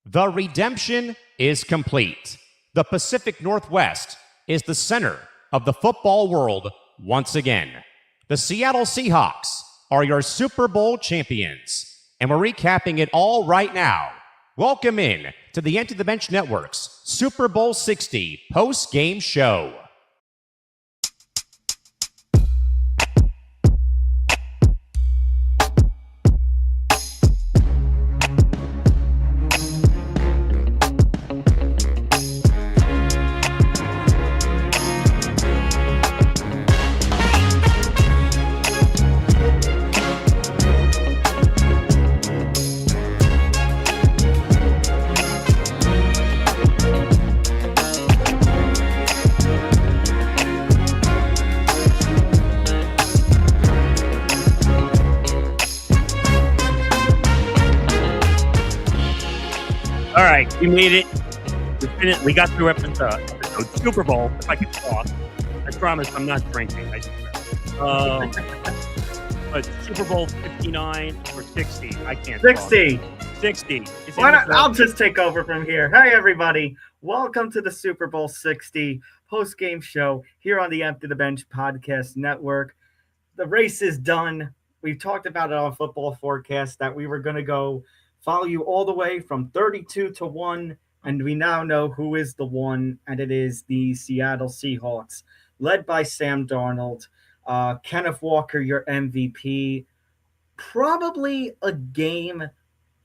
The redemption is complete. The Pacific Northwest is the center of the football world once again. The Seattle Seahawks are your Super Bowl champions, and we're recapping it all right now. Welcome in to the Empty the Bench Network's Super Bowl 60 post-game show. All right, we made it. We got through episode Super Bowl. If I could talk, I promise I'm not drinking. But Super Bowl 59 or 60, I can't 60. talk. 60. Why not? I'll just take over from here. Hey, everybody. Welcome to the Super Bowl 60 post-game show here on the Empty the Bench Podcast Network. The race is done. We've talked about it on Football Forecast that we were going to go follow you all the way from 32 to 1, and we now know who is the one, and it is the Seattle Seahawks, led by Sam Darnold. Kenneth Walker, your MVP. Probably a game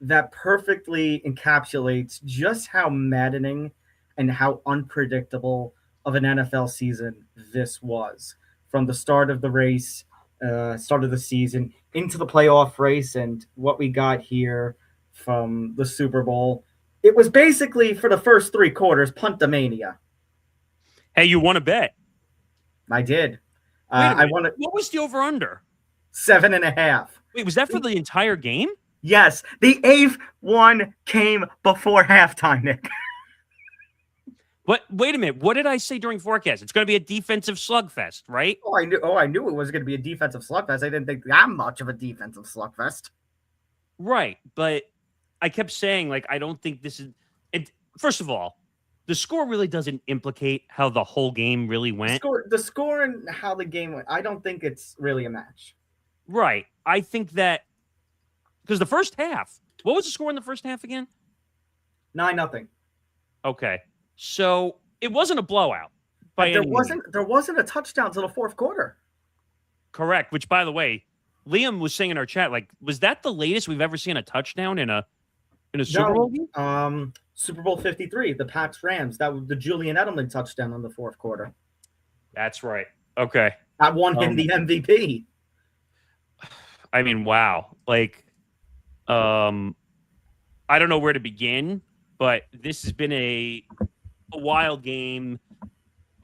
that perfectly encapsulates just how maddening and how unpredictable of an NFL season this was. From the start of the race, start of the season, into the playoff race, and what we got here from the Super Bowl. It was basically, for the first three quarters, puntamania. Hey, you won a bet. I did. I won it. What was the over-under? 7.5. Wait, was that for the entire game? Yes. The eighth one came before halftime, Nick. But wait a minute. What did I say during forecast? It's going to be a defensive slugfest, right? I knew it was going to be a defensive slugfest. I didn't think that much of a defensive slugfest. Right, but I kept saying, I don't think this is... First of all, the score really doesn't implicate how the whole game really went. The score and how the game went, I don't think it's really a match. Right. I think that... Because the first half... What was the score in the first half again? 9-0. Okay. So, it wasn't a blowout. There wasn't a touchdown till the fourth quarter. Correct, which, by the way, Liam was saying in our chat, was that the latest we've ever seen a touchdown in a Super Bowl game? Super Bowl 53, the Pats Rams. That was the Julian Edelman touchdown in the fourth quarter. That's right. Okay. That won him the MVP. I mean, wow. I don't know where to begin, but this has been a wild game.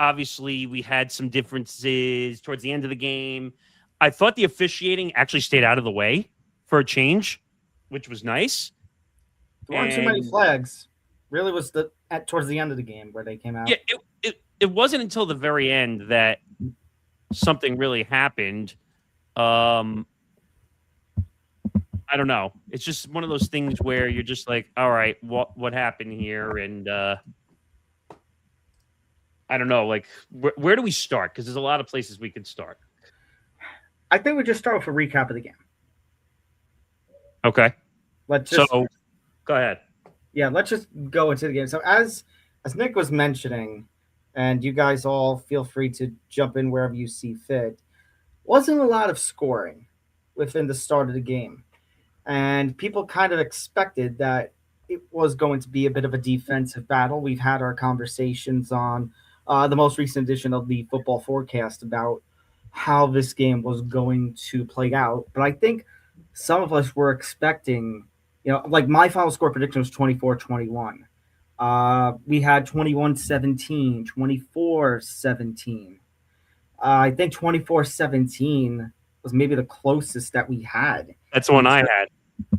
Obviously, we had some differences towards the end of the game. I thought the officiating actually stayed out of the way for a change, which was nice. There weren't too many flags. Really was towards the end of the game where they came out. Yeah, it wasn't until the very end that something really happened. I don't know. It's just one of those things where you're just like, all right, what happened here? And I don't know. Where do we start? Because there's a lot of places we could start. I think we just start with a recap of the game. Okay. Go ahead. Yeah, let's just go into the game. So as Nick was mentioning, and you guys all feel free to jump in wherever you see fit, wasn't a lot of scoring within the start of the game. And people kind of expected that it was going to be a bit of a defensive battle. We've had our conversations on the most recent edition of the Football Forecast about how this game was going to play out. But I think some of us were expecting, my final score prediction was 24-21. We had 21-17, 24-17. I think 24-17 was maybe the closest that we had. That's the one I had.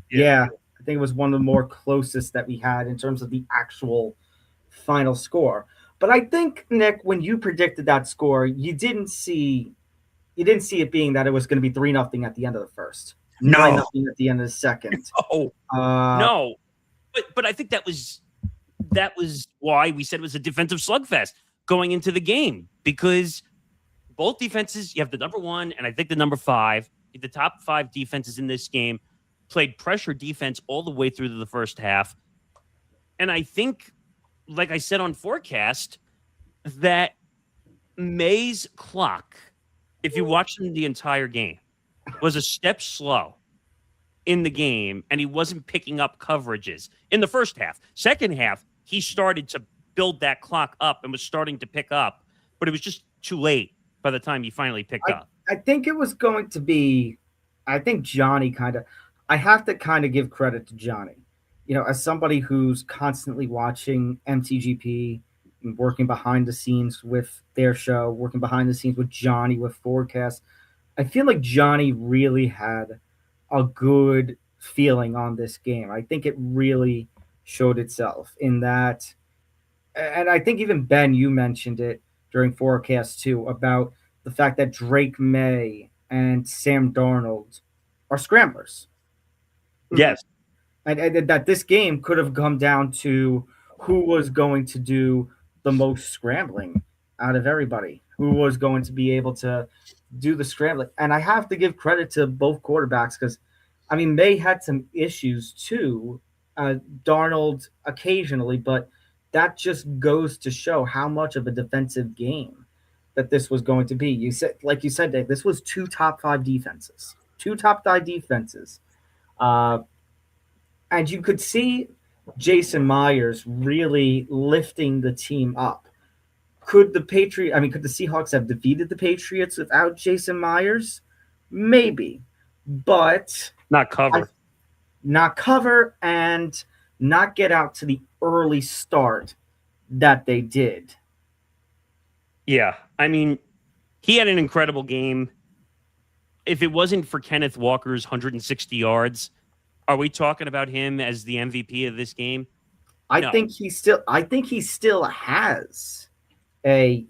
Yeah, I think it was one of the more closest that we had in terms of the actual final score. But I think, Nick, when you predicted that score, you didn't see it being that it was going to be 3-0 at the end of the first. 9-0 at the end of the second. No. But I think that was why we said it was a defensive slugfest going into the game, because both defenses, you have the number 1 and I think the number 5, the top 5 defenses in this game played pressure defense all the way through to the first half. And I think, like I said on forecast, that May's clock, if you watch the entire game, was a step slow in the game, and he wasn't picking up coverages in the first half. Second half, he started to build that clock up and was starting to pick up, but it was just too late by the time he finally picked up. I think it was going to be, I think Johnny I have to kind of give credit to Johnny. You know, as somebody who's constantly watching MTGP and working behind the scenes with their show, working behind the scenes with Johnny with forecast, I feel like Johnny really had a good feeling on this game. I think it really showed itself in that. And I think even Ben, you mentioned it during forecast too, about the fact that Drake May and Sam Darnold are scramblers. Yes. And that this game could have come down to who was going to do the most scrambling out of everybody, who was going to be able to do the scrambling. And I have to give credit to both quarterbacks because, I mean, May had some issues too, Darnold occasionally, but that just goes to show how much of a defensive game that this was going to be. You said, like you said, Dave, this was 2 top 5 defenses, 2 top 5 defenses. And you could see Jason Myers really lifting the team up. Could the Seahawks have defeated the Patriots without Jason Myers? Maybe, but not cover and not get out to the early start that they did. Yeah, I mean, he had an incredible game. If it wasn't for Kenneth Walker's 160 yards, are we talking about him as the MVP of this game? I think he still has a,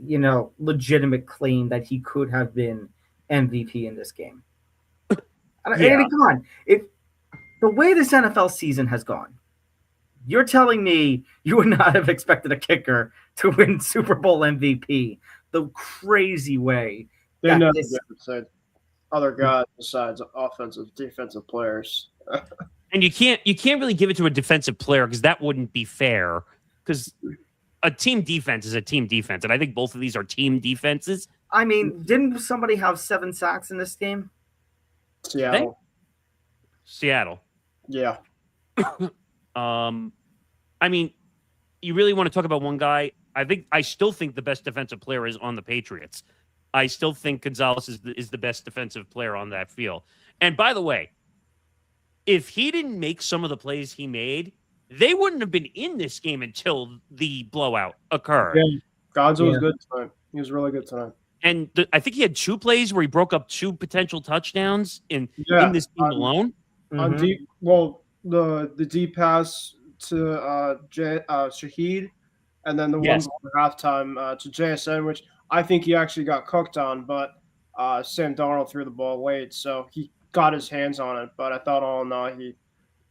legitimate claim that he could have been MVP in this game. I mean, come on. If the way this NFL season has gone, you're telling me you would not have expected a kicker to win Super Bowl MVP the crazy way. They never said other guys besides offensive, defensive players. And you can't really give it to a defensive player because that wouldn't be fair. Because a team defense is a team defense, and I think both of these are team defenses. I mean, didn't somebody have 7 sacks in this game? Seattle. Yeah. I mean, you really want to talk about one guy? I still think the best defensive player is on the Patriots. I still think Gonzalez is the best defensive player on that field. And by the way, if he didn't make some of the plays he made, they wouldn't have been in this game until the blowout occurred. Yeah. Gonzo was good tonight. He was really good tonight. And I think he had 2 plays where he broke up 2 potential touchdowns in this game alone. On deep, the deep pass to Shaheed, and then the one before halftime to JSN, which I think he actually got cooked on, but Sam Darnold threw the ball late, so he got his hands on it. But I thought all in all,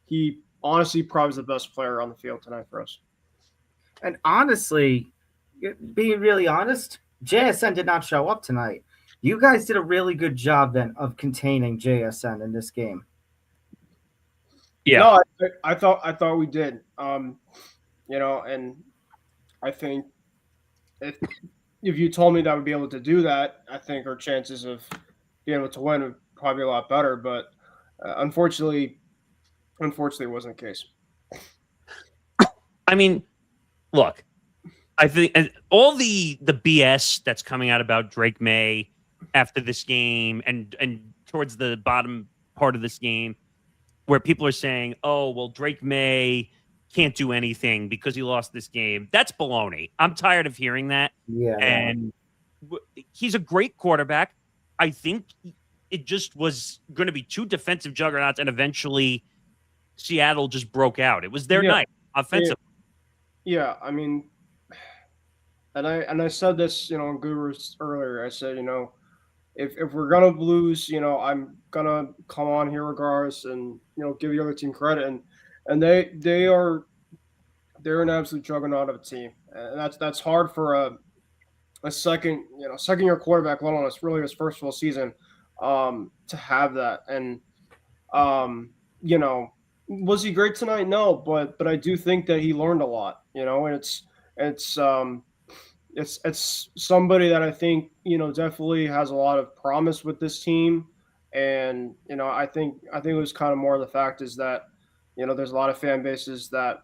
he honestly probably was the best player on the field tonight for us. And honestly, being really honest, JSN did not show up tonight. You guys did a really good job then of containing JSN in this game. Yeah, no, I thought we did. And I think if you told me that we'd be able to do that, I think our chances of being able to win would probably be a lot better. But unfortunately, it wasn't the case. I mean, look, I think all the BS that's coming out about Drake May after this game and towards the bottom part of this game, where people are saying, oh, well, Drake May can't do anything because he lost this game. That's baloney. I'm tired of hearing that. Yeah. And he's a great quarterback. I think it just was going to be 2 defensive juggernauts, and eventually Seattle just broke out. It was their night offensively. Yeah, I mean, and I said this, on Gurus earlier. I said, if we're gonna lose, I'm gonna come on here regardless and give the other team credit. And and they're an absolute juggernaut of a team, and that's hard for a second year quarterback, let alone it's really his first full season, to have that. And you know, was he great tonight? No, but I do think that he learned a lot. And it's it's somebody that I think definitely has a lot of promise with this team. And I think it was kind of more of the fact is that there's a lot of fan bases that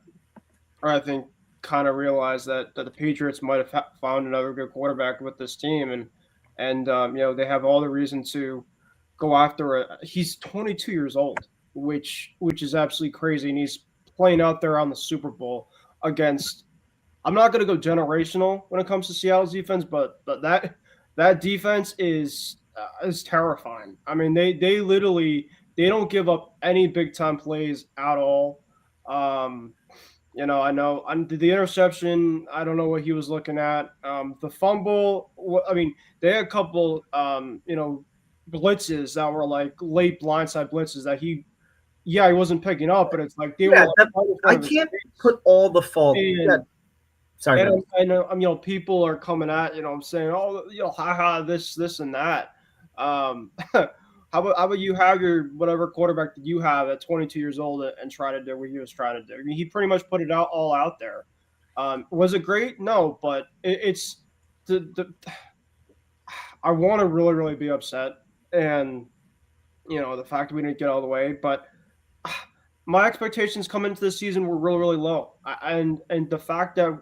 I think kind of realize that the Patriots might have found another good quarterback with this team, and they have all the reason to go after he's 22 years old, which is absolutely crazy, and he's playing out there on the Super Bowl against. I'm not going to go generational when it comes to Seattle's defense, but that defense is terrifying. I mean, they literally they don't give up any big time plays at all. Um, I know the interception. I don't know what he was looking at. The fumble. I mean, they had a couple, blitzes that were like late blindside blitzes that he wasn't picking up, but it's like they were. I can't put all the fault. Sorry, and I know, people are coming at, I'm saying, oh, haha, this and that. How about you have your whatever quarterback that you have at 22 years old and try to do what he was trying to do? I mean, he pretty much put it all out there. Was it great? No, but it's the I want to really, really be upset, and the fact that we didn't get all the way. But my expectations coming into this season were really, really low, and the fact that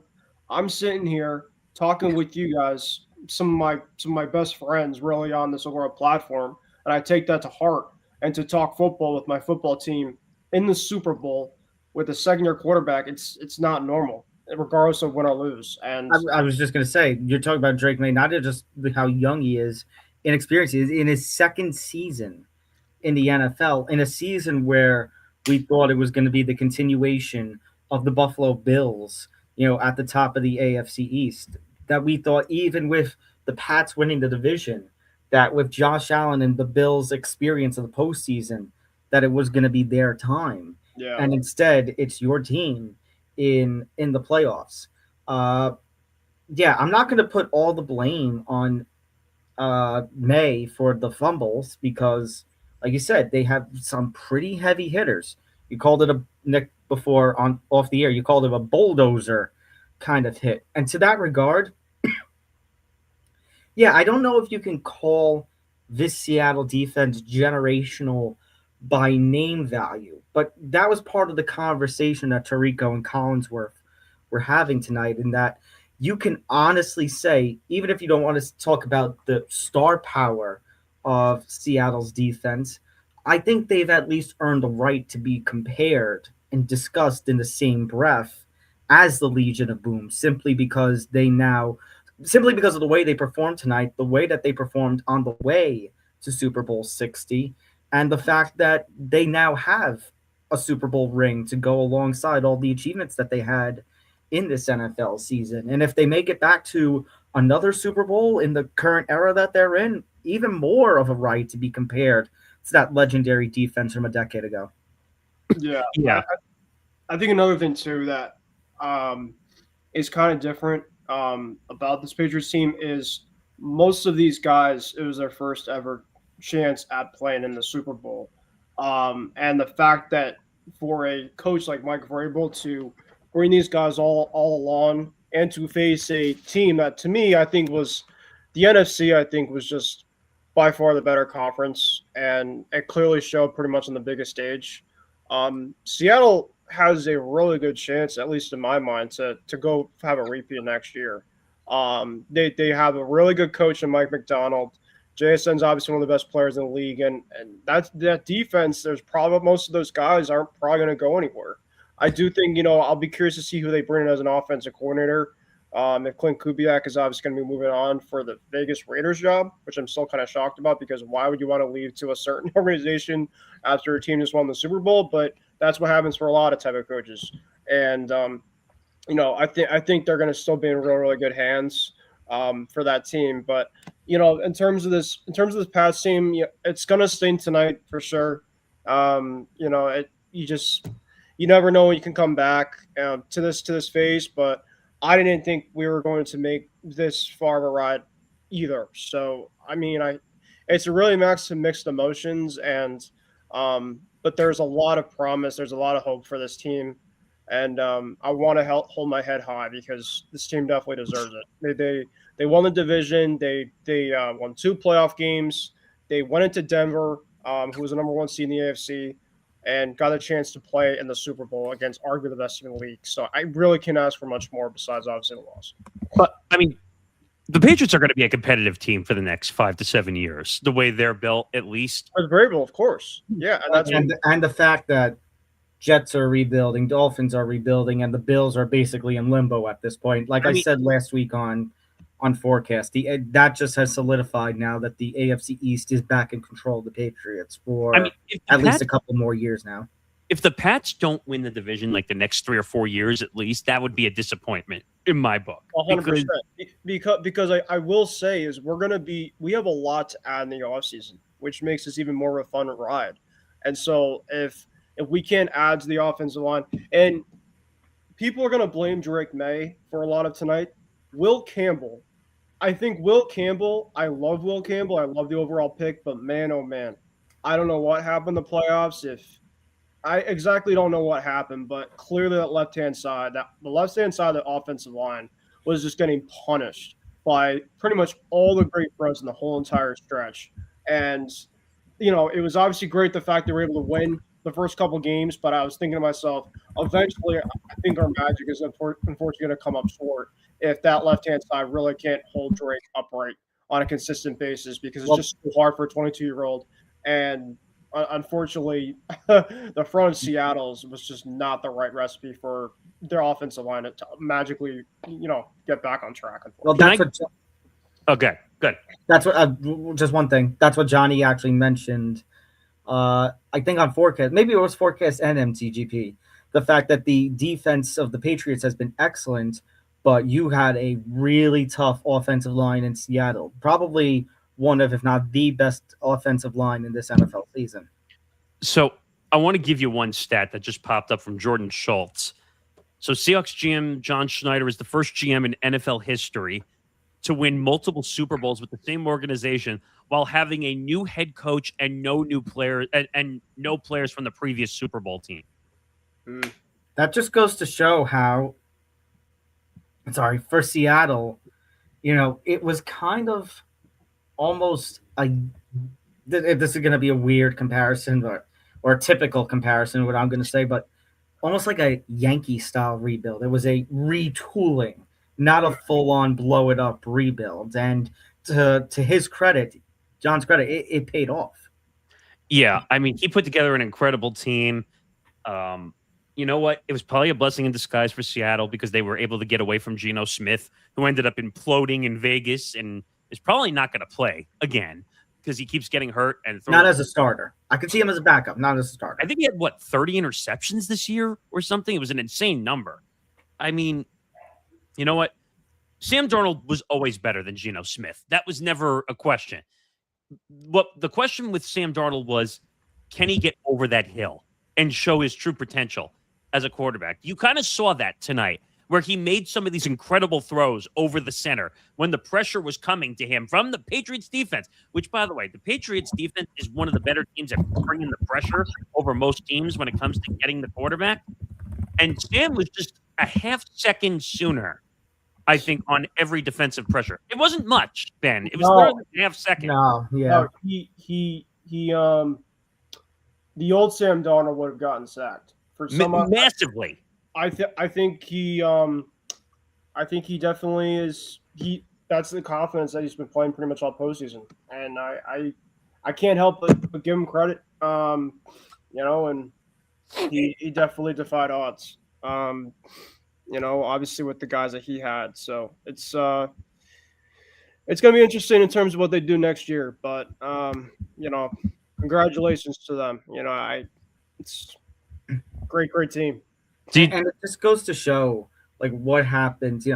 I'm sitting here talking with you guys, some of my best friends, really on this overall platform. And I take that to heart. And to talk football with my football team in the Super Bowl with a second-year quarterback, it's not normal, regardless of win or lose. And I was just going to say, you're talking about Drake May, not just how young he is, inexperienced he is, in his second season in the NFL, in a season where we thought it was going to be the continuation of the Buffalo Bills, at the top of the AFC East, that we thought even with the Pats winning the division, that with Josh Allen and the Bills' experience of the postseason, that it was going to be their time. Yeah. And instead, it's your team in the playoffs. I'm not going to put all the blame on May for the fumbles because, like you said, they have some pretty heavy hitters. You called it Nick before off the air. You called it a bulldozer kind of hit, and to that regard. Yeah, I don't know if you can call this Seattle defense generational by name value, but that was part of the conversation that Tirico and Collinsworth were having tonight, in that you can honestly say, even if you don't want to talk about the star power of Seattle's defense, I think they've at least earned the right to be compared and discussed in the same breath as the Legion of Boom, simply because of the way they performed tonight, the way that they performed on the way to Super Bowl 60, and the fact that they now have a Super Bowl ring to go alongside all the achievements that they had in this NFL season. And if they make it back to another Super Bowl in the current era that they're in, even more of a right to be compared to that legendary defense from a decade ago. Yeah. Yeah. I think another thing, too, that is kind of different about this Patriots team is most of these guys, it was their first ever chance at playing in the Super Bowl. And the fact that for a coach like Mike Vrabel to bring these guys all along and to face a team that, to me, I think was the NFC, I think was just by far the better conference, and it clearly showed pretty much on the biggest stage. Seattle has a really good chance, at least in my mind, to go have a repeat next year. They have a really good coach in Mike Macdonald. JSN's obviously one of the best players in the league, and that defense, there's probably most of those guys aren't probably going to go anywhere. I do think, I'll be curious to see who they bring in as an offensive coordinator. If Clint Kubiak is obviously going to be moving on for the Vegas Raiders job, which I'm still kind of shocked about, because why would you want to leave to a certain organization after a team just won the Super Bowl? But that's what happens for a lot of type of coaches. And, I think they're going to still be in really, really good hands for that team. But, in terms of this past team, it's going to sting tonight for sure. you never know when you can come back to this phase. But I didn't think we were going to make this far of a ride either. So I mean, it's a really mixed emotions, and but there's a lot of promise. There's a lot of hope for this team, and I want to hold my head high because this team definitely deserves it. They won the division. They won 2 playoff games. They went into Denver, who was the number 1 seed in the AFC, and got a chance to play in the Super Bowl against arguably the best team in the league. So I really can't ask for much more besides obviously the loss. But I mean, the Patriots are going to be a competitive team for the next 5 to 7 years, the way they're built, at least. It's Vrabel, of course. Yeah, and the fact that Jets are rebuilding, Dolphins are rebuilding, and the Bills are basically in limbo at this point. Like I said last week on Forecast, that just has solidified now that the AFC East is back in control of the Patriots for at least a couple more years now. If the Pats don't win the division like the next 3 or 4 years at least, that would be a disappointment in my book. 100%. Because I will say is we have a lot to add in the offseason, which makes this even more of a fun ride. And so if we can't add to the offensive line, and people are going to blame Drake May for a lot of tonight, Will Campbell. I think Will Campbell, I love Will Campbell. I love the overall pick, but man, oh man, I don't know what happened in the playoffs. I exactly don't know what happened, but clearly the left-hand side of the offensive line was just getting punished by pretty much all the great throws in the whole entire stretch. And, it was obviously great the fact they were able to win the first couple games, but I was thinking to myself, eventually I think our magic is unfortunately going to come up short if that left-hand side really can't hold Drake upright on a consistent basis because it's just so hard for a 22-year-old. And unfortunately, the front of Seattle's was just not the right recipe for their offensive line to magically, get back on track. Well, that's okay, good. That's what. Just one thing. That's what Johnny actually mentioned. I think on Forecast, maybe it was Forecast and MTGP, the fact that the defense of the Patriots has been excellent, but you had a really tough offensive line in Seattle. Probably one of, if not the best offensive line in this NFL season. So I want to give you one stat that just popped up from Jordan Schultz. So Seahawks GM John Schneider is the first GM in NFL history to win multiple Super Bowls with the same organization while having a new head coach and no new players and no players from the previous Super Bowl team. That just goes to show how, for Seattle, it was kind of almost this is going to be a weird comparison, or a typical comparison, what I'm going to say, but almost like a Yankee-style rebuild. It was a retooling, not a full-on blow-it-up rebuild. And to his credit, John's credit, it paid off. Yeah, I mean, he put together an incredible team. You know what? It was probably a blessing in disguise for Seattle because they were able to get away from Geno Smith, who ended up imploding in Vegas and is probably not going to play again because he keeps getting hurt. And not as a starter. I could see him as a backup, not as a starter. I think he had, 30 interceptions this year or something? It was an insane number. I mean, you know what? Sam Darnold was always better than Geno Smith. That was never a question. What the question with Sam Darnold was, can he get over that hill and show his true potential as a quarterback? You kind of saw that tonight, where he made some of these incredible throws over the center when the pressure was coming to him from the Patriots defense, which, by the way, the Patriots defense is one of the better teams at bringing the pressure over most teams when it comes to getting the quarterback. And Sam was just a half second sooner, I think, on every defensive pressure. It wasn't much, Ben. It was literally a half second. No, he the old Sam Darnold would have gotten sacked for some massively. I think he definitely is. That's the confidence that he's been playing pretty much all postseason, and I can't help but give him credit. And he definitely defied odds. Obviously with the guys that he had, so it's going to be interesting in terms of what they do next year. But congratulations to them. It's great team. And it just goes to show, what happens,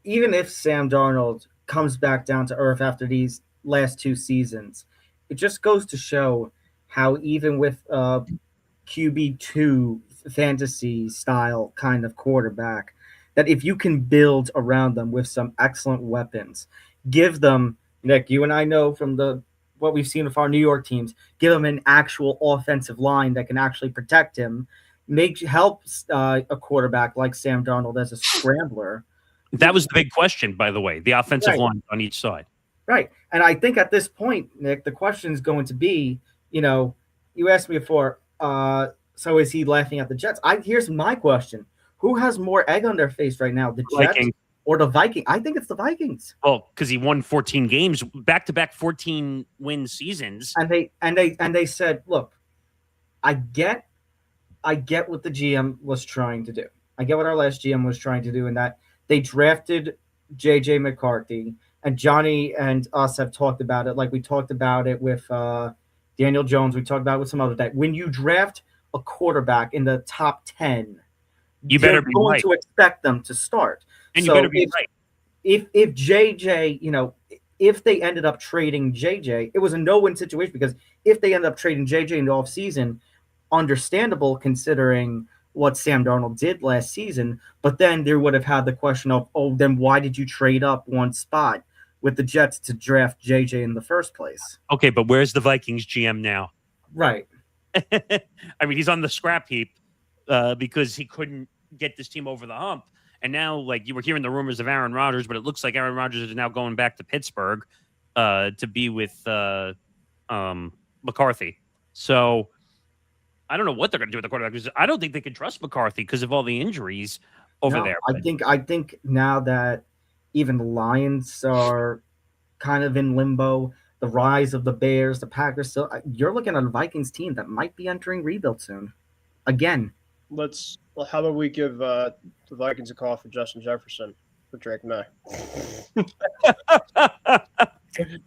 even if Sam Darnold comes back down to earth after these last 2 seasons, it just goes to show how even with QB2 fantasy style kind of quarterback, that if you can build around them with some excellent weapons, give them, Nick, you and I know from what we've seen with our New York teams, give them an actual offensive line that can actually protect him, helps a quarterback like Sam Darnold as a scrambler. That was the big question, by the way, the offensive line on each side. Right. And I think at this point, Nick, the question is going to be, you asked me before, so is he laughing at the Jets? Here's my question. Who has more egg on their face right now, the Jets or the Vikings? I think it's the Vikings. Well, because he won 14 games, back-to-back 14-win seasons. And they said, look, I get what the GM was trying to do. I get what our last GM was trying to do, in that they drafted J.J. McCarthy, and Johnny and us have talked about it. Like we talked about it with Daniel Jones. We talked about it with some other guy. When you draft a quarterback in the top 10, you better be going right. to expect them to start. And you better be right. If JJ, if they ended up trading JJ, it was a no-win situation, because if they ended up trading JJ in the offseason, understandable considering what Sam Darnold did last season, but then there would have had the question of, then why did you trade up one spot with the Jets to draft JJ in the first place? Okay, but where's the Vikings GM now? Right. I mean, he's on the scrap heap because he couldn't get this team over the hump. And now, like, you were hearing the rumors of Aaron Rodgers, but it looks like Aaron Rodgers is now going back to Pittsburgh to be with McCarthy. So I don't know what they're going to do with the quarterback, because I don't think they can trust McCarthy because of all the injuries over there. I think now that even the Lions are kind of in limbo, the rise of the Bears, the Packers, you're looking at a Vikings team that might be entering rebuild soon. Again. How about we give the Vikings a call for Justin Jefferson for Drake May?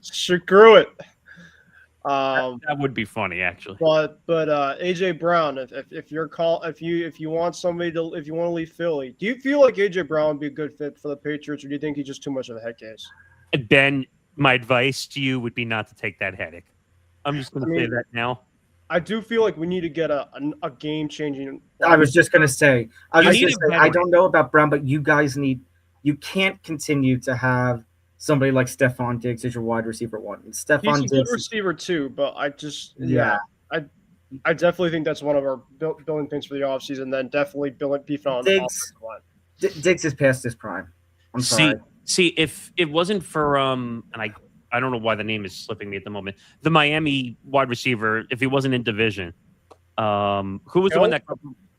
Screw it. That would be funny, actually. But AJ Brown, if you want to leave Philly, do you feel like AJ Brown would be a good fit for the Patriots, or do you think he's just too much of a head case? Ben, my advice to you would be not to take that headache. I'm just going to say that now. I do feel like we need to get a game changing. I was just going to say, I don't know about Brown, but you can't continue to have somebody like Stephon Diggs as your wide receiver one. He's a good receiver too, but I definitely think that's one of our building things for the offseason. Then definitely beefing on the offensive line. Diggs is past his prime. I'm sorry. See, if it wasn't for and I don't know why the name is slipping me at the moment, the Miami wide receiver, if he wasn't in division, who was the one that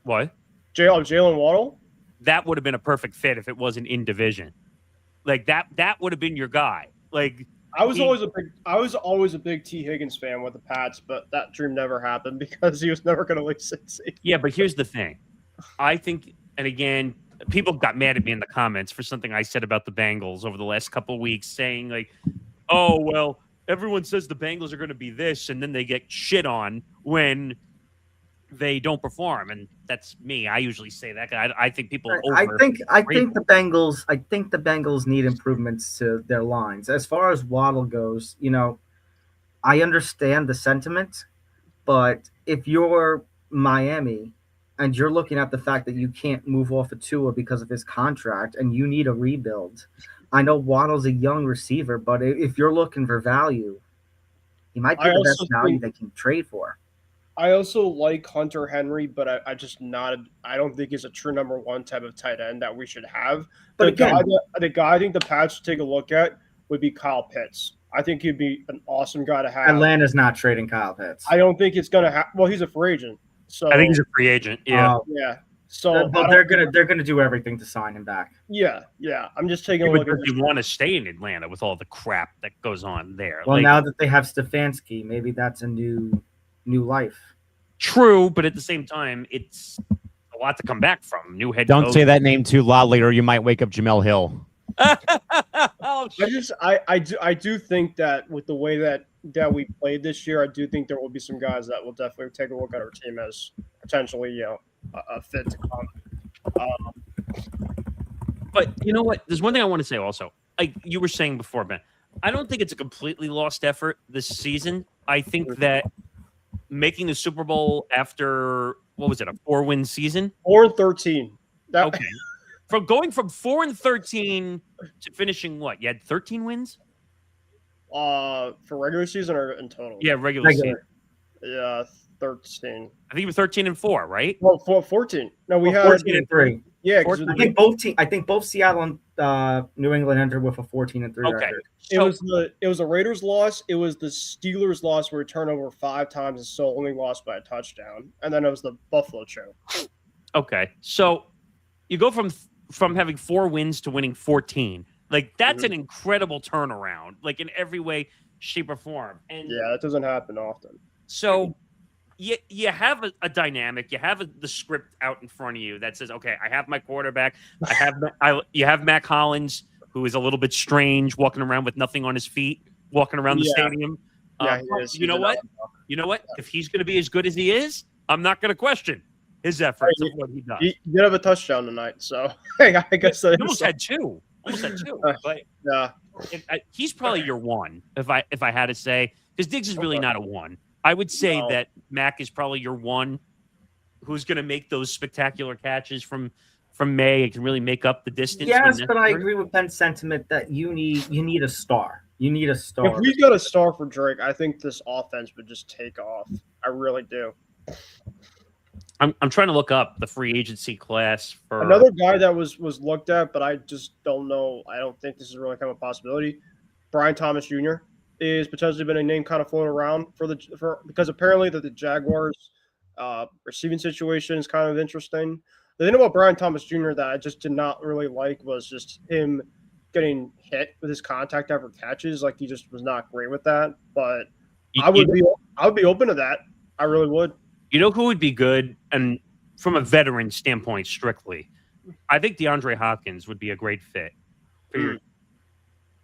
what? Jalen Waddle? That would have been a perfect fit if it wasn't in division. Like that would have been your guy. Like I was always a big T. Higgins fan with the Pats, but that dream never happened because he was never going to leave Cincy. Yeah, but here's the thing. I think, and again, people got mad at me in the comments for something I said about the Bengals over the last couple of weeks, saying like, oh, well, everyone says the Bengals are going to be this, and then they get shit on when they don't perform, and that's me. I usually say that. I think people. I think the Bengals need improvements to their lines. As far as Waddle goes, I understand the sentiment, but if you're Miami and you're looking at the fact that you can't move off of Tua because of his contract, and you need a rebuild. I know Waddle's a young receiver, but if you're looking for value, he might be the best value they can trade for. I also like Hunter Henry, but I don't think he's a true number one type of tight end that we should have. But the guy I think the Pats should take a look at would be Kyle Pitts. I think he'd be an awesome guy to have. Atlanta's not trading Kyle Pitts. I don't think it's going to happen. Well, he's a free agent. So I think he's a free agent. Yeah. Yeah. So they're gonna do everything to sign him back. Yeah. I'm just taking a look at it. You want to stay in Atlanta with all the crap that goes on there. Well, now that they have Stefanski, maybe that's a new life. True, but at the same time, it's a lot to come back from. New head Don't coach. say that name too loudly, or you might wake up Jamel Hill. I do think that with the way that we played this year, I do think there will be some guys that will definitely take a look at our team as potentially, a fit to come. But you know what? There's one thing I want to say also. Like you were saying before, Ben, I don't think it's a completely lost effort this season. I think that making the Super Bowl after what was it, a 4-win season? 4-13. Okay. From going from 4-13 to finishing what? You had 13 wins? For regular season or in total? Yeah, regular season. Yeah, 13. I think you were 13-4, right? Well, 14. No, we had 14-3. Yeah, I think both Seattle and New England entered with a 14-3 record. So, it was the Raiders' loss. It was the Steelers' loss where we turned over 5 times and still only lost by a touchdown. And then it was the Buffalo show. Okay, so you go from having 4 wins to winning 14. Like, that's an incredible turnaround, like in every way, shape, or form. And yeah, that doesn't happen often. So you have a dynamic. You have the script out in front of you that says, okay, I have my quarterback. You have Mac Hollins, who is a little bit strange, walking around with nothing on his feet, walking around the stadium. Yeah, he is. You know what? If he's going to be as good as he is, I'm not going to question his efforts of what he does. He did have a touchdown tonight, so hey, I guess that he almost had two. But yeah, he's probably your one. If I had to say, because Diggs is really not a one. I would say that Mac is probably your one, who's going to make those spectacular catches from May and can really make up the distance. Yes, but I agree with Ben's sentiment that you need a star. You need a star. If we got a star for Drake, I think this offense would just take off. I really do. I'm trying to look up the free agency class for another guy that was looked at, but I just don't know. I don't think this is really kind of a possibility. Brian Thomas Jr. is potentially been a name kind of floating around because apparently the Jaguars receiving situation is kind of interesting. The thing about Brian Thomas Jr. that I just did not really like was just him getting hit with his contact after catches. Like, he just was not great with that. But I would be open to that. I really would. You know who would be good, and from a veteran standpoint, strictly, I think DeAndre Hopkins would be a great fit for your.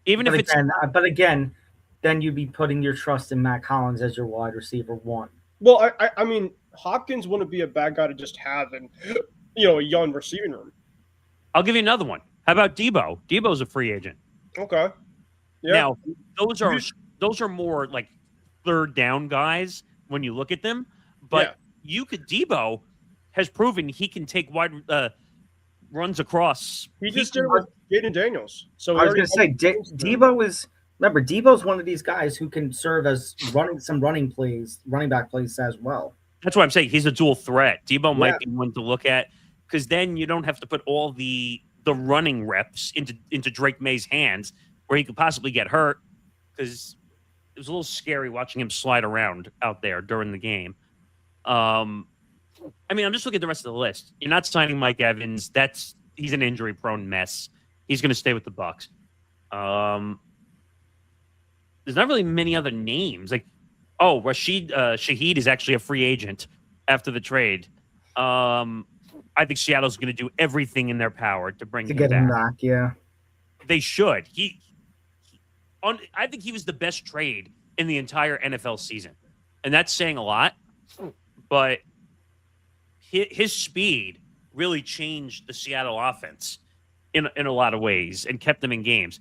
But again, then you'd be putting your trust in Matt Collins as your wide receiver one. Well, I mean, Hopkins wouldn't be a bad guy to just have in, a young receiving room. I'll give you another one. How about Debo? Debo's a free agent. Okay. Yeah. Now, those are more like third down guys when you look at them. But Debo has proven he can take wide runs across. He just did it with Jaden Daniels. So I was going to say, Debo's one of these guys who can serve as running back plays as well. That's what I'm saying. He's a dual threat. Debo might be one to look at, because then you don't have to put all the running reps into Drake May's hands, where he could possibly get hurt, because it was a little scary watching him slide around out there during the game. I mean, I'm just looking at the rest of the list. You're not signing Mike Evans. He's an injury-prone mess. He's going to stay with the Bucs. There's not really many other names. Like, Rashid Shaheed is actually a free agent after the trade. I think Seattle's going to do everything in their power to get him back. Yeah, they should. I think he was the best trade in the entire NFL season, and that's saying a lot. But his speed really changed the Seattle offense in a lot of ways and kept them in games.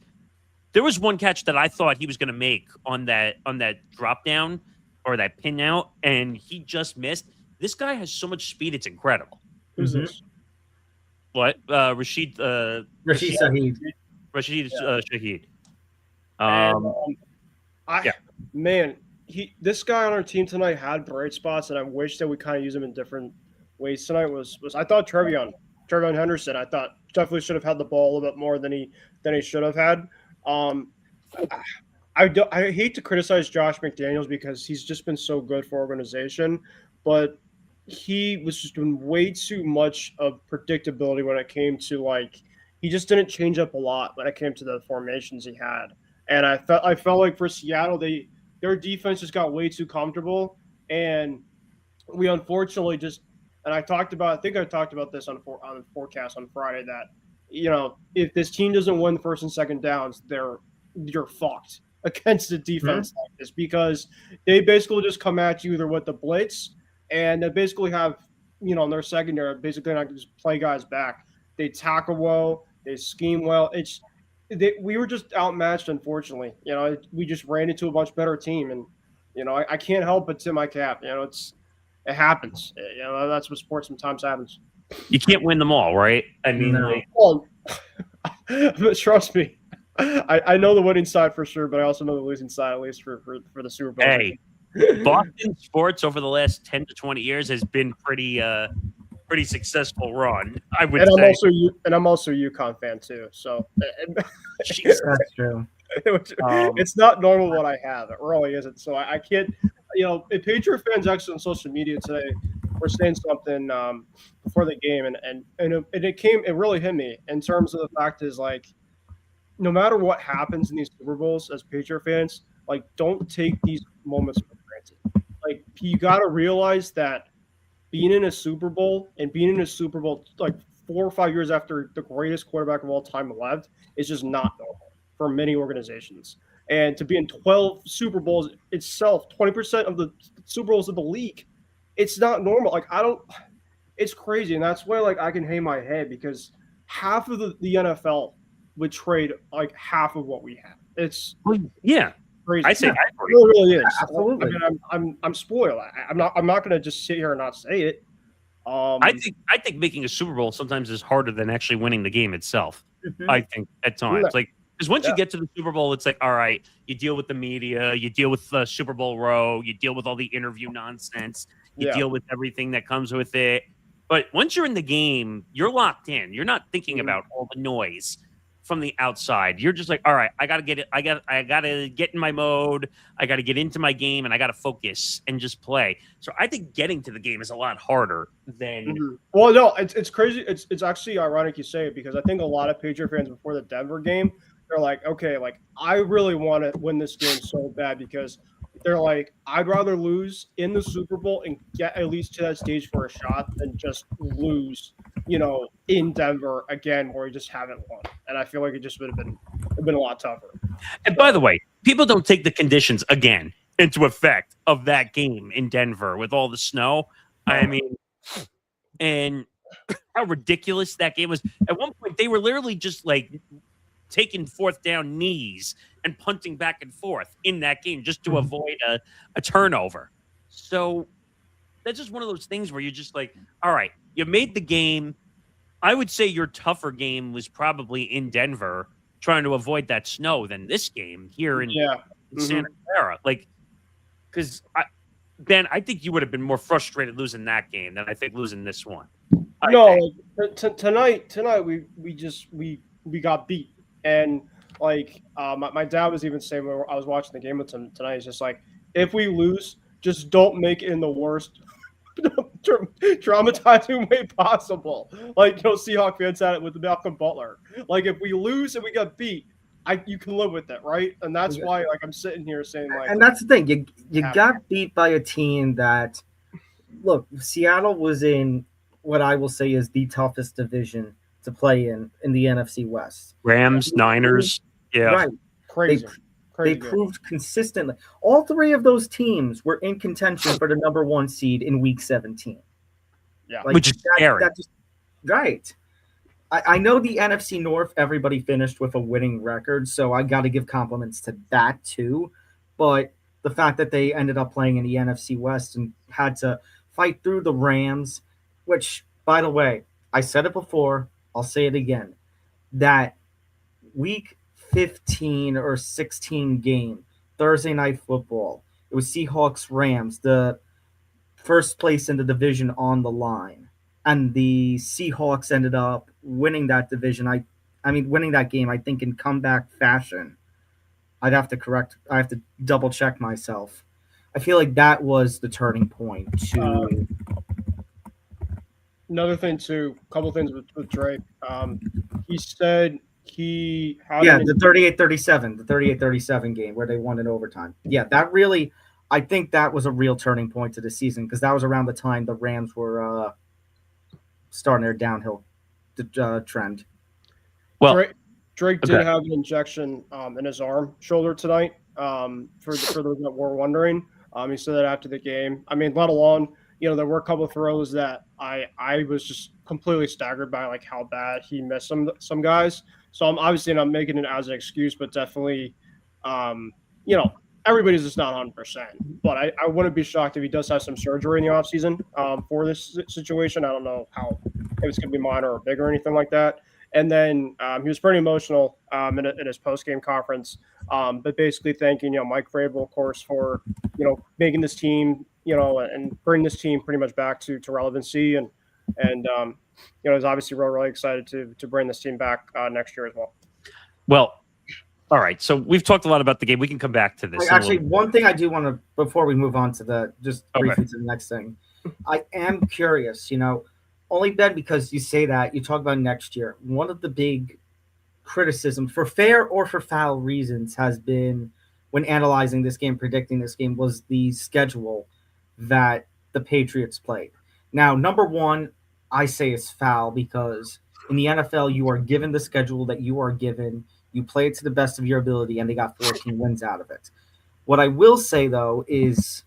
There was one catch that I thought he was going to make on that drop down or that pin out, and he just missed. This guy has so much speed; it's incredible. Who's this? What? Rashid Shaheed. Rashid Shaheed. Man, this guy on our team tonight had bright spots, and I wish that we kind of use him in different ways tonight. Was I thought Trevion Henderson? I thought definitely should have had the ball a little bit more than he should have had. I hate to criticize Josh McDaniels because he's just been so good for organization, but he was just doing way too much of predictability when it came to he just didn't change up a lot when it came to the formations he had. And I felt like for Seattle, their defense just got way too comfortable, and we unfortunately I talked about this on the forecast on Friday that, if this team doesn't win the first and second downs, you're fucked against a defense like this, because they basically just come at you either with the blitz, and they basically have, in their secondary, basically not just play guys back. They tackle well, they scheme well. We were just outmatched, unfortunately. We just ran into a much better team, and I can't help but tip my cap. it happens. That's what sports sometimes happens. You can't win them all, right? I mean, No. like, Well, trust me, I know the winning side for sure, but I also know the losing side, at least for the Super Bowl. hey, Boston sports over the last 10 to 20 years has been pretty successful run, I would say. I'm also a UConn fan too. So Jesus. That's true. it's not normal what I have. It really isn't. So I can't. If Patriot fans actually on social media today were saying something before the game, and it really hit me in terms of the fact is like, no matter what happens in these Super Bowls as Patriot fans, like don't take these moments for granted. Like you got to realize that being in a Super Bowl like 4 or 5 years after the greatest quarterback of all time left is just not normal for many organizations. And to be in 12 Super Bowls itself, 20% of the Super Bowls of the league, it's not normal. Like it's crazy. And that's why like I can hang my head because half of the NFL would trade like half of what we have. It's Yeah. crazy. I say It I agree. really is. Absolutely. I mean, I'm spoiled. I'm not going to just sit here and not say it. I think making a Super Bowl sometimes is harder than actually winning the game itself. Mhm. I think at times, like, because once Yeah. you get to the Super Bowl, it's like, all right, you deal with the media, you deal with the Super Bowl row, you deal with all the interview nonsense, you Yeah. deal with everything that comes with it. But once you're in the game, you're locked in. You're not thinking Mhm. about all the noise from the outside. You're just like, all right, I gotta get it. I gotta get in my mode. I gotta get into my game, and I gotta focus and just play. So I think getting to the game is a lot harder than Mhm. Well, no, it's crazy. It's actually ironic you say it because I think a lot of Patriot fans before the Denver game, they're like, okay, like I really want to win this game so bad because they're like, I'd rather lose in the Super Bowl and get at least to that stage for a shot than just lose, in Denver again where we just haven't won. And I feel like it just would have been a lot tougher. And by the way, people don't take the conditions again into effect of that game in Denver with all the snow. I mean, and how ridiculous that game was. At one point, they were literally just like taking fourth down knees and punting back and forth in that game just to avoid a turnover. So that's just one of those things where you're just like, all right, you made the game. I would say your tougher game was probably in Denver trying to avoid that snow than this game here in Santa Clara. Like, because Ben, I think you would have been more frustrated losing that game than I think losing this one. Tonight we got beat, and like my dad was even saying when I was watching the game with him tonight, he's just like, if we lose, just don't make it in the worst traumatizing way possible. Like Seahawks fans had it with Malcolm Butler. Like if we lose and we got beat, you can live with it, right? And that's why like I'm sitting here saying like, and that's the thing, you got beat by a team that, look, Seattle was in what I will say is the toughest division to play in the NFC West. Rams, Niners, yeah, Right. crazy. They proved consistently. All three of those teams were in contention for the number 1 seed in Week 17. Yeah, which is scary. Right. I know the NFC North, everybody finished with a winning record, so I got to give compliments to that too. But the fact that they ended up playing in the NFC West and had to fight through the Rams, which, by the way, I said it before, I'll say it again, that Week 15 or 16 game, Thursday Night Football, it was Seahawks-Rams, the first place in the division on the line. And the Seahawks ended up winning that division. Winning that game, I think, in comeback fashion. I have to double check myself. I feel like that was the turning point to. Another thing too, a couple things with Drake. He said he had the 38-37 game where they won in overtime. Yeah, that really, I think that was a real turning point to the season because that was around the time the Rams were starting their downhill trend. Well, Drake did have an injection in his shoulder tonight. For those that were wondering, he said that after the game. I mean, let alone there were a couple of throws that I was just completely staggered by like how bad he missed some guys. So I'm obviously not making it as an excuse, but definitely, everybody's just not 100%. But I wouldn't be shocked if he does have some surgery in the offseason for this situation. I don't know if it's going to be minor or big or anything like that. And then he was pretty emotional in his post-game conference, but basically thanking Mike Vrabel, of course, for making this team and bringing this team pretty much back to relevancy, and he's obviously really excited to bring this team back next year as well. Well, all right. So we've talked a lot about the game. We can come back to this. Actually, one thing I do want to, before we move on to briefly to the next thing, I am curious, only Ben, because you say that, you talk about next year. One of the big criticisms, for fair or for foul reasons, has been when analyzing this game, predicting this game, was the schedule that the Patriots played. Now, number one, I say it's foul because in the NFL, you are given the schedule that you are given. You play it to the best of your ability, and they got 14 wins out of it. What I will say, though, is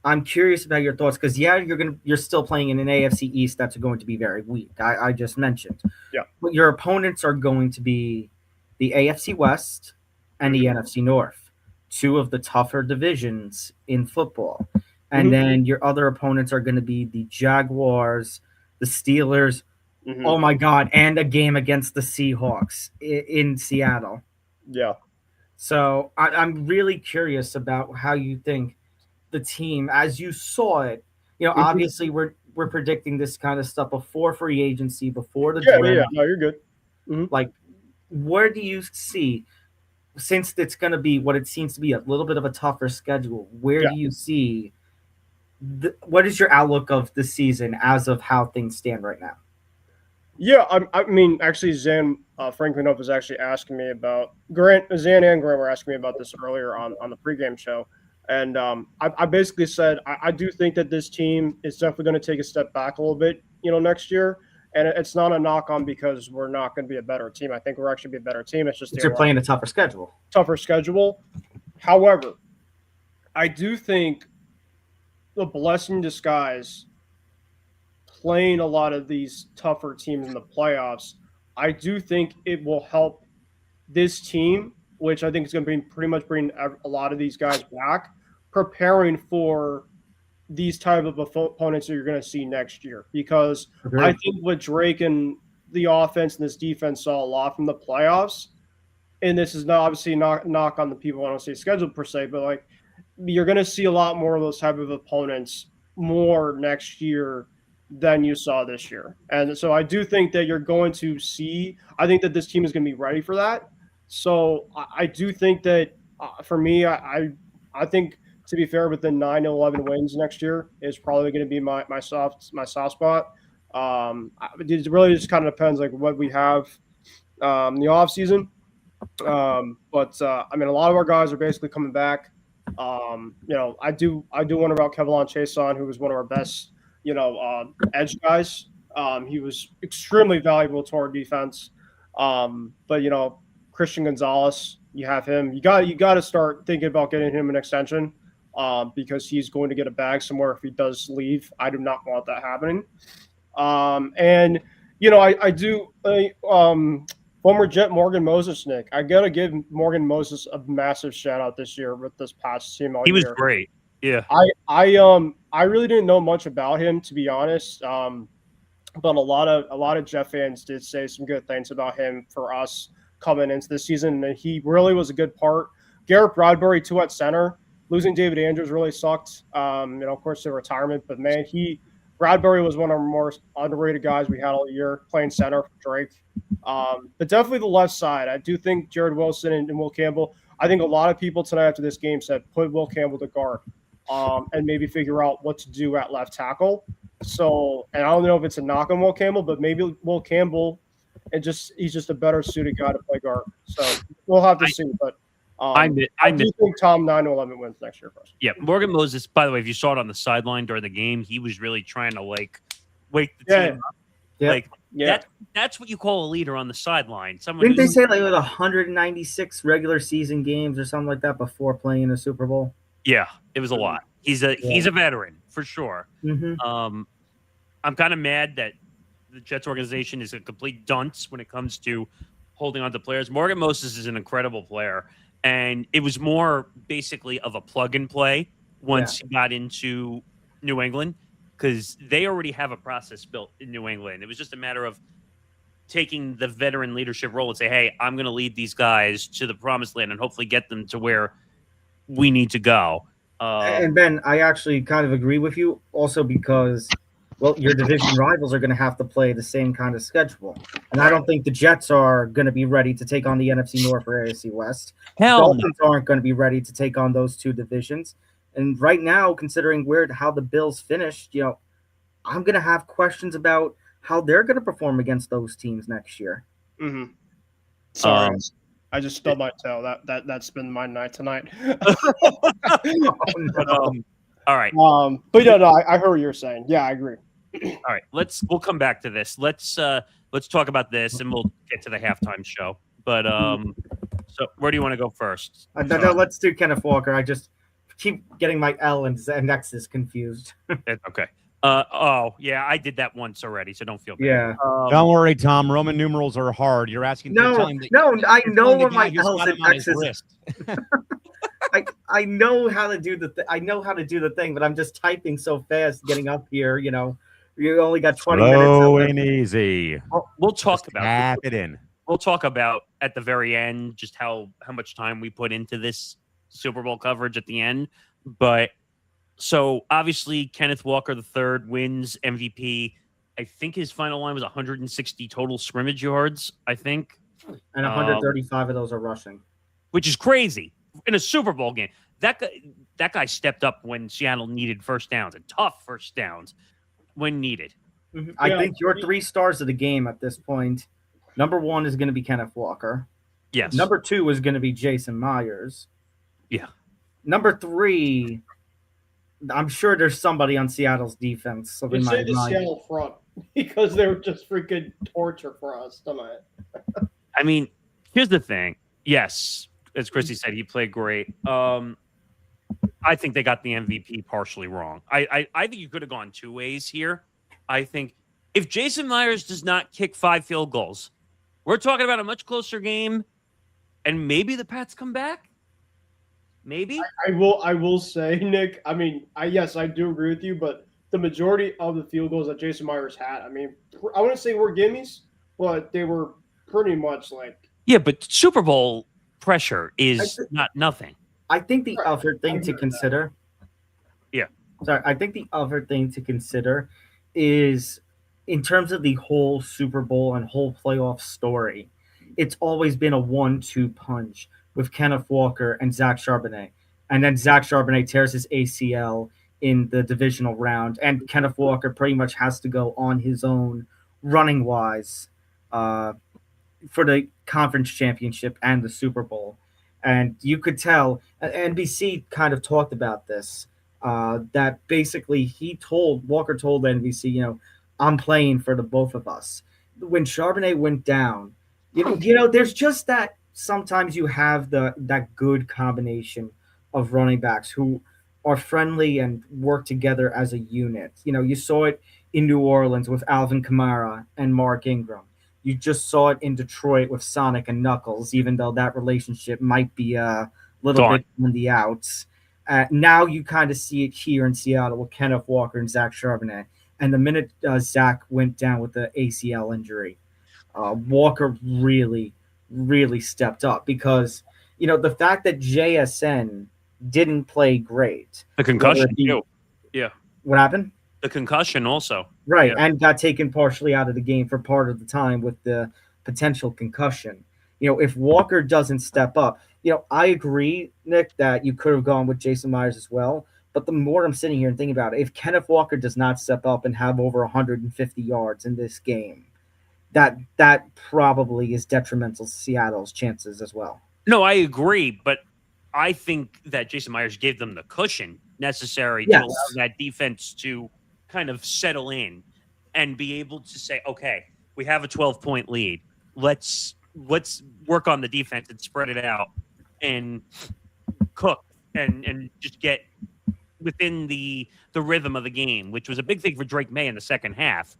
I'm curious about your thoughts because, you're still playing in an AFC East that's going to be very weak. I just mentioned. Yeah. But your opponents are going to be the AFC West and the NFC North, two of the tougher divisions in football. And then your other opponents are going to be the Jaguars, the Steelers, oh my God, and a game against the Seahawks in Seattle. Yeah. So I'm really curious about how you think the team, as you saw it, obviously we're predicting this kind of stuff before free agency, before the draft. Yeah, no, you're good. Like, where do you see, since it's going to be what it seems to be a little bit of a tougher schedule, where do you see, what is your outlook of the season as of how things stand right now? Yeah, I mean, actually, Zan Franklin was actually asking me about Zan and Grant were asking me about this earlier on the pregame show, and I basically said I do think that this team is definitely going to take a step back a little bit, next year, and it's not a knock on because we're not going to be a better team. I think we're actually be a better team. It's just you're playing a tougher schedule. However, I do think the blessing in disguise, playing a lot of these tougher teams in the playoffs, I do think it will help this team, which I think is going to bring a lot of these guys back, preparing for these type of opponents that you're going to see next year. Because I think what Drake and the offense and this defense saw a lot from the playoffs, and this is not obviously not knock on the people I don't say scheduled per se, but like you're going to see a lot more of those type of opponents more next year than you saw this year. And so I do think that you're going to see, I think that this team is going to be ready for that. So I do think that for me, I think, to be fair, within 9-11 wins next year is probably going to be my soft spot. It really just kind of depends like what we have in the off season. But I mean, a lot of our guys are basically coming back. I do wonder about Kevlon Chason, who was one of our best, edge guys. He was extremely valuable to our defense. But Christian Gonzalez, you have him. You got to start thinking about getting him an extension, because he's going to get a bag somewhere if he does leave. I do not want that happening. I do. Former Jet Morgan Moses, Nick. I gotta give Morgan Moses a massive shout out this year with this past team. He was great. Yeah. I really didn't know much about him, to be honest. But a lot of Jet fans did say some good things about him for us coming into the season, and he really was a good part. Garrett Bradbury too at center. Losing David Andrews really sucked. Of course, the retirement, but man, Bradbury was one of our more underrated guys we had all year playing center for Drake. But definitely the left side. I do think Jared Wilson and Will Campbell. I think a lot of people tonight after this game said put Will Campbell to guard, and maybe figure out what to do at left tackle. So, and I don't know if it's a knock on Will Campbell, but maybe Will Campbell, he's just a better suited guy to play guard. So we'll have to see. But I do think Tom 9-11 wins next year for us. Yeah, Morgan Moses. By the way, if you saw it on the sideline during the game, he was really trying to wake the team up. Yeah. That's what you call a leader on the sideline. Didn't they say like 196 regular season games or something like that before playing in a Super Bowl? Yeah, it was a lot. He's a veteran for sure. Mm-hmm. I'm kind of mad that the Jets organization is a complete dunce when it comes to holding on to players. Morgan Moses is an incredible player, And it was more basically of a plug and play once he got into New England, because they already have a process built in New England. It was just a matter of taking the veteran leadership role and say, hey, I'm going to lead these guys to the promised land and hopefully get them to where we need to go. And Ben, I actually kind of agree with you also because, well, your division rivals are going to have to play the same kind of schedule. And I don't think the Jets are going to be ready to take on the NFC North or AFC West. Dolphins aren't going to be ready to take on those two divisions. And right now, considering how the Bills finished, I'm going to have questions about how they're going to perform against those teams next year. Mm-hmm. Sorry, I just stubbed my toe. That's been my night tonight. All right. But no, I heard what you're saying. Yeah, I agree. All right, we'll come back to this. Let's talk about this, and we'll get to the halftime show. But so where do you want to go first? No, let's do Kenneth Walker. I just keep getting my L and X's confused. Okay. Yeah, I did that once already, so don't feel bad. Yeah. Don't worry, Tom. Roman numerals are hard. You're asking. No, I know what my L's and X's. I know how to do the thing, but I'm just typing so fast, getting up here. You only got 20 minutes. Slow and easy. We'll talk about tap it in. We'll talk about at the very end just how much time we put into this Super Bowl coverage at the end. But so obviously Kenneth Walker III wins MVP. I think his final line was 160 total scrimmage yards, I think. And 135 of those are rushing. Which is crazy in a Super Bowl game. That guy stepped up when Seattle needed first downs, and tough first downs when needed. Mm-hmm. I think your 3 stars of the game at this point, number 1 is going to be Kenneth Walker. Yes. Number 2 is going to be Jason Myers. Yeah. Number 3, I'm sure there's somebody on Seattle's defense. So the Seattle front, because they were just freaking torture for us tonight. I mean, here's the thing. Yes, as Chrissy said, he played great. I think they got the MVP partially wrong. I think you could have gone 2 ways here. I think if Jason Myers does not kick 5 field goals, we're talking about a much closer game, and maybe the Pats come back. Maybe I will say, Nick. I mean, yes, I do agree with you, but the majority of the field goals that Jason Myers had, I mean, I wouldn't say were gimmies, but they were pretty much like. Yeah, but Super Bowl pressure is not nothing. I think the other thing to consider. Yeah. Sorry, I think the other thing to consider is in terms of the whole Super Bowl and whole playoff story, it's always been a 1-2 punch with Kenneth Walker and Zach Charbonnet. And then Zach Charbonnet tears his ACL in the divisional round, and Kenneth Walker pretty much has to go on his own running-wise for the conference championship and the Super Bowl. And you could tell, NBC kind of talked about this, that basically Walker told NBC, I'm playing for the both of us. When Charbonnet went down, there's just that sometimes you have that good combination of running backs who are friendly and work together as a unit. You saw it in New Orleans with Alvin Kamara and Mark Ingram. You just saw it in Detroit with Sonic and Knuckles, even though that relationship might be a little bit on the outs. Now you kind of see it here in Seattle with Kenneth Walker and Zach Charbonnet. And the minute Zach went down with the ACL injury, Walker really, really stepped up because, the fact that JSN didn't play great. The concussion, too. Yeah. What happened? The concussion also. Right, yeah. And got taken partially out of the game for part of the time with the potential concussion. If Walker doesn't step up, I agree, Nick, that you could have gone with Jason Myers as well. But the more I'm sitting here and thinking about it, if Kenneth Walker does not step up and have over 150 yards in this game, that probably is detrimental to Seattle's chances as well. No, I agree, but I think that Jason Myers gave them the cushion necessary to allow that defense to kind of settle in and be able to say, okay, we have a 12-point lead. Let's work on the defense and spread it out and cook and just get within the rhythm of the game, which was a big thing for Drake May in the second half,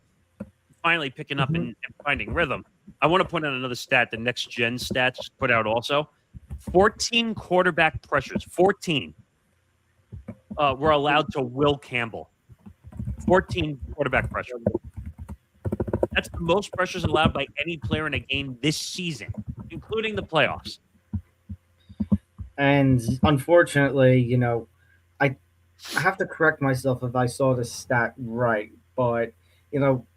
finally picking up and finding rhythm. I want to point out another stat, the next gen stats put out also. 14 quarterback pressures. 14 were allowed to Will Campbell. 14 quarterback pressures. That's the most pressures allowed by any player in a game this season, including the playoffs. And unfortunately, I have to correct myself if I saw the stat right, but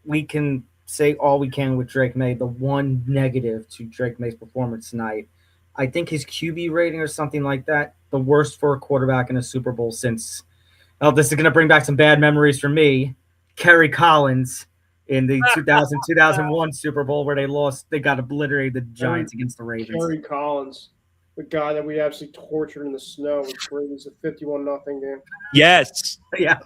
we can say all we can with Drake May. The one negative to Drake May's performance tonight, I think his QB rating or something like that, the worst for a quarterback in a Super Bowl since. Oh, this is going to bring back some bad memories for me. Kerry Collins in the 2000-2001 Super Bowl where they got obliterated the Giants against the Ravens. Kerry Collins, the guy that we absolutely tortured in the snow with Brady's a 51-0 game. Yes. Yeah.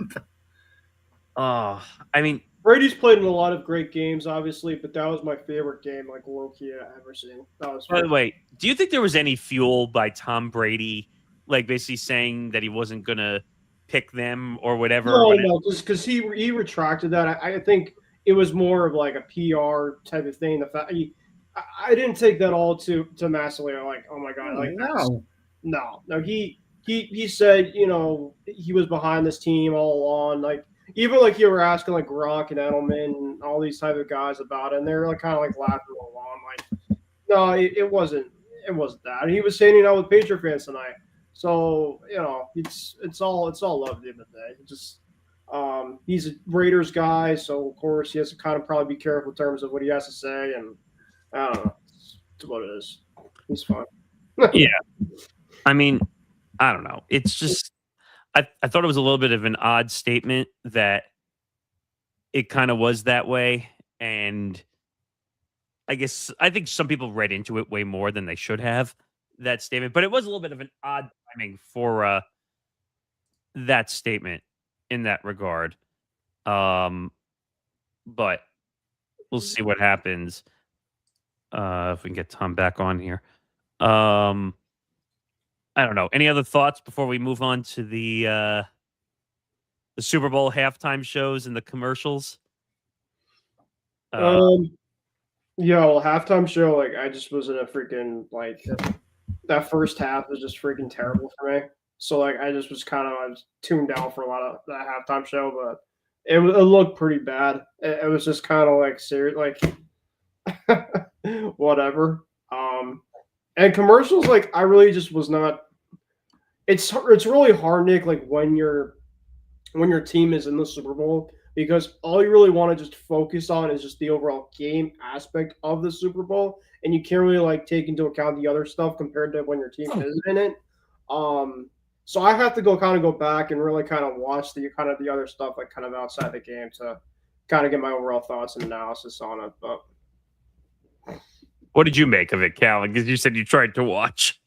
I mean, Brady's played in a lot of great games, obviously, but that was my favorite game, like low-key I've ever seen. By the way, do you think there was any fuel by Tom Brady, like basically saying that he wasn't going to pick them or whatever? No, just because he retracted that. I think it was more of like a PR type of thing. The fact I didn't take that all to massively like, oh my god, like no. He said he was behind this team all along. Like even like you were asking like Gronk and Edelman and all these type of guys about it, and they're like kind of like laughing along. Like no, it wasn't that. And he was saying with Patriot fans tonight. So it's all love at the end of the day. Just he's a Raiders guy, so of course he has to kind of probably be careful in terms of what he has to say, and I don't know. It's what it is. He's fine. Yeah, I mean, I don't know. It's just I thought it was a little bit of an odd statement that it kind of was that way, and I think some people read into it way more than they should have. That statement, but it was a little bit of an odd timing for that statement in that regard. But we'll see what happens if we can get Tom back on here. I don't know. Any other thoughts before we move on to the Super Bowl halftime shows and the commercials? Well, halftime show, like I just was in a freaking like. That first half was just freaking terrible for me. So like I just was I was tuned out for a lot of that halftime show, but it looked pretty bad. It was just kind of like serious, like whatever. And commercials, like I really just was not. It's really hard, Nick. Like when your team is in the Super Bowl, because all you really want to just focus on is just the overall game aspect of the Super Bowl. And you can't really like take into account the other stuff compared to when your team isn't in it. So I have to go back and really kind of watch the other stuff like kind of outside the game to kind of get my overall thoughts and analysis on it. But what did you make of it, Callan? Because you said you tried to watch.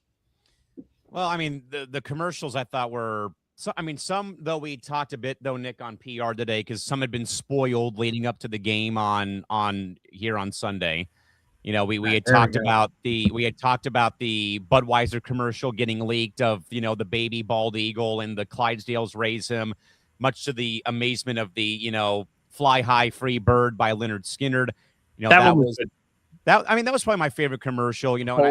Well, I mean, the commercials I thought were some though we talked a bit though, Nick, on PR today because some had been spoiled leading up to the game on here on Sunday. We had talked about the Budweiser commercial getting leaked of the baby bald eagle and the Clydesdales raise him, much to the amazement of the Fly High Free Bird by Leonard Skinner. That was probably my favorite commercial. And I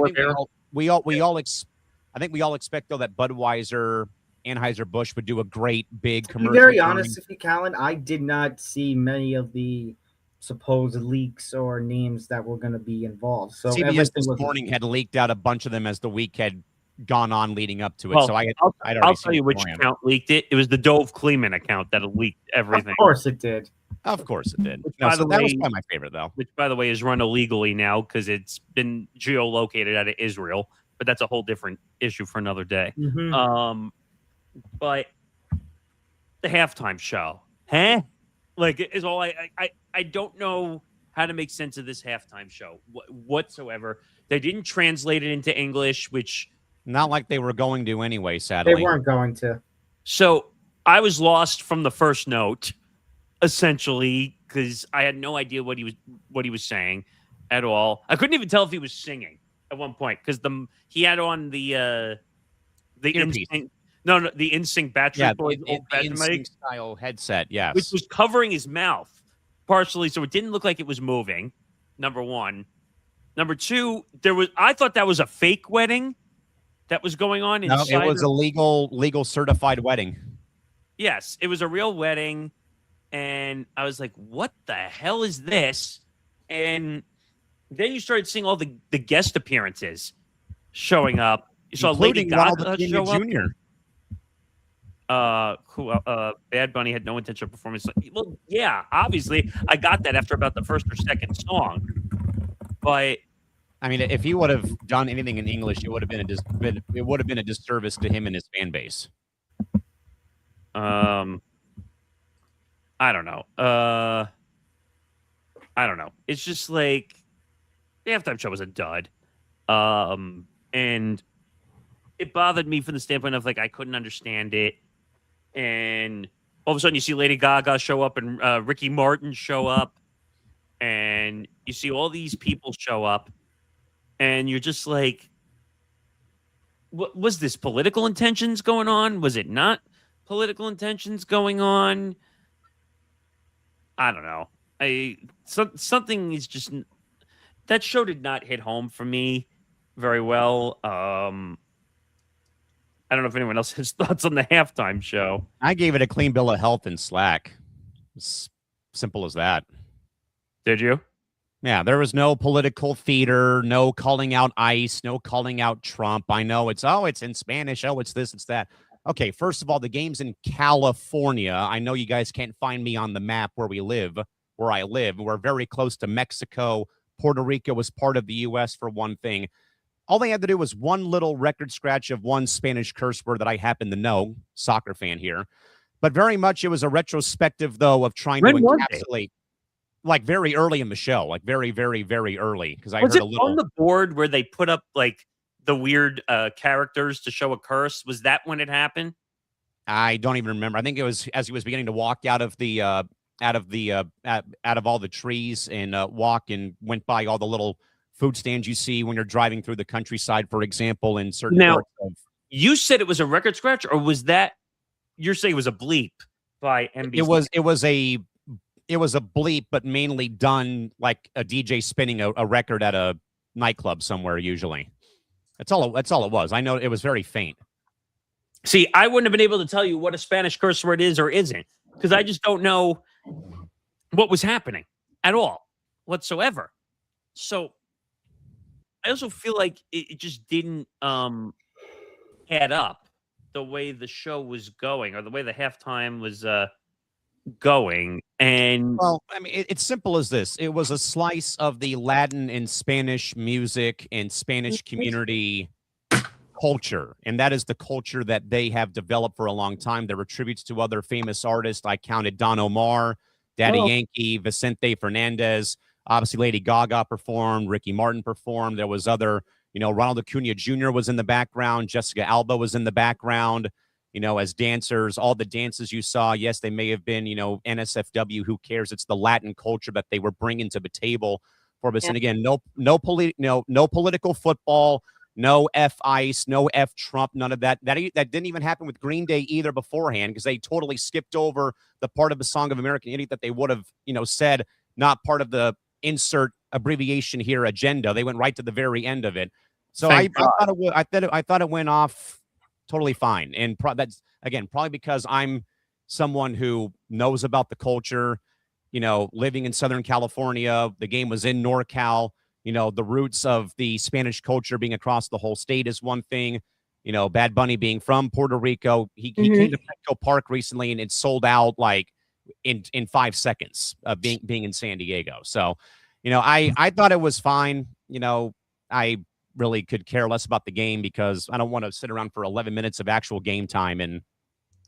think we all expect though that Budweiser Anheuser-Busch would do a great big commercial. To be very honest with you, Callan, I did not see many of the supposed leaks or names that were going to be involved. So CBS this morning had leaked out a bunch of them as the week had gone on leading up to it. Well, so I'll tell you which account leaked it. It was the Dove Kleeman account that leaked everything. Of course it did. Of course it did. That was probably my favorite, though. Which, by the way, is run illegally now because it's been geolocated out of Israel. But that's a whole different issue for another day. Mm-hmm. But the halftime show, huh? Like, is all I don't know how to make sense of this halftime show whatsoever. They didn't translate it into English, which... Not like they were going to anyway, sadly. They weren't going to. So I was lost from the first note, essentially, because I had no idea what he was saying at all. I couldn't even tell if he was singing at one point because he had on the NSYNC, the NSYNC Backstreet Boys the NSYNC style headset, yes, which was covering his mouth partially, so it didn't look like it was moving. Number one, number two, I thought that was a fake wedding. that was going on No, inside. it was a legal certified wedding. Yes, it was a real wedding. And I was like, what the hell is this? And then you started seeing all the guest appearances showing up. You saw Lady Including Ronald Gaga Acuna show up. Jr. Bad Bunny had no intention of performance. Well, yeah, obviously, I got that after about the first or second song. But I mean, if he would have done anything in English, it would have been a disservice to him and his fan base. I don't know. I don't know. It's just like the halftime show was a dud. And it bothered me from the standpoint of like I couldn't understand it. And all of a sudden you see Lady Gaga show up and Ricky Martin show up. And you see all these people show up. And you're just like, what was this political intentions going on? Was it not political intentions going on? I don't know. Something is just that show did not hit home for me very well. I don't know if anyone else has thoughts on the halftime show. I gave it a clean bill of health in Slack. It's simple as that. Did you? Yeah, there was no political theater, no calling out ICE, no calling out Trump. I know it's in Spanish. Oh, it's this, it's that. Okay, first of all, the game's in California. I know you guys can't find me on the map where I live. We're very close to Mexico. Puerto Rico was part of the U.S. for one thing. All they had to do was one little record scratch of one Spanish curse word that I happen to know, soccer fan here. But very much it was a retrospective, though, of trying to encapsulate, like very early in the show, like very, very, very early. Because I heard a little on the board where they put up like the weird characters to show a curse. Was that when it happened? I don't even remember. I think it was as he was beginning to walk out of all the trees and walk and went by all the little food stands you see when you're driving through the countryside, for example, in certain parts of. You said it was a record scratch, or was that you're saying it was a bleep by NBC? It was a bleep, but mainly done like a DJ spinning a record at a nightclub somewhere. Usually, that's all it was. I know it was very faint. See, I wouldn't have been able to tell you what a Spanish curse word is or isn't because I just don't know what was happening at all whatsoever. So I also feel like it just didn't add up the way the show was going or the way the halftime was going. And well, I mean, it's simple as this. It was a slice of the Latin and Spanish music and Spanish community culture. And that is the culture that they have developed for a long time. There were tributes to other famous artists. I counted Don Omar, Daddy Yankee, Vicente Fernandez. Obviously, Lady Gaga performed. Ricky Martin performed. There was other, Ronald Acuna Jr. was in the background. Jessica Alba was in the background, as dancers. All the dances you saw, yes, they may have been, NSFW. Who cares? It's the Latin culture that they were bringing to the table for us. Yeah. And again, no political football, no F ICE, no F Trump, none of that. That didn't even happen with Green Day either beforehand because they totally skipped over the part of the Song of American Idiot that they would have, said not part of the insert abbreviation here agenda. They went right to the very end of it. So I thought it went off totally fine. And that's again probably because I'm someone who knows about the culture. Living in Southern California, the game was in NorCal. The roots of the Spanish culture being across the whole state is one thing. Bad Bunny being from Puerto Rico, he came to Petco Park recently and it sold out like in 5 seconds of being in San Diego. So, I thought it was fine. I really could care less about the game because I don't want to sit around for 11 minutes of actual game time and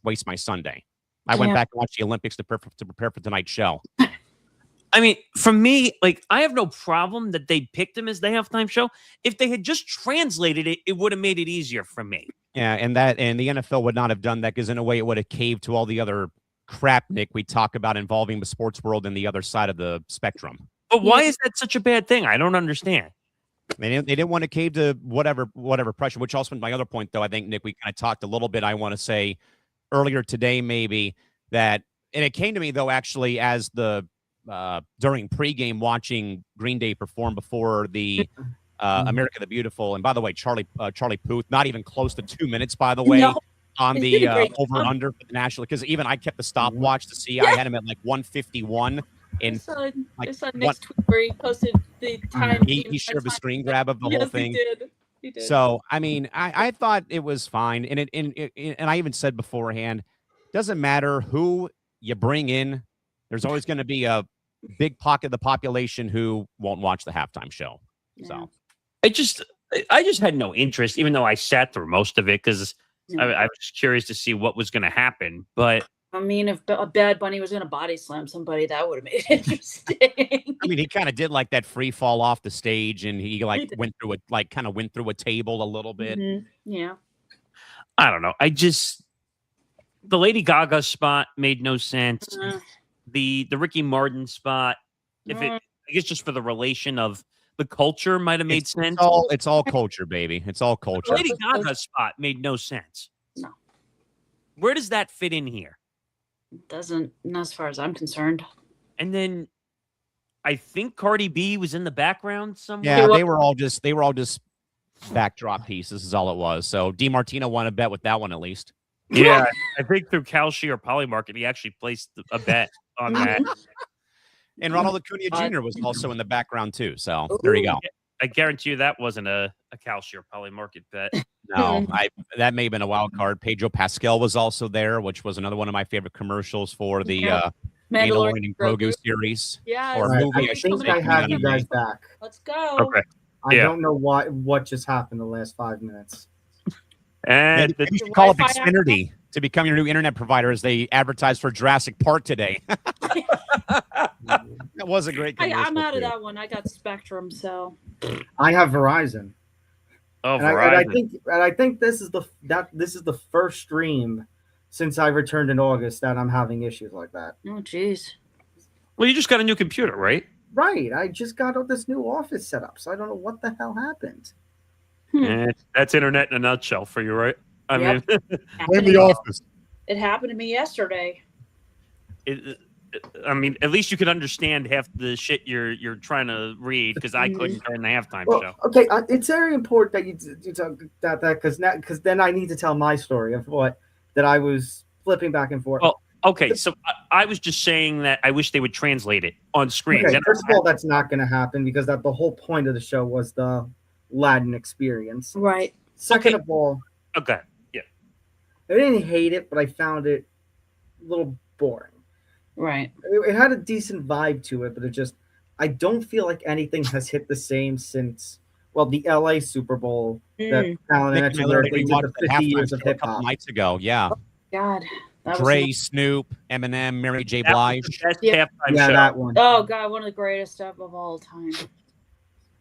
waste my Sunday. I went back and watched the Olympics to prepare for tonight's show. I mean, for me, like, I have no problem that they picked him as the halftime show. If they had just translated it, it would have made it easier for me. Yeah, and the NFL would not have done that because in a way it would have caved to all the other crap, Nick, we talk about involving the sports world and the other side of the spectrum. But why is that such a bad thing? I don't understand. They didn't want to cave to whatever pressure, which also was my other point, though. I think, Nick, we kind of talked a little bit, I want to say, earlier today maybe, that, and it came to me, though, actually, as the during pregame watching Green Day perform before the America the Beautiful. And by the way, Charlie Puth, not even close to 2 minutes, by the way, on He the did a great over job. under for the national. Because even I kept the stopwatch to see. I had him at like 151. And I saw Nick's tweet where he posted the time. he shared the screen grab of the whole thing. He did. So I mean, I thought it was fine, and and I even said beforehand, doesn't matter who you bring in, there's always going to be a big pocket of the population who won't watch the halftime show. So I just had no interest, even though I sat through most of it because I was curious to see what was going to happen. But I mean, if a Bad Bunny was going to body slam somebody, that would have made it interesting. I mean, he kind of did like that free fall off the stage, and he like went through a table a little bit. Yeah. I don't know. The Lady Gaga spot made no sense. The Ricky Martin spot, I guess just for the relation of the culture might have made sense. It's all culture, baby. It's all culture. The Lady Gaga spot made no sense. No. Where does that fit in here? Doesn't, not as far as I'm concerned. And then I think Cardi B was in the background somewhere. Yeah, they were all just backdrop pieces is all it was. So DiMartino won a bet with that one at least. Yeah, I think through Kalshi or Polymarket, he actually placed a bet on that. And Ronald Acuna Jr. was also in the background too. So there you go. I guarantee you that wasn't a Kalshi or Polymarket bet. No, that may have been a wild card. Pedro Pascal was also there, which was another one of my favorite commercials for the Mandalorian and Grogu series. Yeah, or Right, movie. I think I have you guys back. Let's go. Okay. I don't know what just happened the last 5 minutes. And Maybe you should call up Xfinity to become your new internet provider as they advertise for Jurassic Park today. That was a great commercial. I'm out of that one. I got Spectrum, so I have Verizon. Oh, And Verizon. I think this is the first stream since I returned in August that I'm having issues like that. oh jeez. Well, you just got a new computer, right? Right. I just got this new office set up, so I don't know what the hell happened. That's internet in a nutshell for you, right? I Yep. mean, In the office. It happened to me yesterday. I mean, at least you could understand half the shit you're trying to read because I couldn't during the halftime show. Okay, it's very important that you talk about that because then I need to tell my story of that I was flipping back and forth. Well, okay, so I was just saying that I wish they would translate it on screen. Okay, first of all, that's not going to happen because the whole point of the show was the Latin experience. Right. Second of all, Okay, yeah. I didn't hate it, but I found it a little boring. Right. It had a decent vibe to it, but I don't feel like anything has hit the same since, the LA Super Bowl that Alan and They where they did watched the the 50 halftime years of show a hip couple hop. nights ago. Yeah. God. That Dre, was Snoop, Eminem, Mary J. That was Blige. the best Yeah. halftime Yeah, show. that one. oh god, one of the greatest of all time.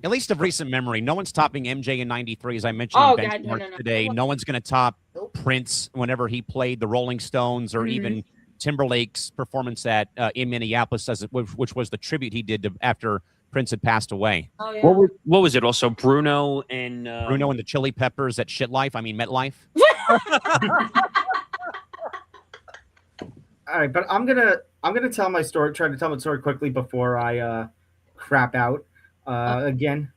At least of recent memory, no one's topping MJ in '93, as I mentioned Oh, in God, no, Benchmark no, no. today. No one's going to top Prince whenever he played the Rolling Stones, or even Timberlake's performance at in Minneapolis, which was the tribute he did after Prince had passed away. Oh yeah. What was it? Also, Bruno and Bruno and the Chili Peppers at MetLife. All right, but I'm gonna tell my story. Try to tell my story quickly before I crap out again.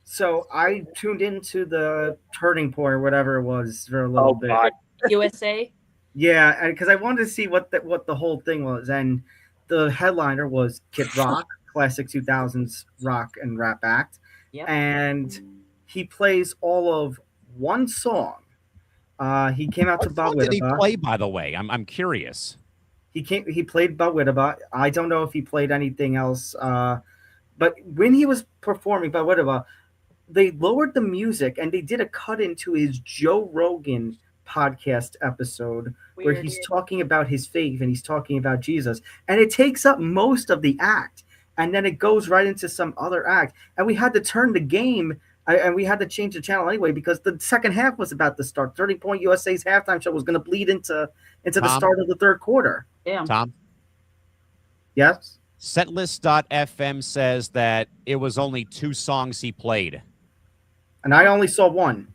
So I tuned into the turning point or whatever it was for a little bit. God. USA. Yeah, because I wanted to see what the whole thing was, and the headliner was Kid Rock, classic 2000s rock and rap act, Yep. and he plays all of one song. He came out to What did he Bawitaba. play, by the way? I'm curious. He played Bawitaba. I don't know if he played anything else. But when he was performing Bawitaba, they lowered the music and they did a cut into his Joe Rogan podcast episode where Weird. he's talking about his faith and he's talking about Jesus. And it takes up most of the act. And then it goes right into some other act. And we had to turn the game and we had to change the channel anyway because the second half was about to start. 30 Point USA's halftime show was going to bleed into the start of the third quarter. Damn. Tom? Yes? Setlist.fm says that it was only 2 songs he played. And I only saw one.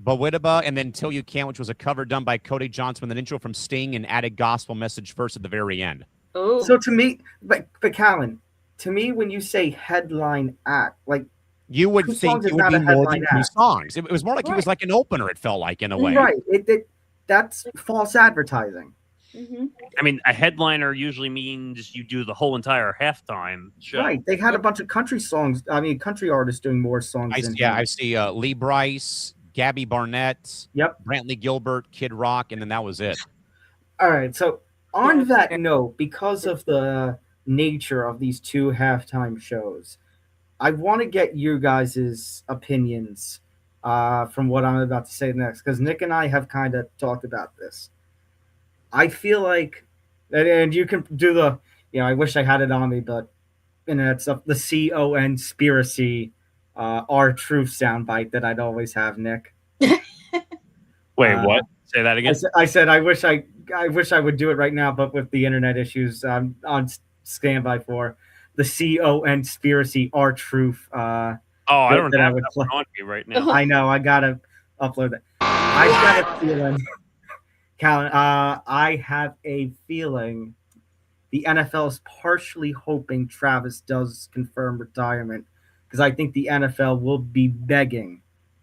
Bawitaba and then Till You Can't, which was a cover done by Cody Johnson with an intro from Sting and added gospel message verse at the very end. Oh. So to me, but Callan, to me, when you say headline act, like You would Two think songs it is would not be a more headline than two act. songs. It was more like he was Right. like an opener, it felt like, in a way. Right. That's false advertising. Hmm. I mean, a headliner usually means you do the whole entire halftime show. Right. They had a bunch of country songs. I mean, country artists doing more songs than him. I see Lee Bryce, Gabby Barnett, Yep. Brantley Gilbert, Kid Rock, and then that was it. All right. So on Yeah. that note, because of the nature of these two halftime shows, I want to get you guys' opinions from what I'm about to say next, because Nick and I have kind of talked about this. I feel like, and you can do the, I wish I had it on me, but it's the conspiracy, our truth soundbite that I'd always have, Nick. Wait, what? Say that again. I said I wish I would do it right now, but with the internet issues, I'm on standby for the conspiracy, our truth. I don't that I have would that play. one on me right now. I know I gotta upload that. I got a feeling, Callan. I have a feeling the NFL is partially hoping Travis does confirm retirement, because I think the NFL will be begging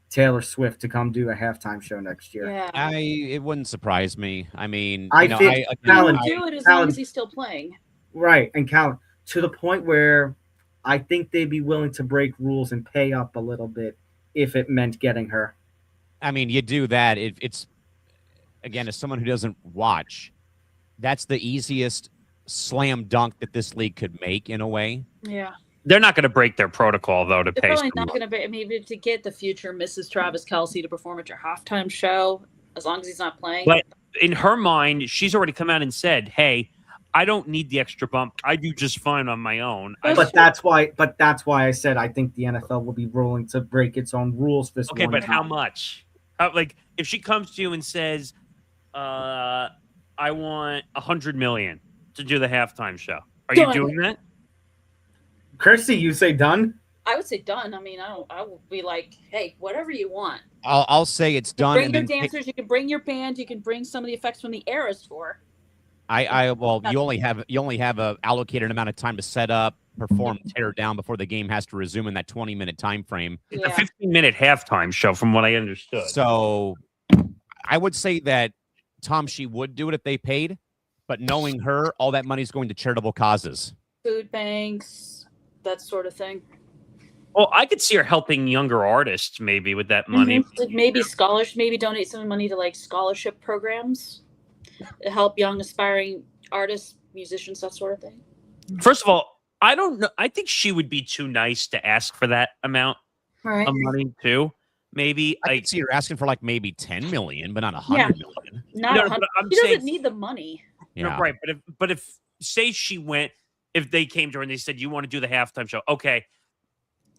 Taylor Swift to come do a halftime show next year. Yeah. It wouldn't surprise me. I mean, I you know, think Callan, Callan- do it as Callan- long as he's still playing. Right, and Callan, to the point where I think they'd be willing to break rules and pay up a little bit if it meant getting her. I mean, you do that. It's again, as someone who doesn't watch, that's the easiest slam dunk that this league could make in a way. Yeah. They're not going to break their protocol though to They're pay. probably someone. not going to be. I mean, to get the future Mrs. Travis Kelce to perform at your halftime show, as long as he's not playing. But in her mind, she's already come out and said, "Hey, I don't need the extra bump. I do just fine on my own." But that's why I said I think the NFL will be willing to break its own rules this Okay, one but time. how much? Like, if she comes to you and says, "I want $100 million to do the halftime show," are you Done. doing that? Kirsty, you say done? I would say done. I mean, I would be like, hey, whatever you want. I'll say it's done. Bring and your then dancers. You can bring your band. You can bring some of the effects from the Eras tour. well, you only have a allocated amount of time to set up, perform, tear down before the game has to resume in that 20-minute time frame. It's a Yeah. 15-minute halftime show, from what I understood. So I would say that Tom, she would do it if they paid, but knowing her, all that money is going to charitable causes. Food banks, that sort of thing. Well, I could see her helping younger artists maybe with that money. Like maybe maybe donate some money to like scholarship programs to help young aspiring artists, musicians, that sort of thing. First of all, I don't know. I think she would be too nice to ask for that amount All right. of money too. Maybe I like could see her asking for like maybe 10 million, but not 100 million. Not No, 100. but I'm She doesn't saying- need the money. Yeah. no, right. But if say she went, if they came to her and they said, "You want to do the halftime show?" Okay,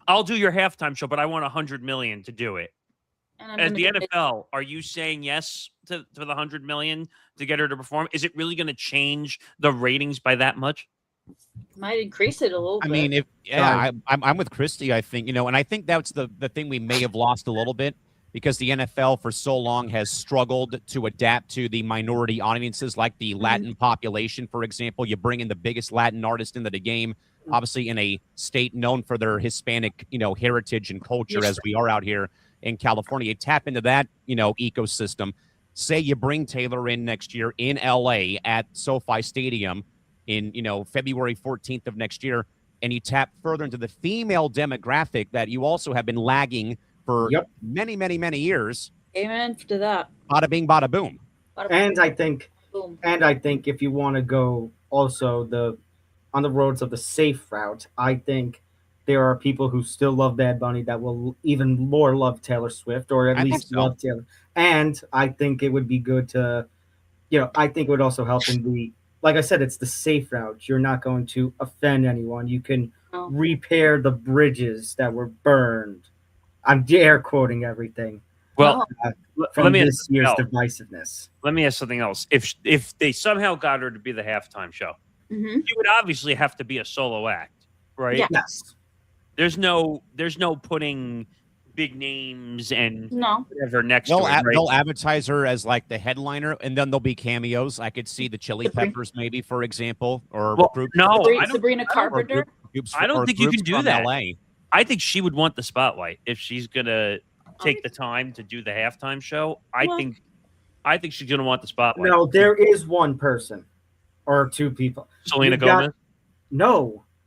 I'll do your halftime show, but I want $100 million to do it. And I'm As gonna the be- NFL, are you saying yes to the $100 million to get her to perform? Is it really going to change the ratings by that much? might increase it a little I bit. mean, I'm with Christy, I think, and I think that's the thing we may have lost a little bit, because the NFL for so long has struggled to adapt to the minority audiences, like the Latin population, for example. You bring in the biggest Latin artist into the game, obviously in a state known for their Hispanic, heritage and culture, Yes. as we are out here in California. You tap into that, ecosystem. Say you bring Taylor in next year in LA at SoFi Stadium in, February 14th of next year, and you tap further into the female demographic that you also have been lagging for many, many, many years. Amen to that. Bada bing, bada boom. And I think Boom. if you want to go also on the roads of the safe route, I think there are people who still love Bad Bunny that will even more love Taylor Swift, or at I think least so. love Taylor. And I think it would be good to, I think it would also help in like I said, it's the safe route. You're not going to offend anyone. You can No. repair the bridges that were burned. I'm air quoting everything Well, from let me this year's ask, divisiveness. let me ask something else. If they somehow got her to be the halftime show, Mhm. she would obviously have to be a solo act, right? Yeah. Yes. There's no putting big names and No. whatever next They'll, to it, right? they'll advertise her as like the headliner, and then there'll be cameos. I could see the Chili Sabrina- Peppers, maybe, for example, or Well, groups. no, Sabrina, I don't. Sabrina or Carpenter. groups I don't or think you groups can do from that. LA. I think she would want the spotlight if she's gonna take the time to do the halftime show. I think she's gonna want the spotlight. No, there is one person or two people. Selena Gomez.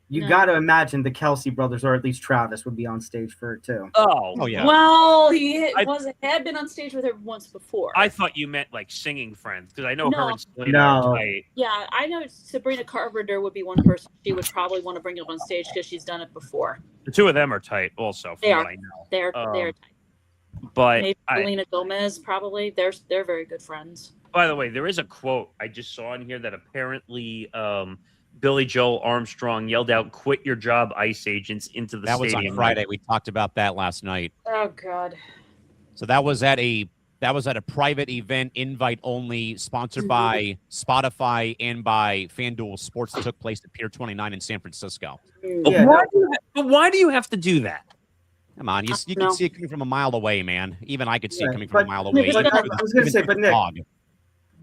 You No. got to imagine the Kelsey brothers, or at least Travis, would be on stage for it too. Oh yeah. Well, he had been on stage with her once before. I thought you meant like singing friends because I know her No. and Selena are tight. Yeah, I know Sabrina Carpenter would be one person she would probably want to bring up on stage because she's done it before. The two of them are tight, also. From They what are. I know. They're tight. But Maybe Selena Gomez probably. They're very good friends. by the way, there is a quote I just saw in here that apparently Billy Joel Armstrong yelled out, "Quit your job, ICE agents!" into the That was stadium. on Friday. We talked about that last night. Oh God. So that was at a private event, invite only, sponsored by Spotify and by FanDuel Sports that took place at Pier 29 in San Francisco. Yeah, Why do you have to do that? Come on, you can know. see it coming from a mile away, man. Even I could see it Yeah, coming from a but- mile away. but I was gonna say, Even but Nick, dog.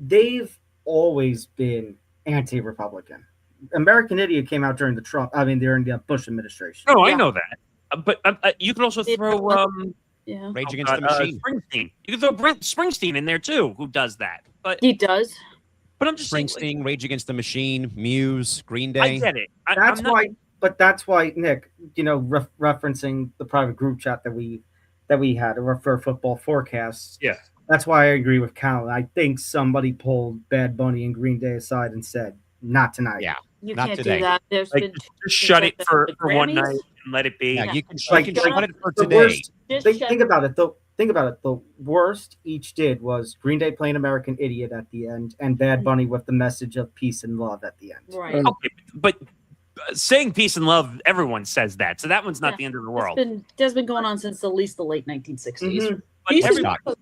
they've always been anti-Republican. American Idiot came out during during the Bush administration. No, I Yeah. know that. But you could also throw Yeah. Rage Against the Machine. Springsteen. You can throw Brent Springsteen in there too, who does that. But He does. I'm just saying, Springsteen, Rage Against the Machine, Muse, Green Day. I get it. That's I'm not, why. But that's why, Nick. Referencing the private group chat that we had for football forecasts. Yeah. That's why I agree with Colin. I think somebody pulled Bad Bunny and Green Day aside and said, "Not tonight." Yeah. You Not can't today. do that. There's like, been just shut it for the one Grammys. night and let it be. Yeah, Yeah. you can Like- shut it for The today. worst. Just Think, shut- think about it. Though. Think about it. The worst each did was Green Day playing American Idiot at the end, and Bad Bunny with the message of peace and love at the end. Right. Okay, but saying peace and love, everyone says that, so that one's not Yeah. the end of the world. That's been going on since at least the late 1960s. Mhm. But, Peace and everybody, love.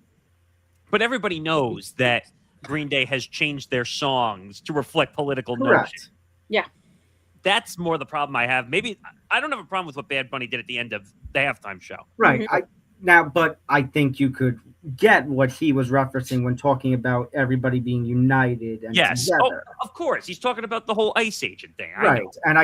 but everybody knows that Green Day has changed their songs to reflect political Correct. notion. Yeah. That's more the problem I have. Maybe I don't have a problem with what Bad Bunny did at the end of the halftime show. Right. But I think you could get what he was referencing when talking about everybody being united and Yes, together. of course. He's talking about the whole ICE agent thing. I Right. know. And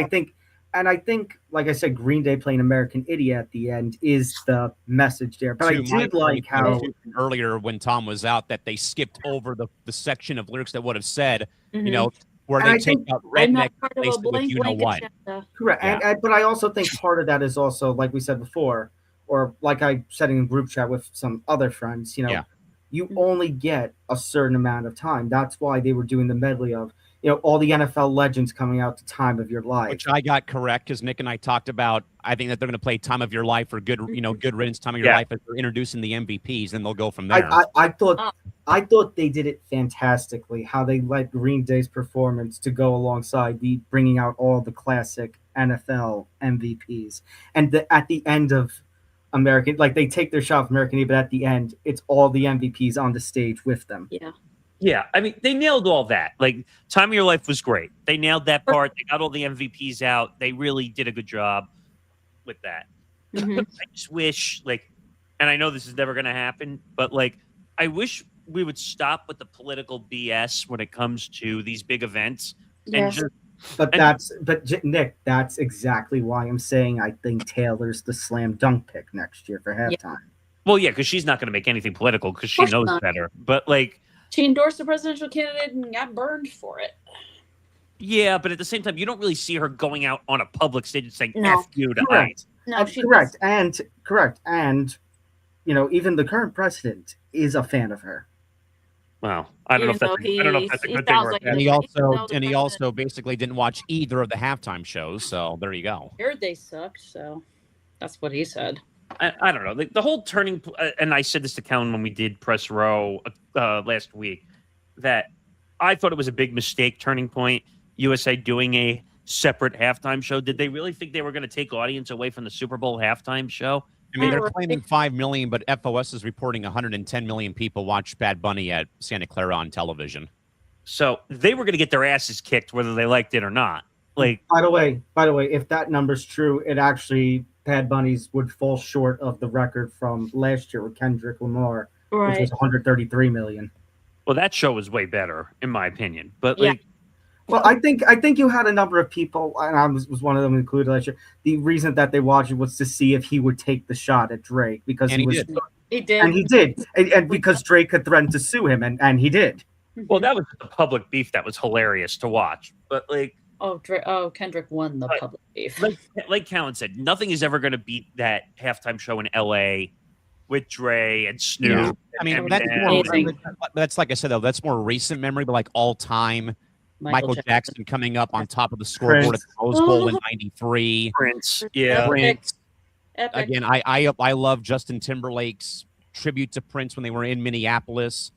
I think, like I said, Green Day playing American Idiot at the end is the message there. But I To my did like point how earlier when Tom was out that they skipped over the section of lyrics that would have said, Mhm. you know, where And they I take think out I'm redneck not part of replace a it with blank you know blank what. agenda. correct. Yeah. But I also think part of that is also, like we said before, or like I said in group chat with some other friends, Yeah. you only get a certain amount of time. That's why they were doing the medley of, all the NFL legends coming out to Time of Your Life. Which I got correct because Nick and I talked about. I think that they're going to play "Time of Your Life" or "Good," good riddance, "Time of Your Yeah. Life" as they're introducing the MVPs. Then they'll go from there. I thought they did it fantastically. How they let Green Day's performance to go alongside the bringing out all the classic NFL MVPs, and at the end of American, like they take their shot of American, but at the end, it's all the MVPs on the stage with them. Yeah. Yeah, I mean, they nailed all that. Like, Time of Your Life was great. They nailed that part. They got all the MVPs out. They really did a good job with that. Mhm. I just wish, and I know this is never going to happen, but, I wish we would stop with the political BS when it comes to these big events. Yeah. And just, But Nick, that's exactly why I'm saying I think Taylor's the slam dunk pick next year for halftime. well, yeah, because she's not going to make anything political because she Of course knows not. better. But, She endorsed a presidential candidate and got burned for it. yeah, but at the same time, you don't really see her going out on a public stage and saying No. F you to Correct. ICE. No, she correct. And even the current president is a fan of her. Well, I don't know if that's a he good thing sounds or a like bad and he Yeah, also that was and he the also basically didn't watch either of the halftime shows. So there you go. heard they sucked, so that's what he said. I don't know. The whole turning, and I said this to Kellen when we did press row last week, that I thought it was a big mistake. Turning point, USA doing a separate halftime show. Did they really think they were going to take audience away from the Super Bowl halftime show? I mean, they're Right. claiming 5 million, but FOS is reporting 110 million people watch Bad Bunny at Santa Clara on television. So they were going to get their asses kicked whether they liked it or not. By the way, if that number's true, it actually Bad Bunny's would fall short of the record from last year with Kendrick Lamar, which Right. was 133 million. Well, that show was way better in my opinion. But Yeah. Well, I think you had a number of people, and I was one of them included last year. The reason that they watched it was to see if he would take the shot at Drake because And he was, did. He did. and he did, and because Drake had threatened to sue him, and he did. Well, that was the public beef that was hilarious to watch. But like, Kendrick won the Right. public beef. like Callan said, nothing is ever going to beat that halftime show in LA with Dre and Snoop. Yeah. I mean, and that's Eminem. more, that's like I said though. That's more recent memory, but like all time, Michael Jackson coming up on top of the scoreboard at the Rose Bowl in '93. Prince. Yeah. Prince. Epic. Again, I love Justin Timberlake's tribute to Prince when they were in Minneapolis.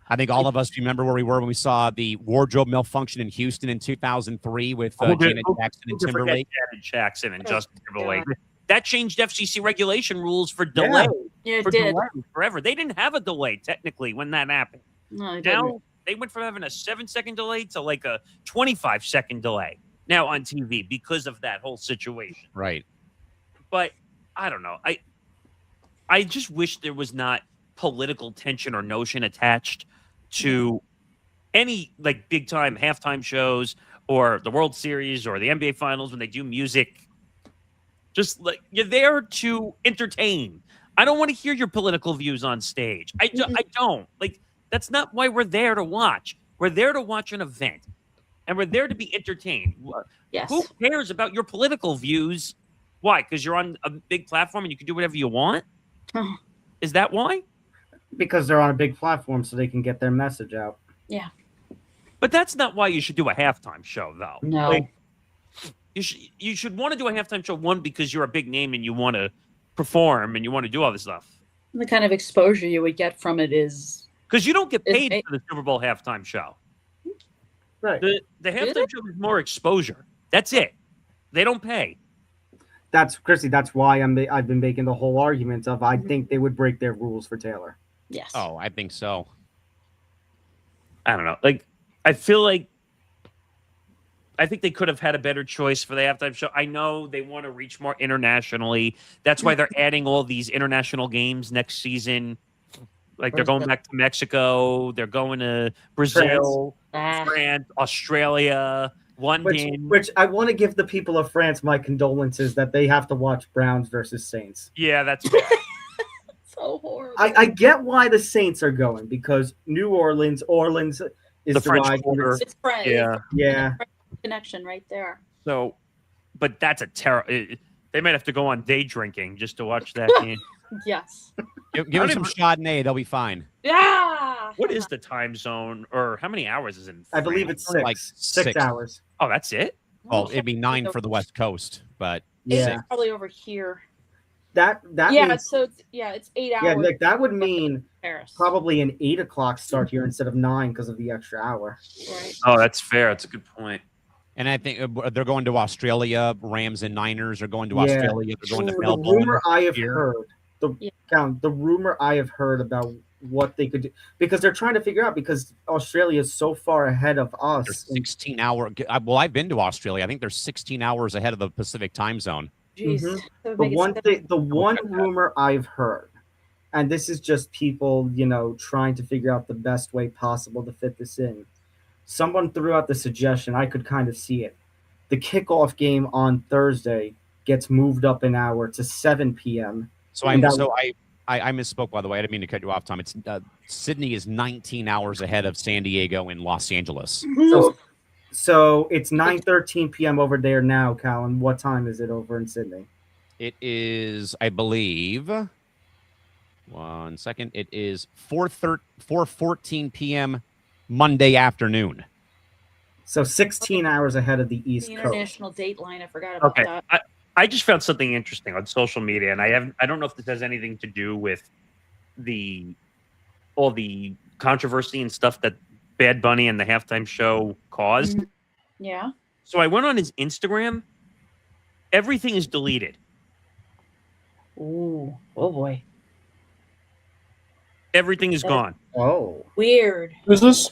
I think all of us remember where we were when we saw the wardrobe malfunction in Houston in 2003 with Janet Jackson and Timberlake. Janet Jackson and Justin Timberlake. That changed FCC regulation rules for delay. Yeah, it for did. delay forever. They didn't have a delay technically when that happened. No, it Now didn't. they went from having a 7-second delay to like a 25-second delay now on TV because of that whole situation. Right. But I don't know. I just wish there was not political tension or notion attached to any like big time halftime shows or the World Series or the NBA Finals when they do music. Just like you're there to entertain. I don't want to hear your political views on stage. I don't. Like that's not why we're there to watch. We're there to watch an event. And we're there to be entertained. Yes. Who cares about your political views? Why? Because you're on a big platform and you can do whatever you want? Is that why? Because they're on a big platform, so they can get their message out. Yeah. But that's not why you should do a halftime show, though. No. Like, you should want to do a halftime show, one, because you're a big name and you want to perform and you want to do all this stuff. The kind of exposure you would get from it is Because you don't get Is paid it- for the Super Bowl halftime show. Right. The halftime show is more exposure. That's it. They don't pay. That's Chrissy. That's why I've been making the whole argument of I think they would break their rules for Taylor. yes. Oh, I think so. I don't know. Like, I feel like I think they could have had a better choice for the halftime show. I know they want to reach more internationally. That's why they're adding all these international games next season. Like they're going back to Mexico. They're going to Brazil, France, Australia, London. Which I want to give the people of France my condolences that they have to watch Browns versus Saints. Yeah, that's bad. So horrible. I get why the Saints are going because New Orleans is The French derived from Quarter. It's French. Yeah. Yeah. Connection right there. So, but that's a terrible. They might have to go on day drinking just to watch that game. Yes. Give them some Chardonnay, they'll be fine. Yeah. What is the time zone, or how many hours is it? In I believe France? it's six. Like six six. hours. Oh, that's it. Well, it'd be 9 for the West Coast, but Yeah. It's probably over here. That Yeah. means, So it's 8 hours. yeah, Nick, that would mean Paris. probably an 8 o'clock start here instead of 9 because of the extra hour. Right. Oh, that's fair. That's a good point. and I think they're going to Australia. Rams and Niners are going to Yeah. Australia. They're going to The Melbourne. rumor I have here. heard, Yeah. the rumor I have heard about what they could do because they're trying to figure out because Australia is so far ahead of They're us. 16 hour. Well, I've been to Australia. I think they're 16 hours ahead of the Pacific time zone. Jeez. Mhm. That would The make it one so- thing, the one rumor I've heard, and this is just people, trying to figure out the best way possible to fit this in. Someone threw out the suggestion. I could kind of see it. The kickoff game on Thursday gets moved up an hour to 7 p.m. So I misspoke, by the way. I didn't mean to cut you off, Tom. It's Sydney is 19 hours ahead of San Diego and Los Angeles. So it's 9:13 p.m. over there now, Callan. What time is it over in Sydney? It is, I believe, 1 second. It is 4:14 p.m. Monday afternoon. So 16 hours ahead of the East The Coast. international dateline. I forgot about Okay, that. I just found something interesting on social media, and I don't know if this has anything to do with all the controversy and stuff that Bad Bunny and the halftime show caused. Yeah. So I went on his Instagram. Everything is deleted. Ooh. Oh boy. Everything is gone. Oh, Weird. Who's this?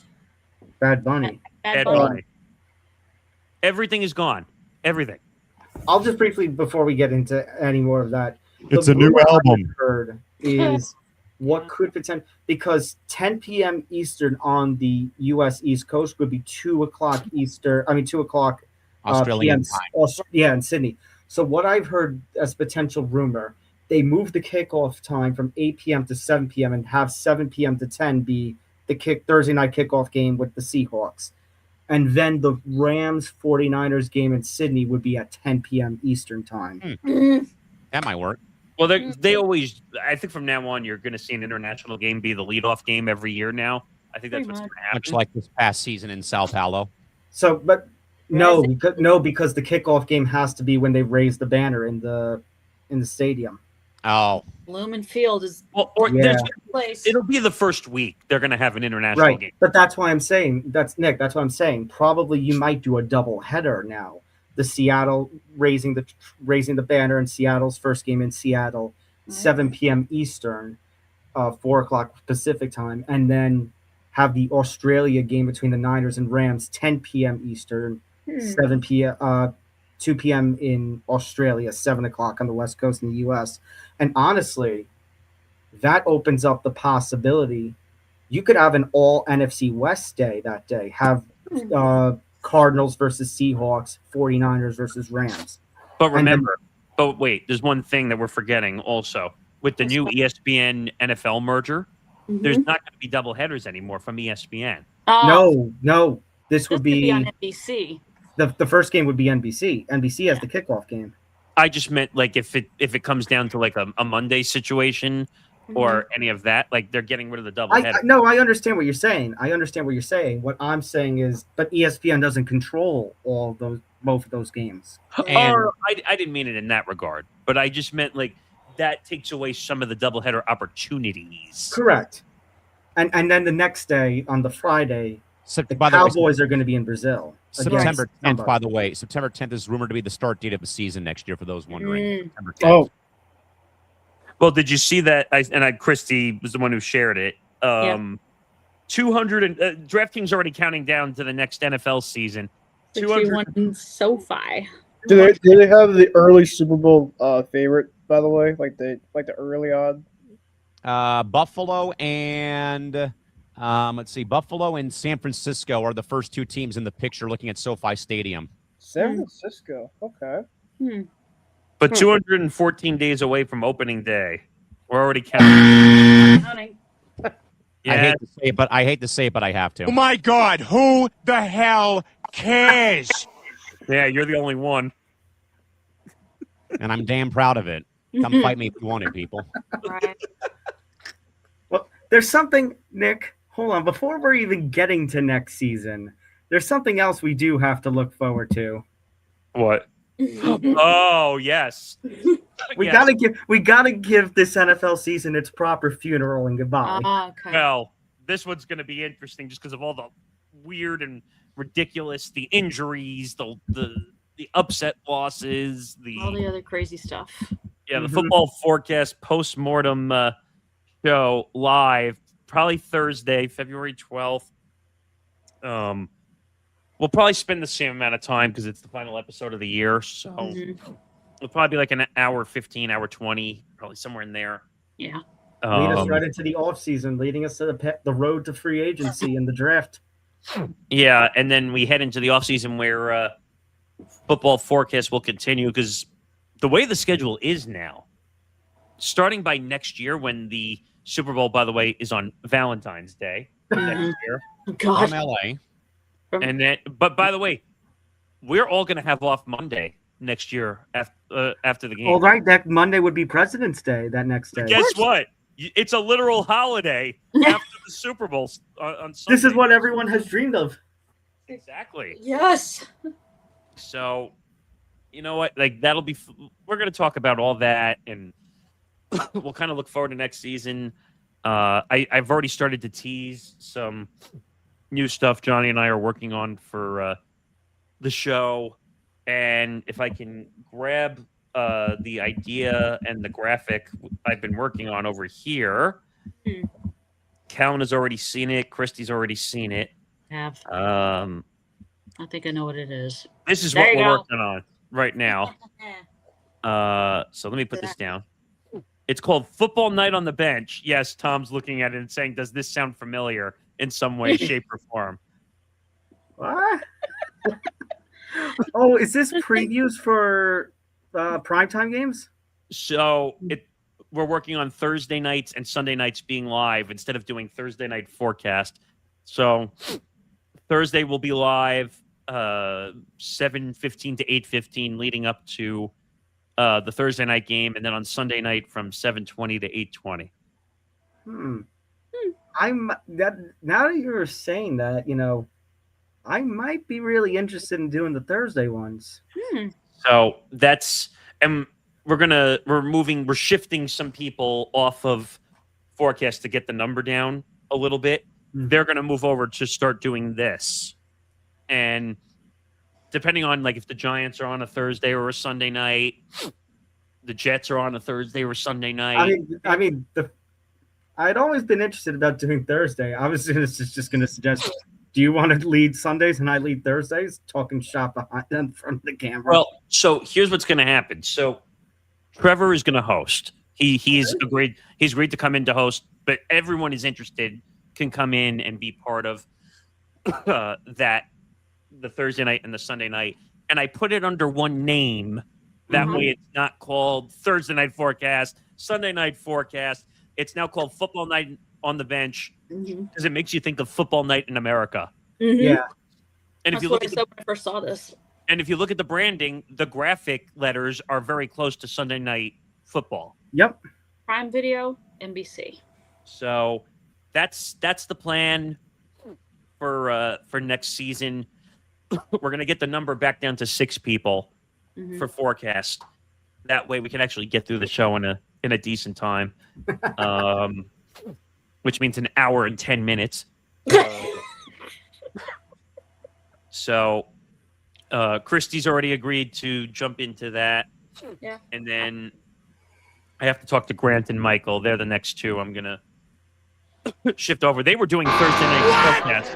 Bad Bunny. Bad Bad Bunny. Bunny. Everything is gone. Everything. I'll just briefly, before we get into any more of that, It's the a new rumor album. I've heard is what could potentially, because 10 p.m. Eastern on the U.S. East Coast would be 2 o'clock Eastern. I mean 2 o'clock Australian PM, yeah, in Sydney. So what I've heard as potential rumor, they move the kickoff time from 8 p.m. to 7 p.m. and have 7 p.m. to 10 be the Thursday night kickoff game with the Seahawks. And then the Rams 49ers game in Sydney would be at 10 p.m. Eastern time. That might work. Well, they always. I think from now on, you're going to see an international game be the leadoff game every year. Now, I think that's what's going to happen. Much like this past season in Sao Paulo. So, but no, because the kickoff game has to be when they raise the banner in the stadium. Oh, Lumen Field is place. It'll be the first week they're going to have an international game. But that's why I'm saying that's what I'm saying. Probably you might do a double header now. The Seattle raising the banner in Seattle's first game in Seattle, 7 p.m. Eastern, 4 o'clock Pacific time, and then have the Australia game between the Niners and Rams, 10 p.m. Eastern, 7 p.m. 2 p.m. in Australia, 7 o'clock on the West Coast in the U.S. And honestly, that opens up the possibility you could have an all NFC West day that day. Have Cardinals versus Seahawks, 49ers versus Rams. But remember, wait, there's one thing that we're forgetting also. With the new ESPN NFL merger, there's not going to be double headers anymore from ESPN. No. This would be on NBC. The first game would be NBC. NBC has the kickoff game. I just meant like if it comes down to like a Monday situation or any of that, like they're getting rid of the double header. No, I understand what you're saying. What I'm saying is, but ESPN doesn't control both of those games. I didn't mean it in that regard, but I just meant like that takes away some of the doubleheader opportunities. Correct. And then the next day on the Friday, the Cowboys are going to be in Brazil. September 10th, by the way. September 10th is rumored to be the start date of the season next year, for those wondering. September 10th. Oh. Well, did you see that? Christy was the one who shared it. 200 DraftKings already counting down to the next NFL season. 200 SoFi. Do they have the early Super Bowl favorite, by the way? Like the early odd? Buffalo and Buffalo and San Francisco are the first two teams in the picture looking at SoFi Stadium. San Francisco, okay. But 214 days away from opening day. We're already counting. I hate to say it, but I have to. Oh my God, who the hell cares? Yeah, you're the only one. And I'm damn proud of it. Come fight me if you want it, people. Well, there's something, Nick, hold on. Before we're even getting to next season, there's something else we do have to look forward to. What? Oh, yes. We gotta give this NFL season its proper funeral and goodbye. Okay. Well, this one's going to be interesting just because of all the weird and ridiculous, the injuries, the upset losses, all the other crazy stuff. Yeah, the football forecast post-mortem show live, probably Thursday, February 12th. We'll probably spend the same amount of time because it's the final episode of the year. So it'll probably be like an hour 15, hour 20, probably somewhere in there. Yeah. Lead us right into the off season, leading us to the road to free agency and the draft. Yeah, and then we head into the off season where football forecast will continue because the way the schedule is now, starting by next year when the Super Bowl, by the way, is on Valentine's Day next year. God. From LA. And then, but by the way, we're all going to have off Monday next year after the game. All right, that Monday would be President's Day. That next day. Guess what? It's a literal holiday after the Super Bowl on Sunday. This is what everyone has dreamed of. Exactly. Yes. So, you know what? Like that'll be. We're going to talk about all that, and we'll kind of look forward to next season. I've already started to tease some new stuff Johnny and I are working on for the show, and if I can grab the idea and the graphic I've been working on over here. Callan has already seen it. Christy's already seen it. Have. I think I know what it is. This is There what you we're go. working on right now. So let me put this down. It's called Football Night on the Bench. Yes, Tom's looking at it and saying, does this sound familiar in some way, shape, or form? What? Oh, is this previews for primetime games? So we're working on Thursday nights and Sunday nights being live instead of doing Thursday night forecast. So Thursday will be live 7:15 to 8:15 leading up to the Thursday night game, and then on Sunday night from 7:20 to 8:20. Now that you're saying that, I might be really interested in doing the Thursday ones. So that's, and we're shifting some people off of forecast to get the number down a little bit. They're gonna move over to start doing this, and depending on like if the Giants are on a Thursday or a Sunday night, the Jets are on a Thursday or Sunday night. I'd always been interested about doing Thursday. I was just going to suggest, do you want to lead Sundays and I lead Thursdays, talking shop behind in front of the camera? Well, so here's what's going to happen. So Trevor is going to host. He's agreed. He's agreed to come in to host, but everyone is interested can come in and be part of that, the Thursday night and the Sunday night. And I put it under one name. That way it's not called Thursday night forecast, Sunday night forecast. It's now called Football Night on the Bench because it makes you think of Football Night in America. Yeah. And That's what I said when I first saw this. And if you look at the branding, the graphic letters are very close to Sunday Night Football. Yep. Prime Video, NBC. So that's the plan for next season. We're going to get the number back down to 6 people for forecast. That way we can actually get through the show in a decent time, which means an hour and 10 minutes. So Christy's already agreed to jump into that. Yeah. And then I have to talk to Grant and Michael. They're the next two I'm going to shift over. They were doing Thursday night forecast.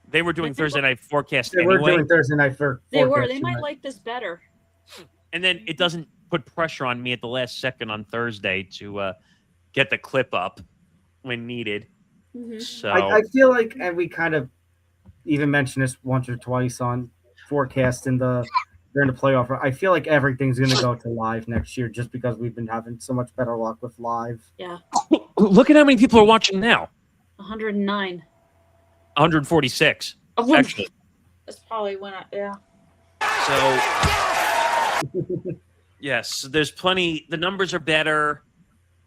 They were doing Thursday night forecast They anyway. were doing Thursday night forecast. They might like this better. And then it doesn't put pressure on me at the last second on Thursday to get the clip up when needed. So I feel like, and we kind of even mentioned this once or twice on forecast during the playoff. I feel like everything's going to go to live next year just because we've been having so much better luck with live. Yeah. Look at how many people are watching now. 109. 146. Oh, actually. That's probably when So, yes, there's plenty. The numbers are better.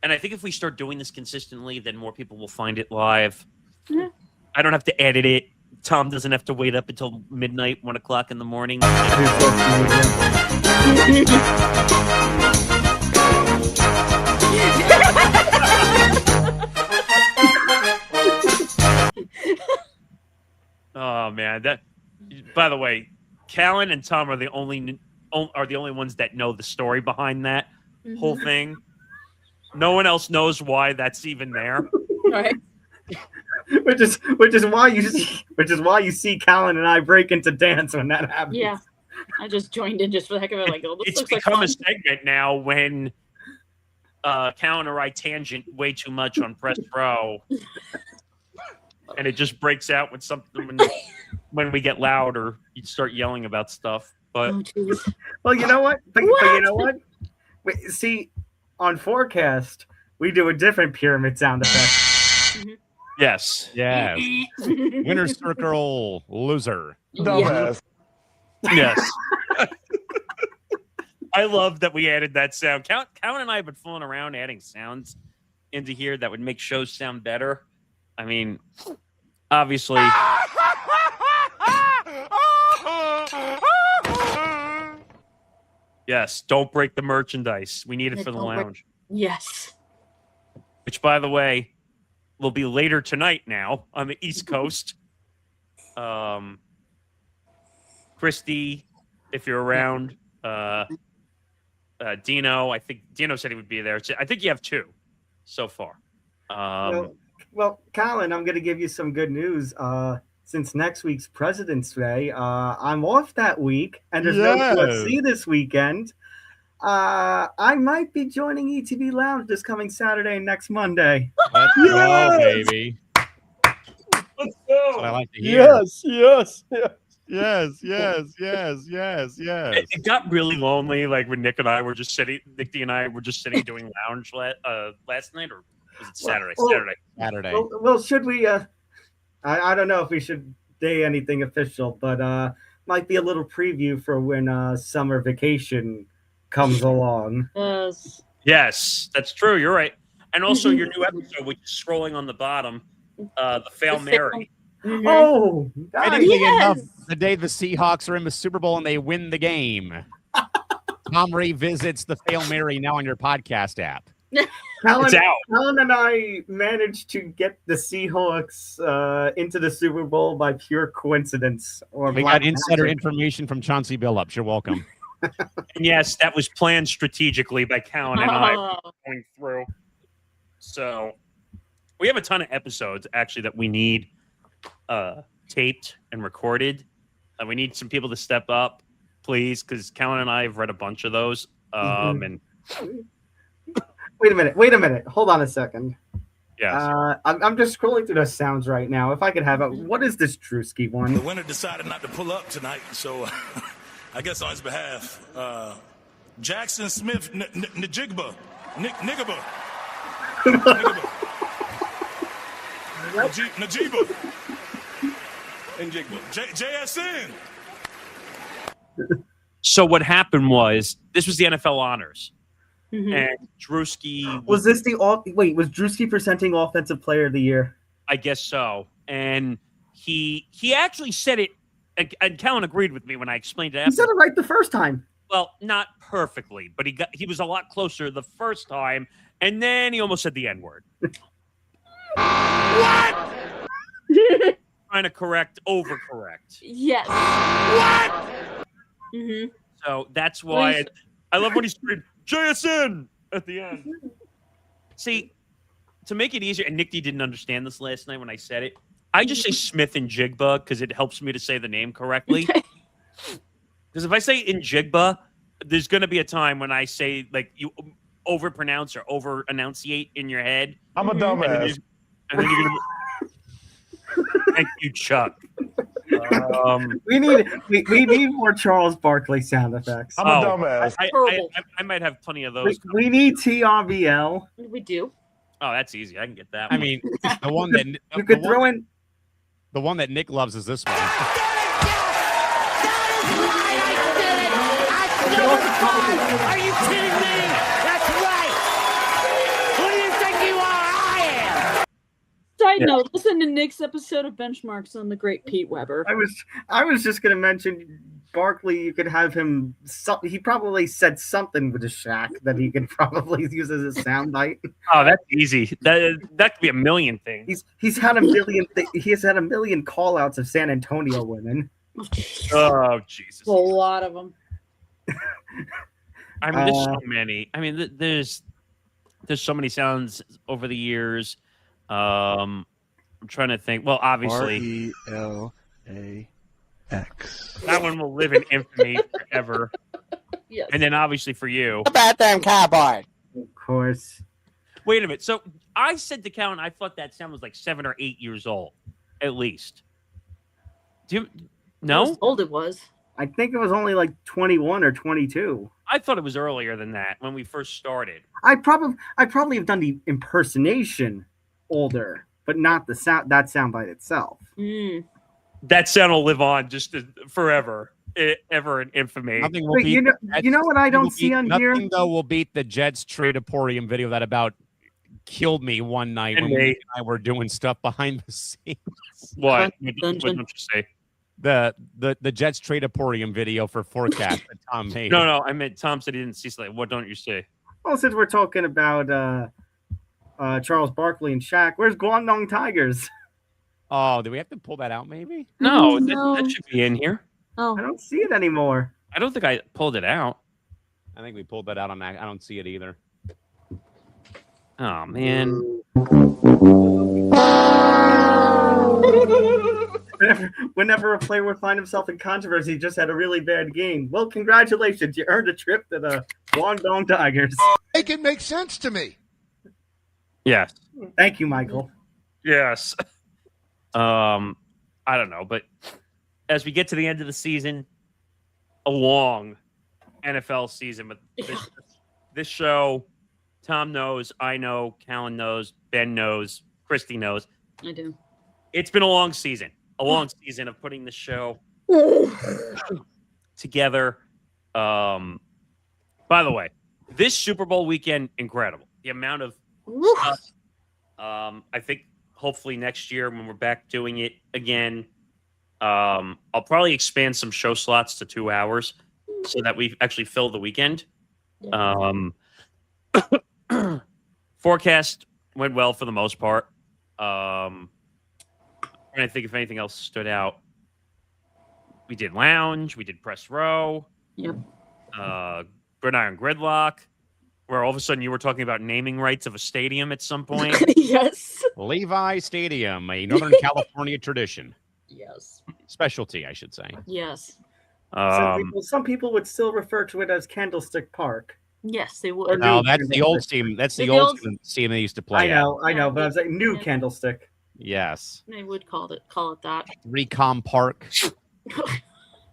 And I think if we start doing this consistently, then more people will find it live. Yeah. I don't have to edit it. Tom doesn't have to wait up until midnight, 1 o'clock in the morning. Oh man, that. By the way, Callan and Tom are the only ones that know the story behind that whole thing. No one else knows why that's even there. Right. which is why you see Callan and I break into dance when that happens. Yeah. I just joined in just for the heck of it. Like, oh, this It's looks like become fun. a segment now when Callan or I tangent way too much on Press Pro. And it just breaks out with something when we get loud or you start yelling about stuff. But well, you know what? But you know what? Wait, see, on forecast, we do a different pyramid sound effect. yes. Yes. Winner circle, loser. Dumbass. Yes. I love that we added that sound. Callan and I have been fooling around adding sounds into here that would make shows sound better. I mean, obviously. Yes, don't break the merchandise. We need it for the lounge. Yes. Which, by the way, will be later tonight now on the East Coast. Christy, if you're around, Dino, I think Dino said he would be there. I think you have 2 so far. Well, Colin, I'm going to give you some good news. Since next week's President's Day, I'm off that week, and there's no UFC this weekend. I might be joining ETB Lounge this coming Saturday and next Monday. Let's go, baby. Let's That's what I go. like to hear. Yes. Yes. It got really lonely, like when Nicky and I were just sitting doing lounge last night, or was it Saturday? Saturday. Well, should we? I don't know if we should say anything official, but might be a little preview for when summer vacation comes along. Yes, that's true. You're right. And also your new episode, which is scrolling on the bottom, the Fail Mary. Mhm. Oh, Fittingly Yes. enough, the day the Seahawks are in the Super Bowl and they win the game, Tom revisits the Fail Mary now on your podcast app. It's out. Helen and I managed to get the Seahawks into the Super Bowl by pure coincidence. Or We black got insider magic. information from Chauncey Billups. You're welcome. And yes, that was planned strategically by Callan and I Oh. going through. So we have a ton of episodes actually that we need taped and recorded. We need some people to step up, please, because Callan and I have read a bunch of those. And Wait a minute. Hold on a second. yes, I'm just scrolling through the sounds right now. If I could have it, what is this Drewski The one? winner decided not to pull up tonight, so I guess on his behalf, Jackson Smith Njigba. Nigaba. Najiba. Njigba. JSN. so what happened was this was the NFL honors, Mhm. and Drewski Was this was Drewski presenting Offensive Player of the Year? I guess so. And he actually said it, and Callan agreed with me when I explained it. He said it right the first time. Well, not perfectly, but he was a lot closer the first time, and then he almost said the N-word. What? Trying to overcorrect. Yes. What? Mm-hmm. So that's why I love when he screamed JSN at the end. See, to make it easier, and Nicky didn't understand this last night when I said it, I just say Smith and Jigba because it helps me to say the name correctly. Because if I say in Jigba, there's going to be a time when I say, like, you overpronounce or over-enunciate in your head. I'm a And then dumbass. you're going to... Thank you, Chuck. We need more Charles Barkley sound effects. I'm a dumbass. I might have plenty of those. We need TRBL. We do. Oh, that's easy. I can get that. I one. mean, the one that You could throw in. the one that Nick loves is this one. Are you kidding me? That's right. Who do you think you are? I am. Side note: listen to Nick's episode of Benchmarks on the Great Pete Weber. I was just gonna mention Barkley. You could have him. He probably said something with the Shaq that he could probably use as a soundbite. Oh, that's easy. That could be a million things. He's had a million. He has had a million call outs of San Antonio women. Oh, Jesus. A lot of them. I mean, there's so many. I mean, there's so many sounds over the years. I'm trying to think. Well, obviously, RELAX. that one will live in infamy forever. Yes. And then obviously for you. About them cowboy. Of course. Wait a minute. So I said to Callan, I thought that sound was like 7 or 8 years old, at least. Do you? No? How old it was. I think it was only like 21 or 22. I thought it was earlier than that when we first started. I probably have done the impersonation older, but not the sound soundbite itself. Mm. That sound will live on just forever, ever in infamy. Nothing will Wait, beat. you know what I don't see on here? Nothing though will beat the Jets Tradeporium video that about killed me one night And when me. we and I were doing stuff behind the scenes. What? Dungeon. What don't you say? The Jets Tradeporium video for Forecast that Tom made. No. I meant Tom said he didn't see something. What don't you say? Well, since we're talking about Charles Barkley and Shaq, where's Guangdong Tigers? Oh, do we have to pull that out? Maybe. No, No. That should be in here. Oh. I don't see it anymore. I don't think I pulled it out. I think we pulled that out on that. I don't see it either. Oh man. whenever a player would find himself in controversy, he just had a really bad game. Well, congratulations. You earned a trip to the Guangdong Tigers. Make it make sense to me. Yes. Thank you, Michael. Yes. I don't know, but as we get to the end of the season, a long NFL season, but this show, Tom knows, I know, Callan knows, Ben knows, Christy knows. I do. It's been a long season of putting the show together. By the way, this Super Bowl weekend, incredible. The amount of stuff. I think hopefully next year when we're back doing it again, I'll probably expand some show slots to 2 hours so that we actually fill the weekend. Forecast went well for the most part. And I think if anything else stood out, we did lounge, we did press row, gridiron gridlock, where all of a sudden you were talking about naming rights of a stadium at some point. Yes. Levi Stadium, a Northern California tradition. Yes. Specialty, I should say. Yes. Some people would still refer to it as Candlestick Park. Yes, they would. No, that's the old stadium. That's the old stadium they used to play I know, but I was like new Candlestick. Yes. They would call it that. Recom Park.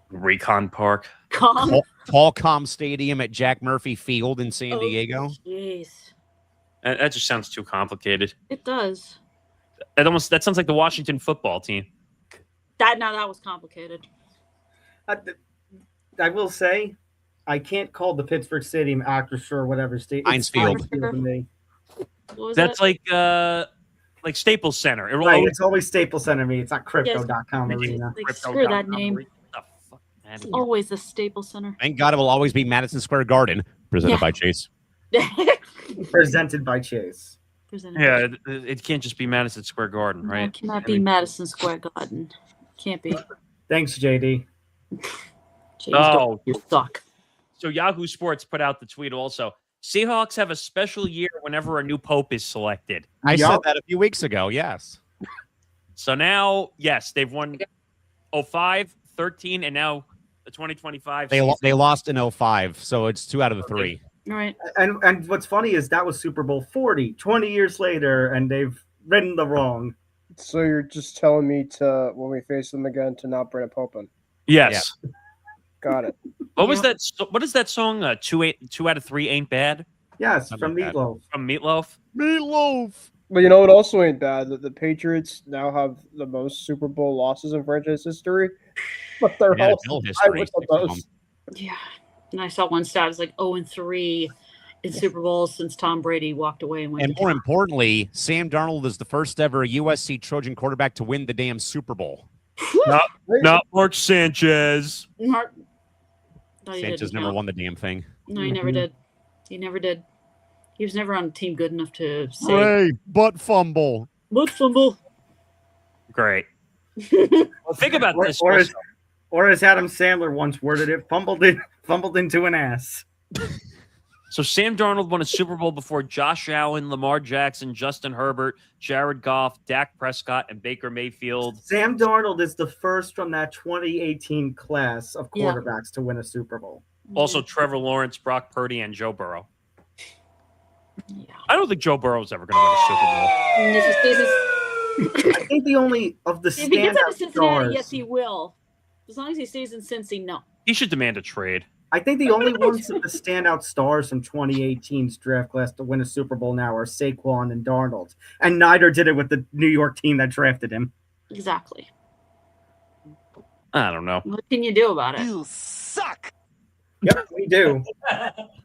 Recon Park. Qualcomm Stadium at Jack Murphy Field in San Diego. Jeez. That just sounds too complicated. It does. That sounds like the Washington football team. That was complicated. I will say, I can't call the Pittsburgh Stadium Acrisure or whatever stadium. Heinz Field. To me. That's like Staples Center. It's always Staples Center to me. It's not Crypto.com arena. Screw that name. It's always the Staples Center. Thank God it will always be Madison Square Garden, presented by Chase. Presented by Chase. It can't just be Madison Square Garden, right? It cannot be Madison Square Garden. Can't be. Thanks, JD. You suck. So Yahoo Sports put out the tweet also. Seahawks have a special year whenever a new pope is selected. I said that a few weeks ago, yes. So now, yes, they've won 05, 13, and now the 2025 season. They lost in 05, so it's 2 out of the 3. Right. And what's funny is that was Super Bowl 40, 20 years later, and they've ridden the wrong. So you're just telling me to, when we face them again, to not bring a pope in? Yes. Yeah. Got it. What was that? What is that song? 2 out of 3 ain't bad. Yes, from Meatloaf. From Meatloaf. But you know what also ain't bad? That the Patriots now have the most Super Bowl losses in franchise history. But they're also with the most. Yeah. And I saw one stat. It's like 0-3 in Super Bowls since Tom Brady walked away and went. And more importantly, Sam Darnold is the first ever USC Trojan quarterback to win the damn Super Bowl. Not Mark Sanchez. Sanchez never won the damn thing. No, he never did. He never did. He was never on a team good enough to say. Hey, butt fumble. Butt fumble. Great. Well, think about this. Or as Adam Sandler once worded it, fumbled into an ass. So Sam Darnold won a Super Bowl before Josh Allen, Lamar Jackson, Justin Herbert, Jared Goff, Dak Prescott, and Baker Mayfield. Sam Darnold is the first from that 2018 class of quarterbacks to win a Super Bowl. Also, Trevor Lawrence, Brock Purdy, and Joe Burrow. Yeah. I don't think Joe Burrow is ever going to win a Super Bowl. I think the only of the if he gets out of Cincinnati, stars, yes, he will. As long as he stays in Cincy, no. He should demand a trade. I think the only ones of the standout stars from 2018's draft class to win a Super Bowl now are Saquon and Darnold. And neither did it with the New York team that drafted him. Exactly. I don't know. What can you do about it? You suck. Yep, we do.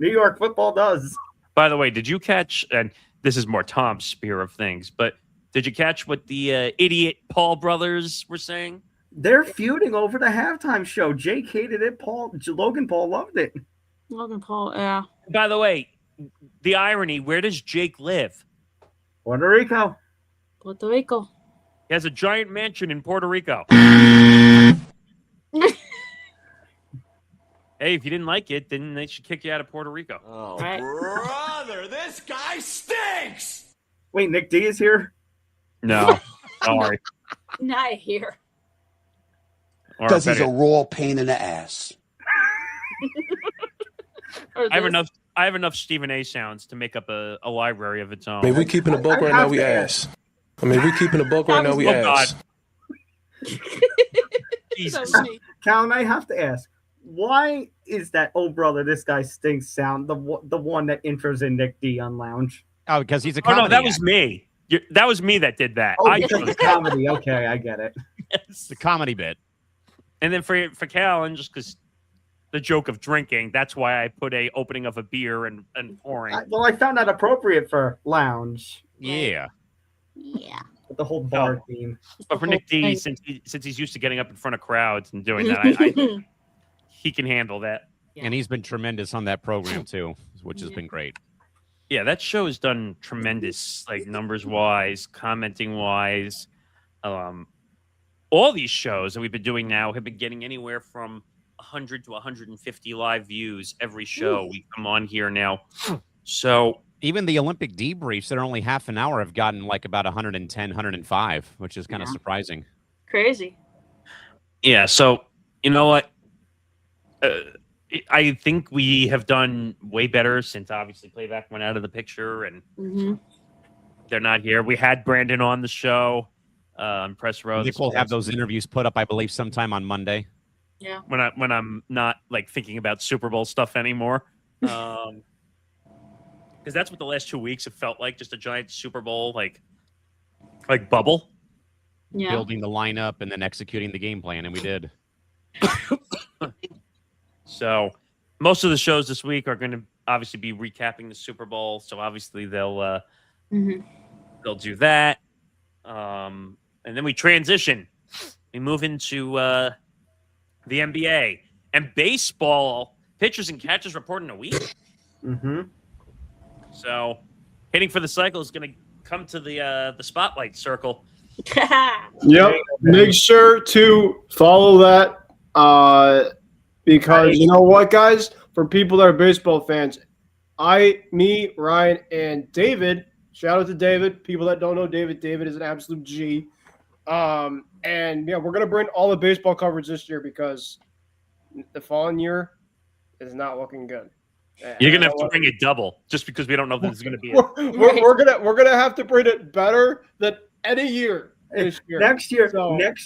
New York football does. By the way, did you catch, and this is more Tom's sphere of things, but did you catch what the idiot Paul brothers were saying? They're feuding over the halftime show. Jake hated it. Logan Paul loved it. Logan Paul, yeah. By the way, the irony, where does Jake live? Puerto Rico. Puerto Rico. He has a giant mansion in Puerto Rico. Hey, if you didn't like it, then they should kick you out of Puerto Rico. Oh, right. Brother, this guy stinks! Wait, Nick D is here? No. Sorry. Not here. Because he's a raw pain in the ass. I have enough Stephen A. sounds to make up a library of its own. I mean, we keeping a buck right now. We ass. I mean, we keeping a buck right now. We ass. Jesus. Callan, I have to ask, why is that "Oh Brother, This Guy Stinks" sound the one that intros in Nick D on Lounge? Oh, because he's a comedy. Oh, no, that was me. That was me that did that. Oh, because it's comedy. Okay, I get it. Yes. The comedy bit. And then for Callan, just because the joke of drinking, that's why I put a opening of a beer and pouring. Well, I found that appropriate for Lounge. Yeah. Yeah. With the whole bar theme. But for Nick D, since he's used to getting up in front of crowds and doing that, he can handle that. Yeah. And he's been tremendous on that program too, which has been great. Yeah, that show has done tremendous, like numbers wise, commenting wise. All these shows that we've been doing now have been getting anywhere from 100 to 150 live views every show. We come on here now. So even the Olympic debriefs that are only half an hour have gotten like about 110, 105, which is kind of surprising. Crazy. Yeah. So you know what? I think we have done way better since obviously Playback went out of the picture and they're not here. We had Brandon on the show on Press Row. I think we'll have those interviews put up, I believe, sometime on Monday. Yeah. When I'm not like thinking about Super Bowl stuff anymore. Because that's what the last 2 weeks have felt like, just a giant Super Bowl like bubble. Yeah. Building the lineup and then executing the game plan, and we did. So most of the shows this week are going to obviously be recapping the Super Bowl. So obviously they'll do that. And then we transition. We move into the NBA and baseball. Pitchers and catchers report in a week. So hitting for the cycle is going to come to the spotlight circle. Yep. Make sure to follow that. Because you know what, guys? For people that are baseball fans, me, Ryan, and David, shout out to David. People that don't know David is an absolute G. And yeah, we're gonna bring all the baseball coverage this year because the following year is not looking good. You're gonna have to bring it double just because we don't know if this is gonna be. We're gonna have to bring it better than any year. Next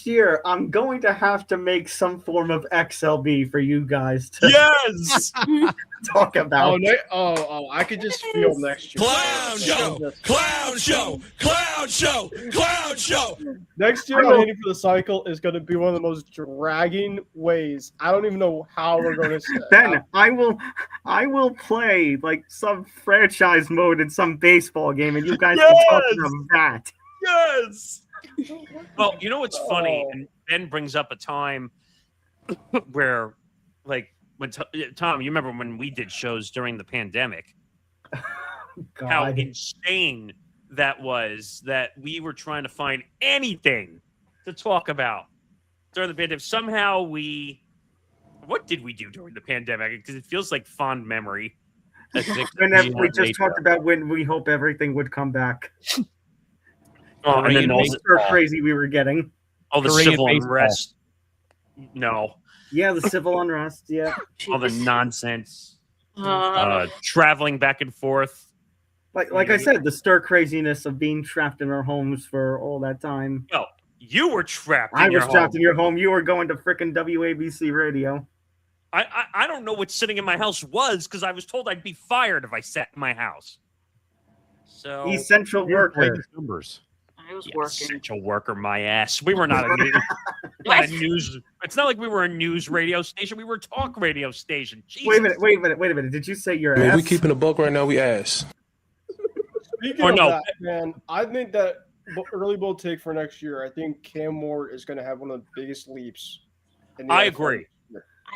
year, I'm going to have to make some form of XLB for you guys to talk about. I could just feel next year. Clown show. Next year, on Hitting for the Cycle is going to be one of the most dragging ways. I don't even know how we're going to. Ben, I will play like some franchise mode in some baseball game, and you guys can talk about that. Yes. Well, you know what's funny, and Ben brings up a time where, like, when Tom, you remember when we did shows during the pandemic? How insane that was! That we were trying to find anything to talk about during the pandemic. Somehow what did we do during the pandemic? Because it feels like fond memory. We just talked about when we hope everything would come back. Oh, and then all the crazy we were getting. All the civil unrest. No. Yeah, the civil unrest. Yeah. All the nonsense. Traveling back and forth. Like I said, the stir craziness of being trapped in our homes for all that time. No, you were trapped. I was trapped in your home. You were going to frickin' WABC radio. I don't know what sitting in my house was because I was told I'd be fired if I sat in my house. So essential worker. Numbers. I was working. Essential worker, my ass. We were not a news. It's not like we were a news radio station. We were a talk radio station. Jesus. Wait a minute. Did you say your ass? We keeping a buck right now. We ass. Speaking of that, man, I think that early bold take for next year. I think Cam Ward is going to have one of the biggest leaps. I agree.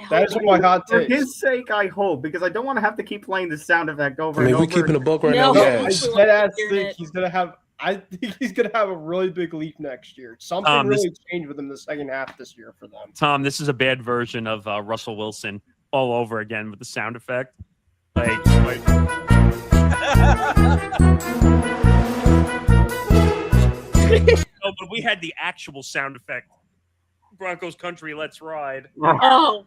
That is my hot take. For his sake, I hope, because I don't want to have to keep playing the sound effect over and we over. keeping a buck right now. We ass. I think he's gonna have a really big leap next year. Something really changed with him the second half this year for them. Tom, this is a bad version of Russell Wilson all over again with the sound effect. Like. No, but we had the actual sound effect Broncos country, let's ride. Oh,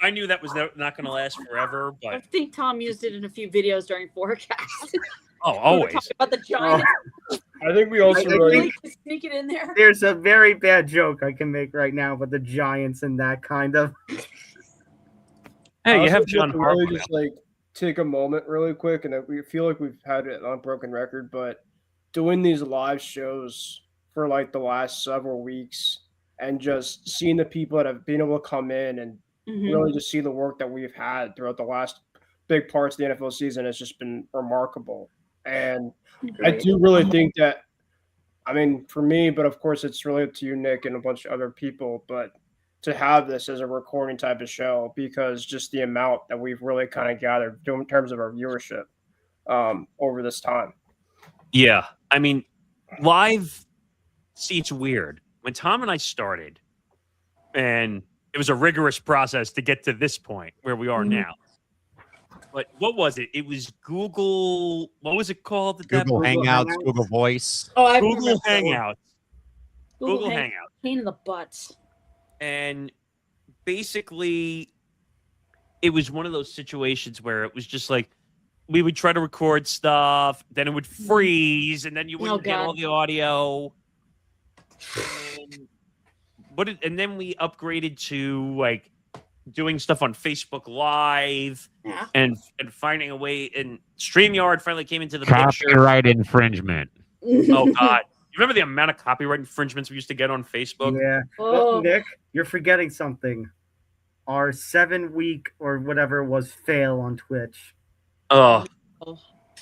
I knew that was not going to last forever, I but think Tom used it in a few videos during forecast. oh, We were always. talking about the Giants. I think we also I really think Sneak it in there. there's a very bad joke I can make right now with the Giants and that kind of. Hey, you also have just John to really Harbaugh. just like take a moment really quick, and we feel like we've had it on a broken record, but doing these live shows for like the last several weeks and just seeing the people that have been able to come in and really just see the work that we've had throughout the last big parts of the NFL season has just been remarkable. And I do really think that, I mean, for me, but of course it's really up to you, Nick, and a bunch of other people, but to have this as a recording type of show, because just the amount that we've really kind of gathered in terms of our viewership over this time. Yeah. I mean, live, see, it's weird. When Tom and I started, and it was a rigorous process to get to this point where we are now. But what was it? It was Google. What was it called? at that Google point? Hangouts, Google Voice. Oh, I Google remember that one. Hangouts. Google Hangouts. Pain in the butts. And basically, it was one of those situations where it was just like we would try to record stuff, then it would freeze, and then you wouldn't get all the audio. And then we upgraded to like doing stuff on Facebook Live and finding a way. And StreamYard finally came into the picture. Copyright infringement. Oh God. You remember the amount of copyright infringements we used to get on Facebook? Yeah. Well, Nick, you're forgetting something. Our 7-week or whatever it was fail on Twitch. Oh.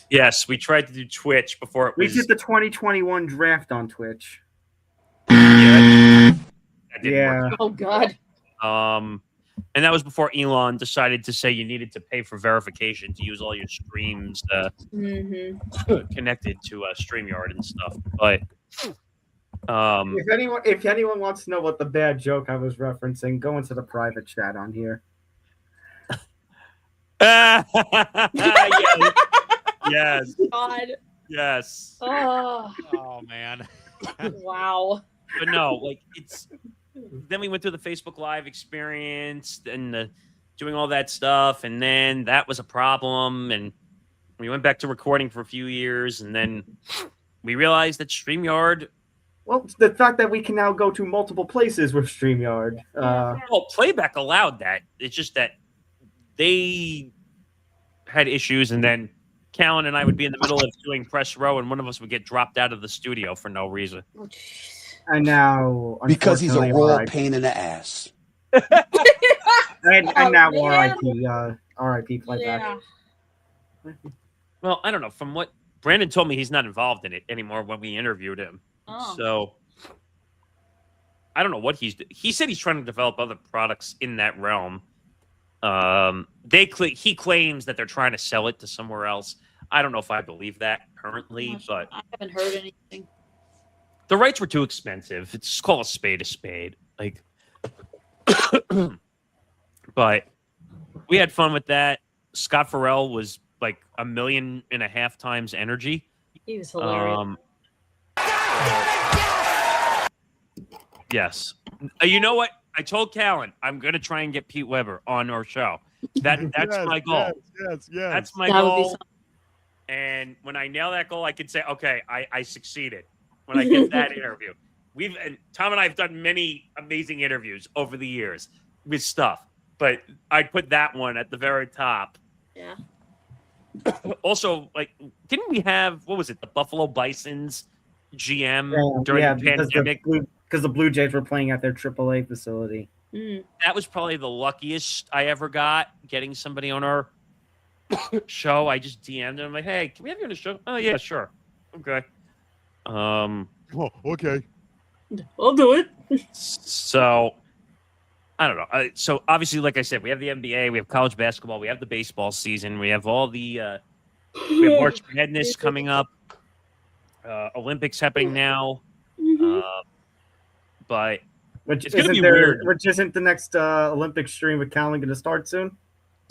Yes, we tried to do Twitch before it We was. did the 2021 draft on Twitch. That didn't Yeah. work. Oh God. And that was before Elon decided to say you needed to pay for verification to use all your streams connected to StreamYard and stuff. But If anyone wants to know what the bad joke I was referencing, go into the private chat on here. Yes. God. Yes. Oh man. Wow. But no, like it's. Then we went through the Facebook Live experience and doing all that stuff, and then that was a problem, and we went back to recording for a few years, and then we realized that StreamYard. Well, the fact that we can now go to multiple places with StreamYard. Well, Playback allowed that. It's just that they had issues, and then Callan and I would be in the middle of doing press row, and one of us would get dropped out of the studio for no reason. And now, Because he's a unfortunately, raw pain in the ass. and now man. RIP Playback. Yeah. Well, I don't know. From what Brandon told me, he's not involved in it anymore when we interviewed him. Oh. So I don't know what he said he's trying to develop other products in that realm. He claims that they're trying to sell it to somewhere else. I don't know if I believe that currently, but I haven't heard anything. the rights were too expensive. It's just call a spade a spade. Like, but we had fun with that. Scott Farrell was like 1.5 million times energy. He was hilarious. Yes. You know what? I told Callan I'm going to try and get Pete Weber on our show. That's my goal. Yes. That's my That would be goal. And when I nail that goal, I can say, okay, I succeeded. When I get that interview, Tom and I have done many amazing interviews over the years with stuff, but I'd put that one at the very top. Yeah. Also, like, didn't we have, what was it, the Buffalo Bisons GM during the pandemic? Because the Blue Jays were playing at their AAA facility. That was probably the luckiest I ever got, getting somebody on our show. I just DM'd him, like, hey, can we have you on the show? Oh, yeah, sure. Okay. Oh, okay. I'll do it. So, I don't know. So, obviously, like I said, we have the NBA, we have college basketball, we have the baseball season, we have all the we have March Madness coming up, Olympics happening now, but Which it's going to be isn't weird. Which isn't the next Olympic stream with Callan going to start soon?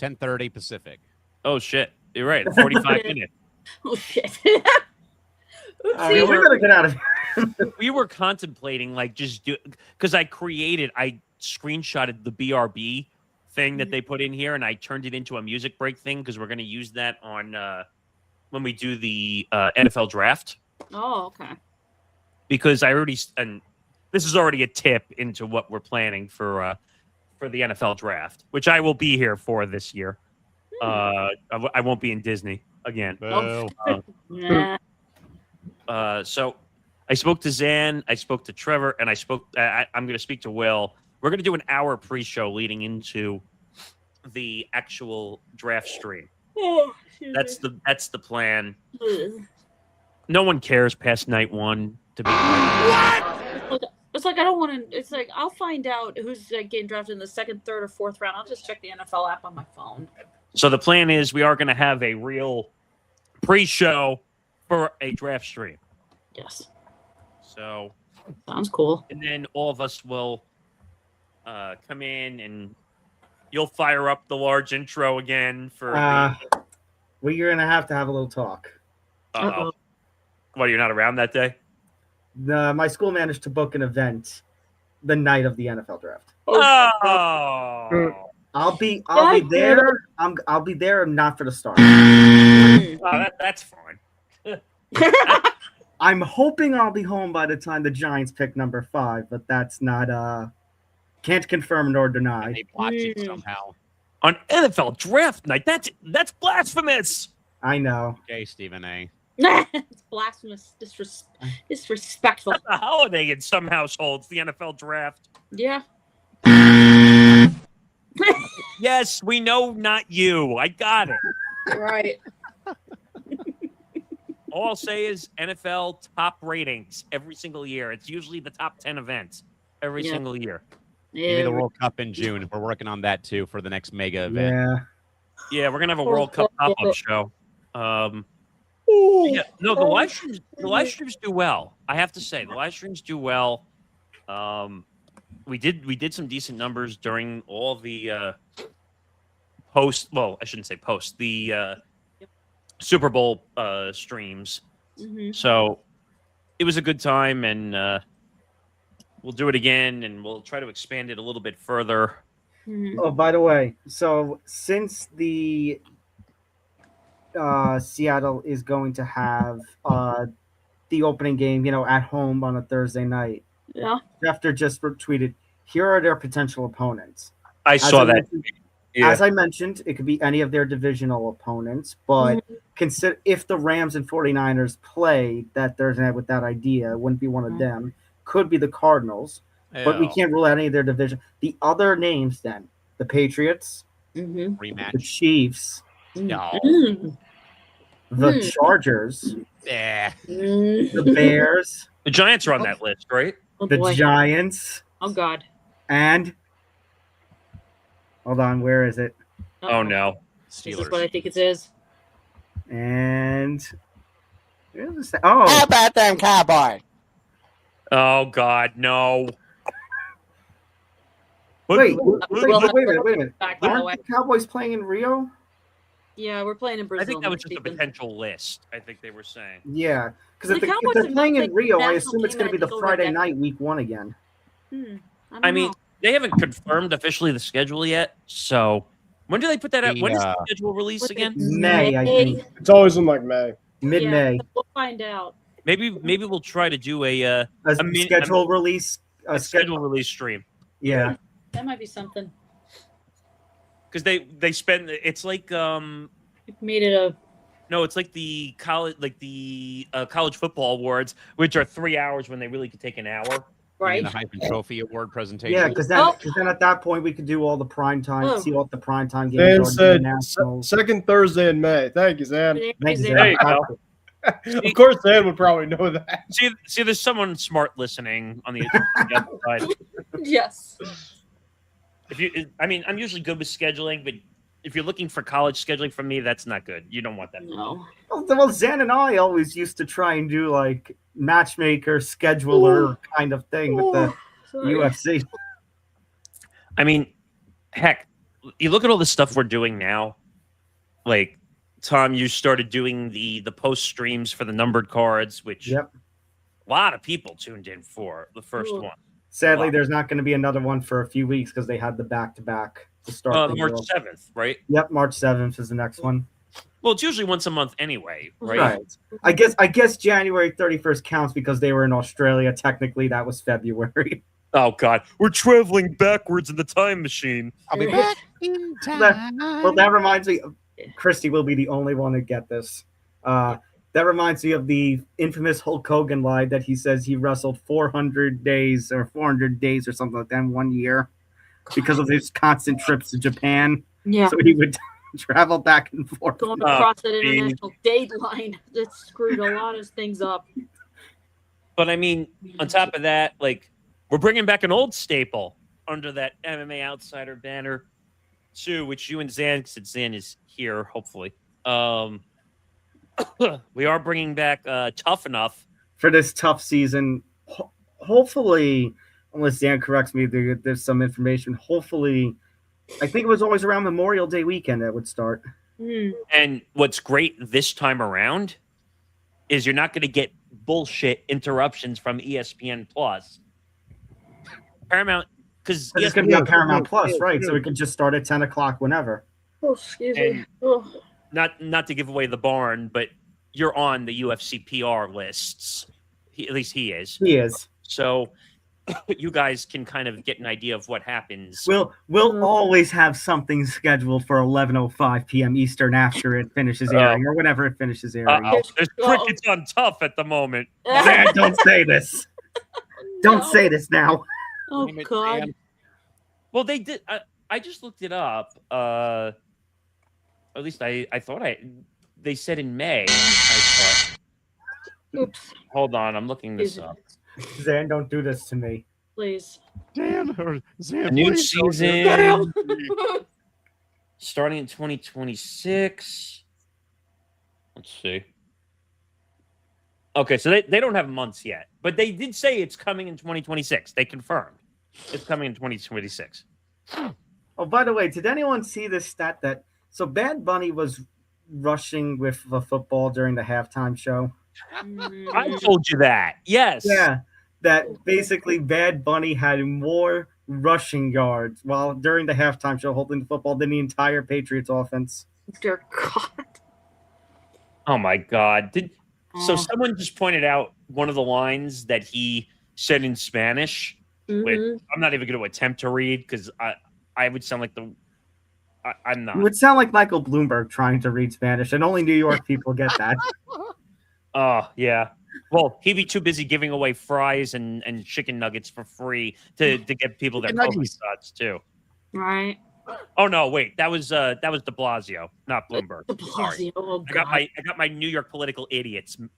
10:30 Pacific. Oh, shit. You're right. 45 minutes. Oh shit. We better get out of here. we were contemplating like just do because I screenshotted the BRB thing that they put in here, and I turned it into a music break thing because we're going to use that on when we do the NFL draft. Oh, okay. Because and this is already a tip into what we're planning for the NFL draft, which I will be here for this year. I won't be in Disney again. Yeah. So I spoke to Zan, I spoke to Trevor, and I'm going to speak to Will. We're going to do an hour pre-show leading into the actual draft stream. Oh, That's the plan. No one cares past night one to be It's like I don't want to. It's like I'll find out who's getting drafted in the second, third, or fourth round. I'll just check the NFL app on my phone. So the plan is we are going to have a real pre-show for a draft stream. Yes. So sounds cool. And then all of us will come in, and you'll fire up the large intro again for. We're gonna have to have a little talk. Uh-oh. What, you're not around that day? My school managed to book an event the night of the NFL draft. Oh. I'll be there. I'll be there, not for the start. That's fine. I'm hoping I'll be home by the time the Giants pick number 5, but that's not can't confirm nor deny. They watch it somehow on NFL draft night. That's blasphemous. I know. Okay, Stephen A. It's blasphemous, disrespectful. That's a holiday in some households. The NFL draft. Yeah. Yes, we know, not you. I got it. Right. All I'll say is NFL top ratings every single year. It's usually the top 10 events every single year. Maybe the World Cup in June. We're working on that too for the next mega event. Yeah, we're gonna have a World Cup pop-up show. Yeah, no, the live streams do well. I have to say, the live streams do well. We did some decent numbers during all the post. Well, I shouldn't say post. The Super Bowl streams. Mm-hmm. So it was a good time, and we'll do it again, and we'll try to expand it a little bit further. Mm-hmm. Oh, by the way, so since the Seattle is going to have the opening game, at home on a Thursday night. Yeah. Schefter just retweeted, here are their potential opponents. I saw that. As I mentioned, it could be any of their divisional opponents, but consider if the Rams and 49ers play that Thursday night with that idea, it wouldn't be one of them. Could be the Cardinals, but we can't rule out any of their division. The other names then, the Patriots, rematch, the Chiefs, Mm-hmm. the Chargers, the Bears. The Giants are on that list, right? Oh, the boy. Giants. Oh, God. And hold on, where is it? Oh, no. This is what I think it is. And how about them Cowboys? Oh, God, no. Wait a We'll have minute. back, by the way. Aren't the Cowboys playing in Rio? Yeah, we're playing in Brazil. I think that was next just a season. potential list, I think they were saying. Yeah, because The if Cowboys they're have playing not in played Rio, I national assume it's game going to be in the over a Friday decade. night, week 1 again. I mean, they haven't confirmed officially the schedule yet, so when do they put that out? When is the schedule release again? May, I think. It's always in like May. Mid-May. Yeah, we'll find out. Maybe we'll try to do a schedule release. A schedule release stream. Yeah. That might be something. Because they spend it's like We've made it a it's like the college college football awards, which are 3 hours when they really could take an hour. right. The Heisman Trophy Award presentation. Yeah, because then at that point we could do all the prime time, see all the prime time games. Dan or said nationals. second Thursday in May. Thank you, Zan. Thanks, There Zan. you go. Of course, Zan would probably know that. See, there's someone smart listening on the other side. Yes. I'm usually good with scheduling, but if you're looking for college scheduling from me, that's not good. You don't want that. No. Well, Zan and I always used to try and do like matchmaker, scheduler kind of thing with the UFC. I mean, heck, you look at all the stuff we're doing now. Like, Tom, you started doing the post streams for the numbered cards, which A lot of people tuned in for the first Ooh. one. Sadly, Wow. there's not going to be another one for a few weeks because they had the back-to-back to start the March year. 7th, right? Yep, March 7th is the next one. Well, it's usually once a month anyway, right? I guess January 31st counts because they were in Australia. Technically, that was February. Oh, God. We're traveling backwards in the time machine. I'll be back in time. That reminds me. Christy will be the only one to get this. That reminds me of the infamous Hulk Hogan lie that he says he wrestled 400 days or something like that in 1 year because of his constant trips to Japan. Yeah. So he would travel back and forth. Going across that international date line that screwed a lot of things up. But I mean, on top of that, like, we're bringing back an old staple under that MMA Outsider banner, too, which you and Zan, since Zan is here, hopefully. We are bringing back Tough Enough for this tough season. Hopefully, unless Dan corrects me, there's some information. Hopefully, I think it was always around Memorial Day weekend that would start. And what's great this time around is you're not going to get bullshit interruptions from ESPN Plus. Paramount, because it's going to be on Paramount Plus, right? So we can just start at 10 o'clock whenever. Oh, excuse me. Oh. Not to give away the barn, but you're on the UFC PR lists. At least he is. He is. So you guys can kind of get an idea of what happens. We'll always have something scheduled for 11:05 p.m. Eastern after it finishes airing or whenever it finishes airing. There's crickets on Tough at the moment. Dan, don't say this. Don't say this now. Oh, God. Well, they did. I just looked it up. At least I thought they said in May. I thought. Oops. Hold on, I'm looking this up. Zan, don't do this to me. Please. Dan or Zan. A new please season starting in 2026. Let's see. Okay, so they don't have months yet, but they did say it's coming in 2026. They confirmed it's coming in 2026. Oh, by the way, did anyone see this stat that so Bad Bunny was rushing with the football during the halftime show? I told you that. Yes. Yeah, that basically Bad Bunny had more rushing yards while during the halftime show holding the football than the entire Patriots offense. Dear God. Oh my God. So someone just pointed out one of the lines that he said in Spanish, which I'm not even going to attempt to read because I would sound like I'm not. It would sound like Michael Bloomberg trying to read Spanish, and only New York people get that. Oh, yeah. Well, he'd be too busy giving away fries and chicken nuggets for free to get people their COVID shots too. Right. Oh no, wait. That was De Blasio, not Bloomberg. De Blasio. Oh, God. I got my New York political idiots mixed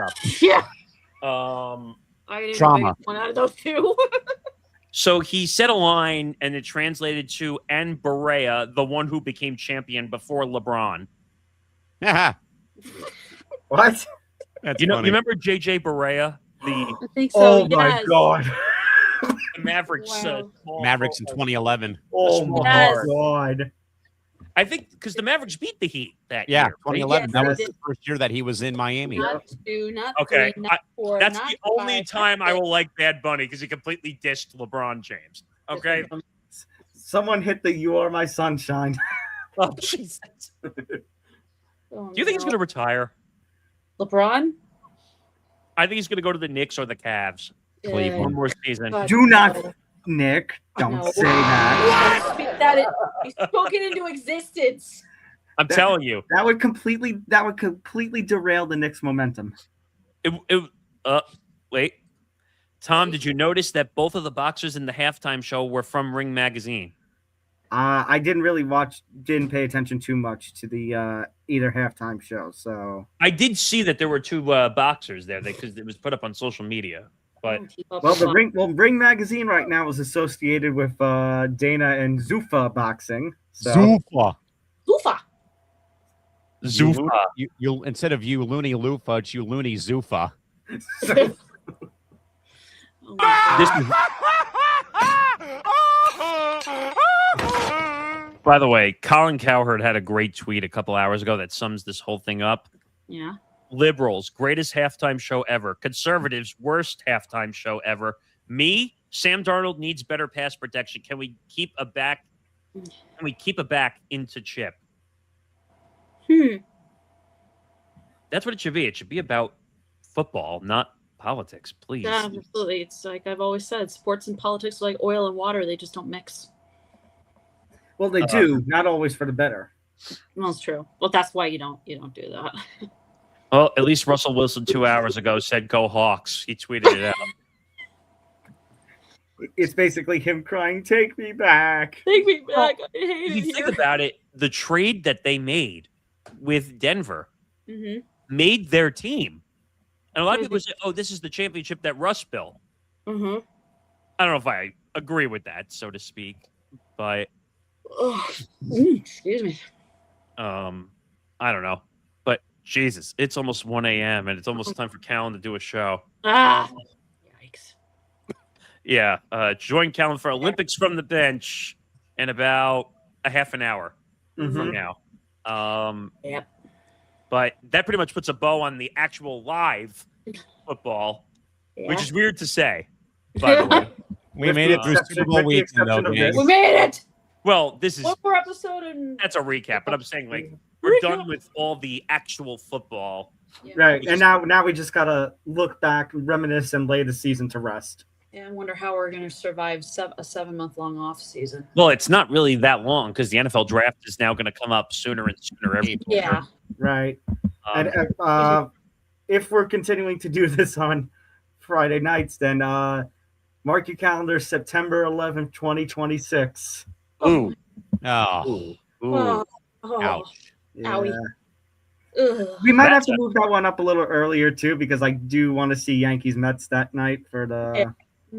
up. Yeah. I didn't Trauma. One out of those two. So he said a line, and it translated to "En Berea, the one who became champion before LeBron." What? That's you funny. remember JJ Barea, I think so. Oh my God! The Mavericks. Mavericks in 2011. Oh my God! I think because the Mavericks beat the Heat that Yeah, year. 2011. Yes, that they was did. the first year that he was in Miami. Not two, not Okay, three, not four. That's not the only five, time not I will like Bad Bunny because he completely dissed LeBron James. Okay. Someone hit the "You Are My Sunshine." Oh Jesus! Oh, Do you think he's going to retire? LeBron? I think he's going to go to the Knicks or the Cavs. Yeah. One more season. God, Do not, no. Nick. Don't No. say that. He's spoken into existence. I'm telling you. That would completely derail the Knicks' momentum. Wait. Tom, did you notice that both of the boxers in the halftime show were from Ring Magazine? I didn't pay attention too much to the either halftime show. So I did see that there were two boxers there because it was put up on social media. But Ring Magazine right now is associated with Dana and Zuffa boxing. So. Zuffa. Zuffa. You instead of you loony loofah, it's you loony Zuffa. By the way, Colin Cowherd had a great tweet a couple hours ago that sums this whole thing up. Yeah. Liberals, greatest halftime show ever. Conservatives, worst halftime show ever. Me, Sam Darnold needs better pass protection. Can we keep a back? Can we keep a back into Chip? That's what it should be. It should be about football, not politics, please. Yeah, absolutely. It's like I've always said, sports and politics are like oil and water. They just don't mix. Well, they do, not always for the better. Well, it's true. Well, that's why you don't do that. Well, at least Russell Wilson 2 hours ago said "Go Hawks." He tweeted it out. It's basically him crying, "Take me back. Take me back. I hate If it you here." think about it, the trade that they made with Denver Mm-hmm. made their team. And a lot of people say, "Oh, this is the championship that Russ built." Mm-hmm. I don't know if I agree with that, so to speak, but Excuse me. I don't know. But Jesus, it's almost 1 a.m. and it's almost time for Callan to do a show. Yikes. Yeah, join Callan for Olympics from the bench in about a half an hour from now. Yep. But that pretty much puts a bow on the actual live football, which is weird to say, by the way. We made it through Super Bowl weekend, though, gang. We made it. Well, this is One more episode, and that's a recap. But I'm saying, like, we're done with all the actual football. Right, and now we just gotta look back, reminisce, and lay the season to rest. yeah, I wonder how we're going to survive a 7-month-long off season. Well, it's not really that long because the NFL draft is now going to come up sooner and sooner every year. Yeah. Right. And if we're continuing to do this on Friday nights, then mark your calendar, September 11th, 2026. Ooh. Oh. Oh. Ouch. Owie. We might have to move that one up a little earlier, too, because I do want to see Yankees Mets that night for the...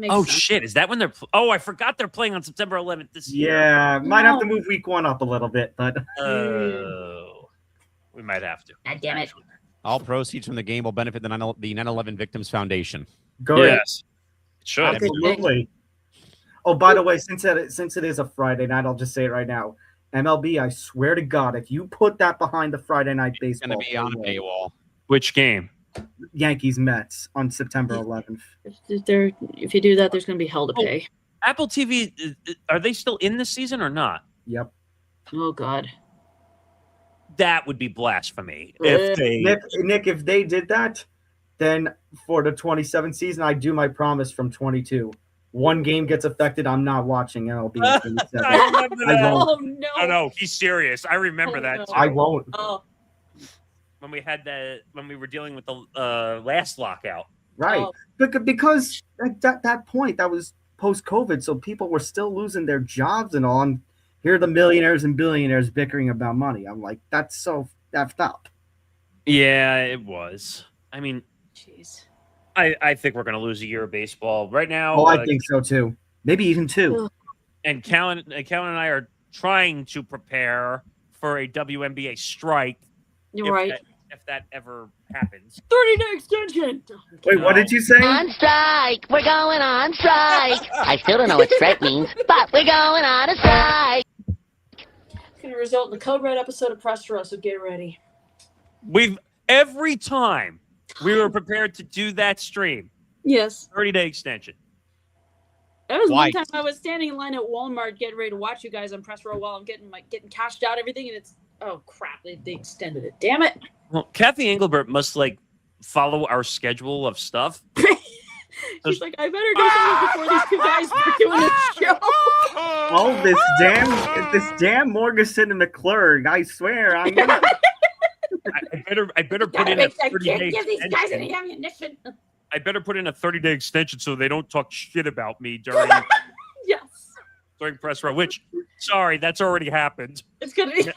Oh, shit. Is that when they're... Oh, I forgot they're playing on September 11th this year. Yeah, might have to move week 1 up a little bit, but... We might have to. God damn it. All proceeds from the game will benefit the 9/11 Victims Foundation. Go ahead. Yes. It should. Absolutely. Oh, by the way, since it is a Friday night, I'll just say it right now. MLB, I swear to God, if you put that behind the Friday night baseball, It's going to be on a paywall. Which game? Yankees Mets on September 11th. If you do that, there's going to be hell to pay. Apple TV, are they still in this season or not? Yep. Oh, God. That would be blasphemy. If they... Nick, if they did that, then for the 27th season, I do my promise from 22. One game gets affected, I'm not watching MLB. I remember that. Oh, no. Oh, no, he's serious. I remember that. No. Too. I won't. Oh. When we were dealing with the last lockout. Right. Oh. Because at that point, that was post-COVID, so people were still losing their jobs and all. And here are the millionaires and billionaires bickering about money. I'm like, that's so effed up. Yeah, it was. I mean, Jeez. I think we're going to lose a year of baseball right now. Oh, I think so too. Maybe even 2. And Callan and I are trying to prepare for a WNBA strike. You're right. If that ever happens. 30-day extension. Wait, what did you say? On strike. We're going on strike. I still don't know what strike means, but we're going on a strike. It's going to result in the Code Red episode of Press Row, so get ready. Every time we were prepared to do that stream. Yes. 30-day extension. That was Why? one time I was standing in line at Walmart getting ready to watch you guys on Press Row while I'm getting cashed out everything, and it's crap, they extended it. Damn it. Well, Kathy Engelbert must follow our schedule of stuff. She's like, I better do something before these two guys are doing this show. Oh, this damn Morganson and McClure. I swear, I'm gonna. I better put in a 30-day give these guys any extension. ammunition. I better put in a 30-day extension so they don't talk shit about me during press row. Which, sorry, that's already happened. It's gonna be.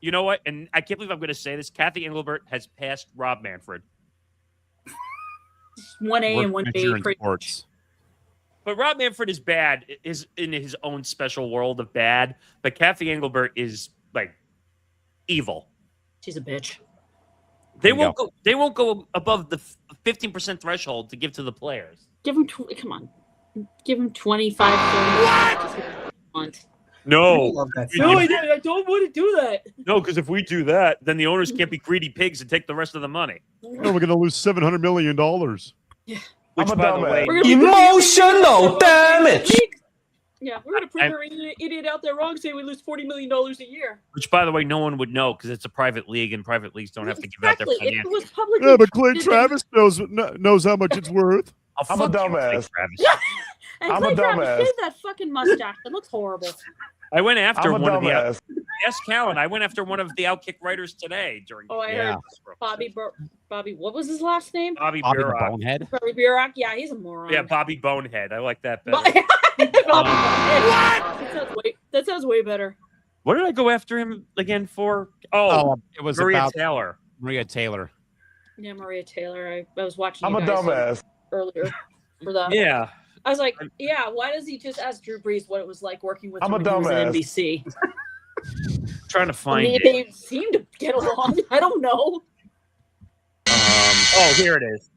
You know what? And I can't believe I'm going to say this. Kathy Engelbert has passed Rob Manfred. 1A and 1B. Sports. But Rob Manfred is bad, is in his own special world of bad. But Kathy Engelbert is evil. She's a bitch. They won't go. They won't go above the 15% threshold to give to the players. Give him 20. Come on, give him 25. 30. What? No. love that No, sound. I don't want to do that. No, because if we do that, then the owners can't be greedy pigs and take the rest of the money. No, we're going to lose $700 million. Which, by the way, Emotional damage. Yeah, we're gonna prove every idiot out there wrong, saying we lose $40 million a year. which, by the way, no one would know because it's a private league, and private leagues don't have to give out their Exactly. It financials. was publicly. Yeah, but Clay Travis knows how much it's worth. I'm a dumbass. And I'm a Clay Travis, dumbass. shave that fucking mustache. It looks horrible. I went after I'm a one of the dumbass. yes, Callan. I went after one of the Outkick writers today during. Oh, I Yeah. heard Bobby. What was his last name? Bobby Bobby the Burak. Bonehead. Bobby Burak. Yeah, he's a moron. Yeah, Bobby Bonehead. I like that better. Bobby Bonehead. That sounds way better. What did I go after him again for? Oh, It was Maria about Taylor. Maria Taylor. Yeah, Maria Taylor. I was watching. I'm you a guys dumbass. earlier for that. Yeah. I was like, yeah. Why does he just ask Drew Brees what it was like working with I'm him a when he was at dumbass. NBC? Trying to I find mean, it. they seem to get along. I don't know. Oh, here it is.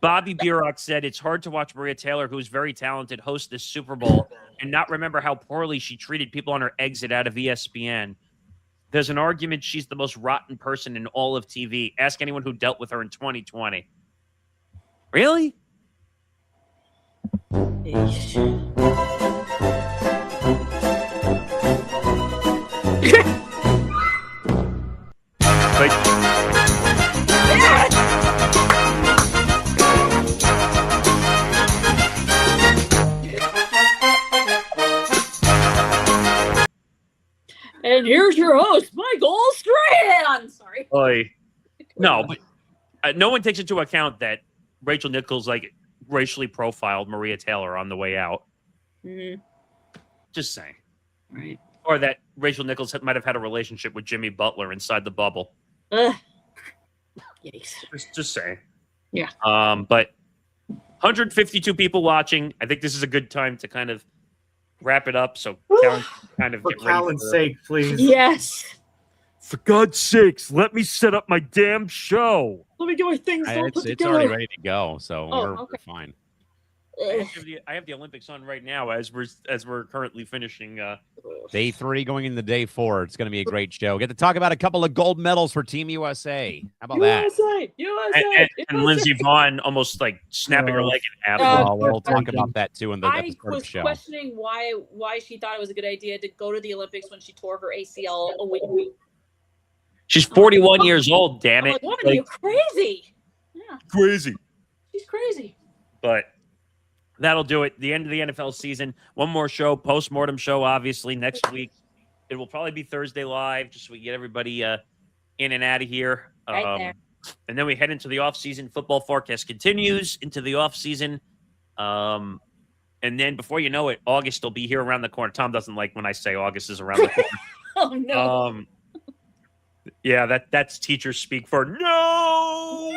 Bobby Burak said it's hard to watch Maria Taylor, who is very talented, host this Super Bowl and not remember how poorly she treated people on her exit out of ESPN. There's an argument she's the most rotten person in all of TV. Ask anyone who dealt with her in 2020. Really? And here's your host, Michael Strahan. Sorry. No, but no one takes into account that Rachel Nichols racially profiled Maria Taylor on the way out. Mm-hmm. Just saying. Right. Or that Rachel Nichols might have had a relationship with Jimmy Butler inside the bubble. Ugh. Yikes. Just saying. Yeah. But 152 people watching. I think this is a good time to kind of wrap it up. So Callan can kind of For get ready Callan's sake, please. Yes. For God's sakes, let me set up my damn show. Let me get my things all put It's together. already ready to go, so we're okay. fine. I have the Olympics on right now as we're currently finishing. Day 3 going into day 4. It's going to be a great show. Get to talk about a couple of gold medals for Team USA. How about that? USA. And Lindsey Vaughn almost like snapping her leg in half. We'll talk about that too in the I start of was the show. questioning why she thought it was a good idea to go to the Olympics when she tore her ACL a week. She's 41 years old. Damn I'm it! like, woman, Like, you're crazy. Yeah, crazy. she's crazy. But that'll do it. The end of the NFL season. One more show, post-mortem show, obviously, next week. It will probably be Thursday live, just so we get everybody in and out of here. Right there. And then we head into the off-season. Football forecast continues into the off-season. And then before you know it, August will be here around the corner. Tom doesn't like when I say August is around the corner. Oh, no. Yeah, that's teachers speak for no.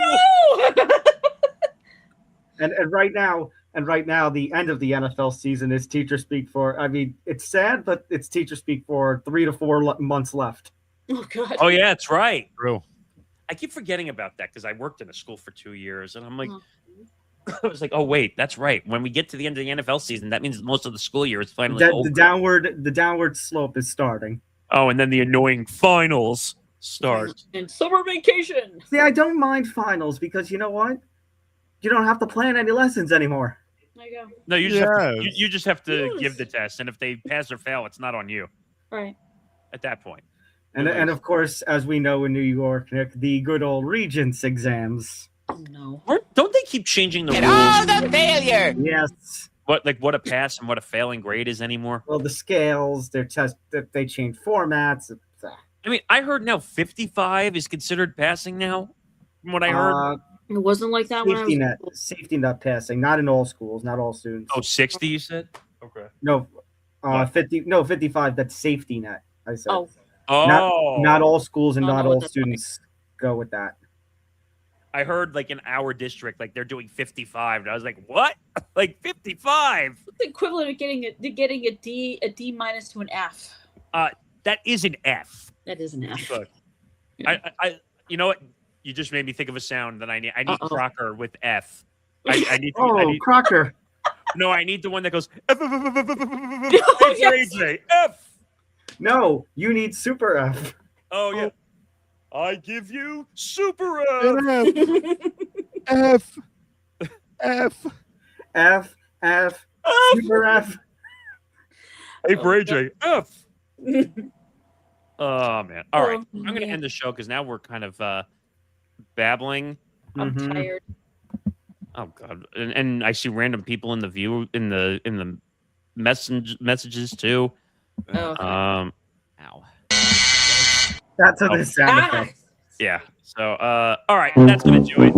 And right now, the end of the NFL season is teacher speak for. I mean, it's sad, but it's teacher speak for 3 to 4 months left. Oh, God. Oh, yeah, that's right. True. I keep forgetting about that because I worked in a school for 2 years, and I'm like, I was like, oh wait, that's right. When we get to the end of the NFL season, that means most of the school year is finally over. The downward slope is starting. Oh, and then the annoying finals start. And summer vacation. See, I don't mind finals because you know what? You don't have to plan any lessons anymore. There you go. No, you just have to, you just have to give the test, and if they pass or fail, it's not on you. Right. At that point. And of course, as we know in New York, Nick, the good old Regents exams. Oh, no. Don't they keep changing the rules? the failure. Yes. What a pass and what a failing grade is anymore? Well, the scales, their test, they change formats. I mean, I heard now 55 is considered passing now. From what I heard. It wasn't like that when I was. Safety net passing, not in all schools, not all students. Oh, 60 you said? Okay. No, 55. That's safety net. I said. Oh. Not all schools and I don't not know what all that's students go with that. I heard like in our district, like they're doing 55. And I was like, what? Like 55? It's the equivalent of getting a D minus to an F. That is an F. That is an F. Look, I you know what? You just made me think of a sound that I need. I need Crocker with F. I need. Crocker. No, I need the one that goes F for Yes. AJ. F. No, you need Super F. Oh yeah. I give you Super F. F. F. F, F, Super F. A for AJ. F. Oh man. All right. I'm gonna man. end the show because now we're kind of babbling. I'm Mhm. tired. Oh god. And I see random people in the view in the messages too. Oh, okay. Ow. That's how this sound Ah! effect. Yeah. So all right, that's gonna do it.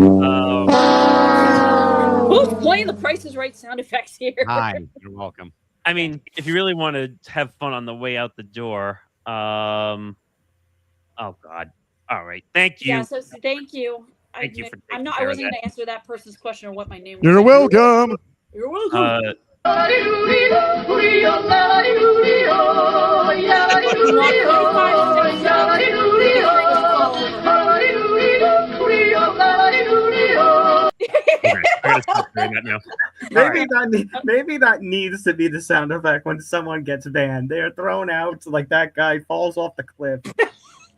Who's playing the Price is Right sound effects here? Hi, you're welcome. I mean, if you really want to have fun on the way out the door, oh god. All right. Thank you. Yeah, so thank you. Thank you for taking I care of wasn't that. going to answer that person's question or what my name was. You're welcome. You're welcome. Okay, I gotta stop doing that now. Maybe that needs to be the sound effect when someone gets banned. They're thrown out like that guy falls off the cliff.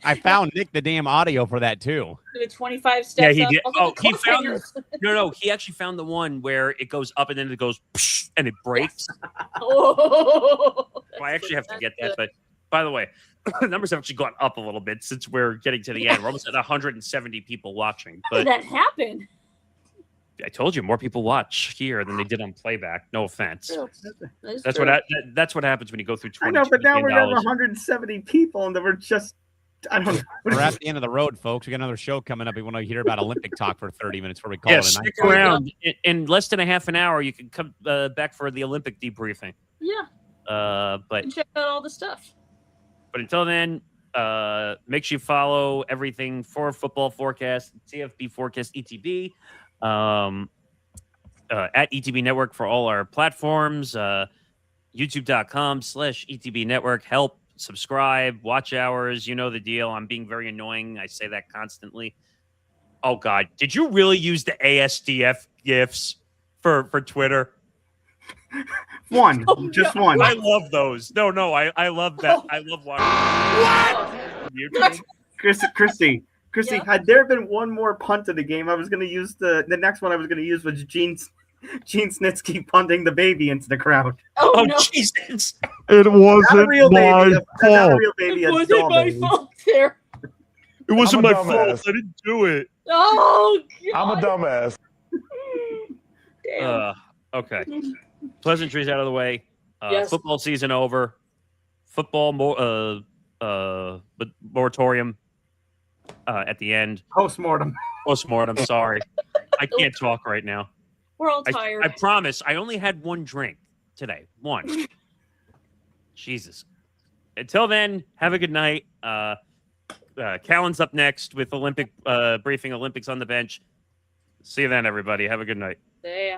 I found Nick the damn audio for that too. The 25 steps. Yeah, he up. did. Also, Oh, the he found cliffhangers. no. He actually found the one where it goes up and then it goes and it breaks. Oh, Well, I actually have to get that. But by the way, the numbers have actually gone up a little bit since we're getting to the end. We're almost at 170 people watching. How did But that happen? I told you more people watch here than they did on playback. No offense. That's That's true. that's what happens when you go through I 20 know, but now we're at $20. 170 people, and we're just. I don't know. We're at the end of the road, folks. We got another show coming up. We want to hear about Olympic talk for 30 minutes before we call Yeah, it a night. stick around. In less than a half an hour, you can come back for the Olympic debriefing. Yeah, But and check out all the stuff. But until then, make sure you follow everything for Football Forecast, CFB Forecast, ETB, at ETB Network for all our platforms, youtube.com/ETB Network. Help, subscribe, watch hours. You know the deal. I'm being very annoying. I say that constantly. Oh, God. Did you really use the ASDF GIFs for Twitter? One, Oh, just no. one. I love those. No, I love that. I love watching. What? Christy, Yeah. had there been one more punt of the game, I was going to use the next one I was going to use was Gene Snitsky punting the baby into the crowd. Oh, Oh, no. Jesus. It Not a wasn't real my baby. Not a fault. real baby. It A wasn't doll my baby. fault there. It wasn't I'm my a fault. dumbass. I didn't do it. Oh, I'm a God. dumbass. Damn. Okay. Pleasantries out of the way. Yes. Football season over. Football moratorium at the end. Postmortem. Postmortem. Sorry, I can't talk right now. We're all tired. I promise. I only had one drink today. One. Jesus. Until then, have a good night. Callan's up next with Olympic briefing. Olympics on the bench. See you then, everybody. Have a good night. Yeah.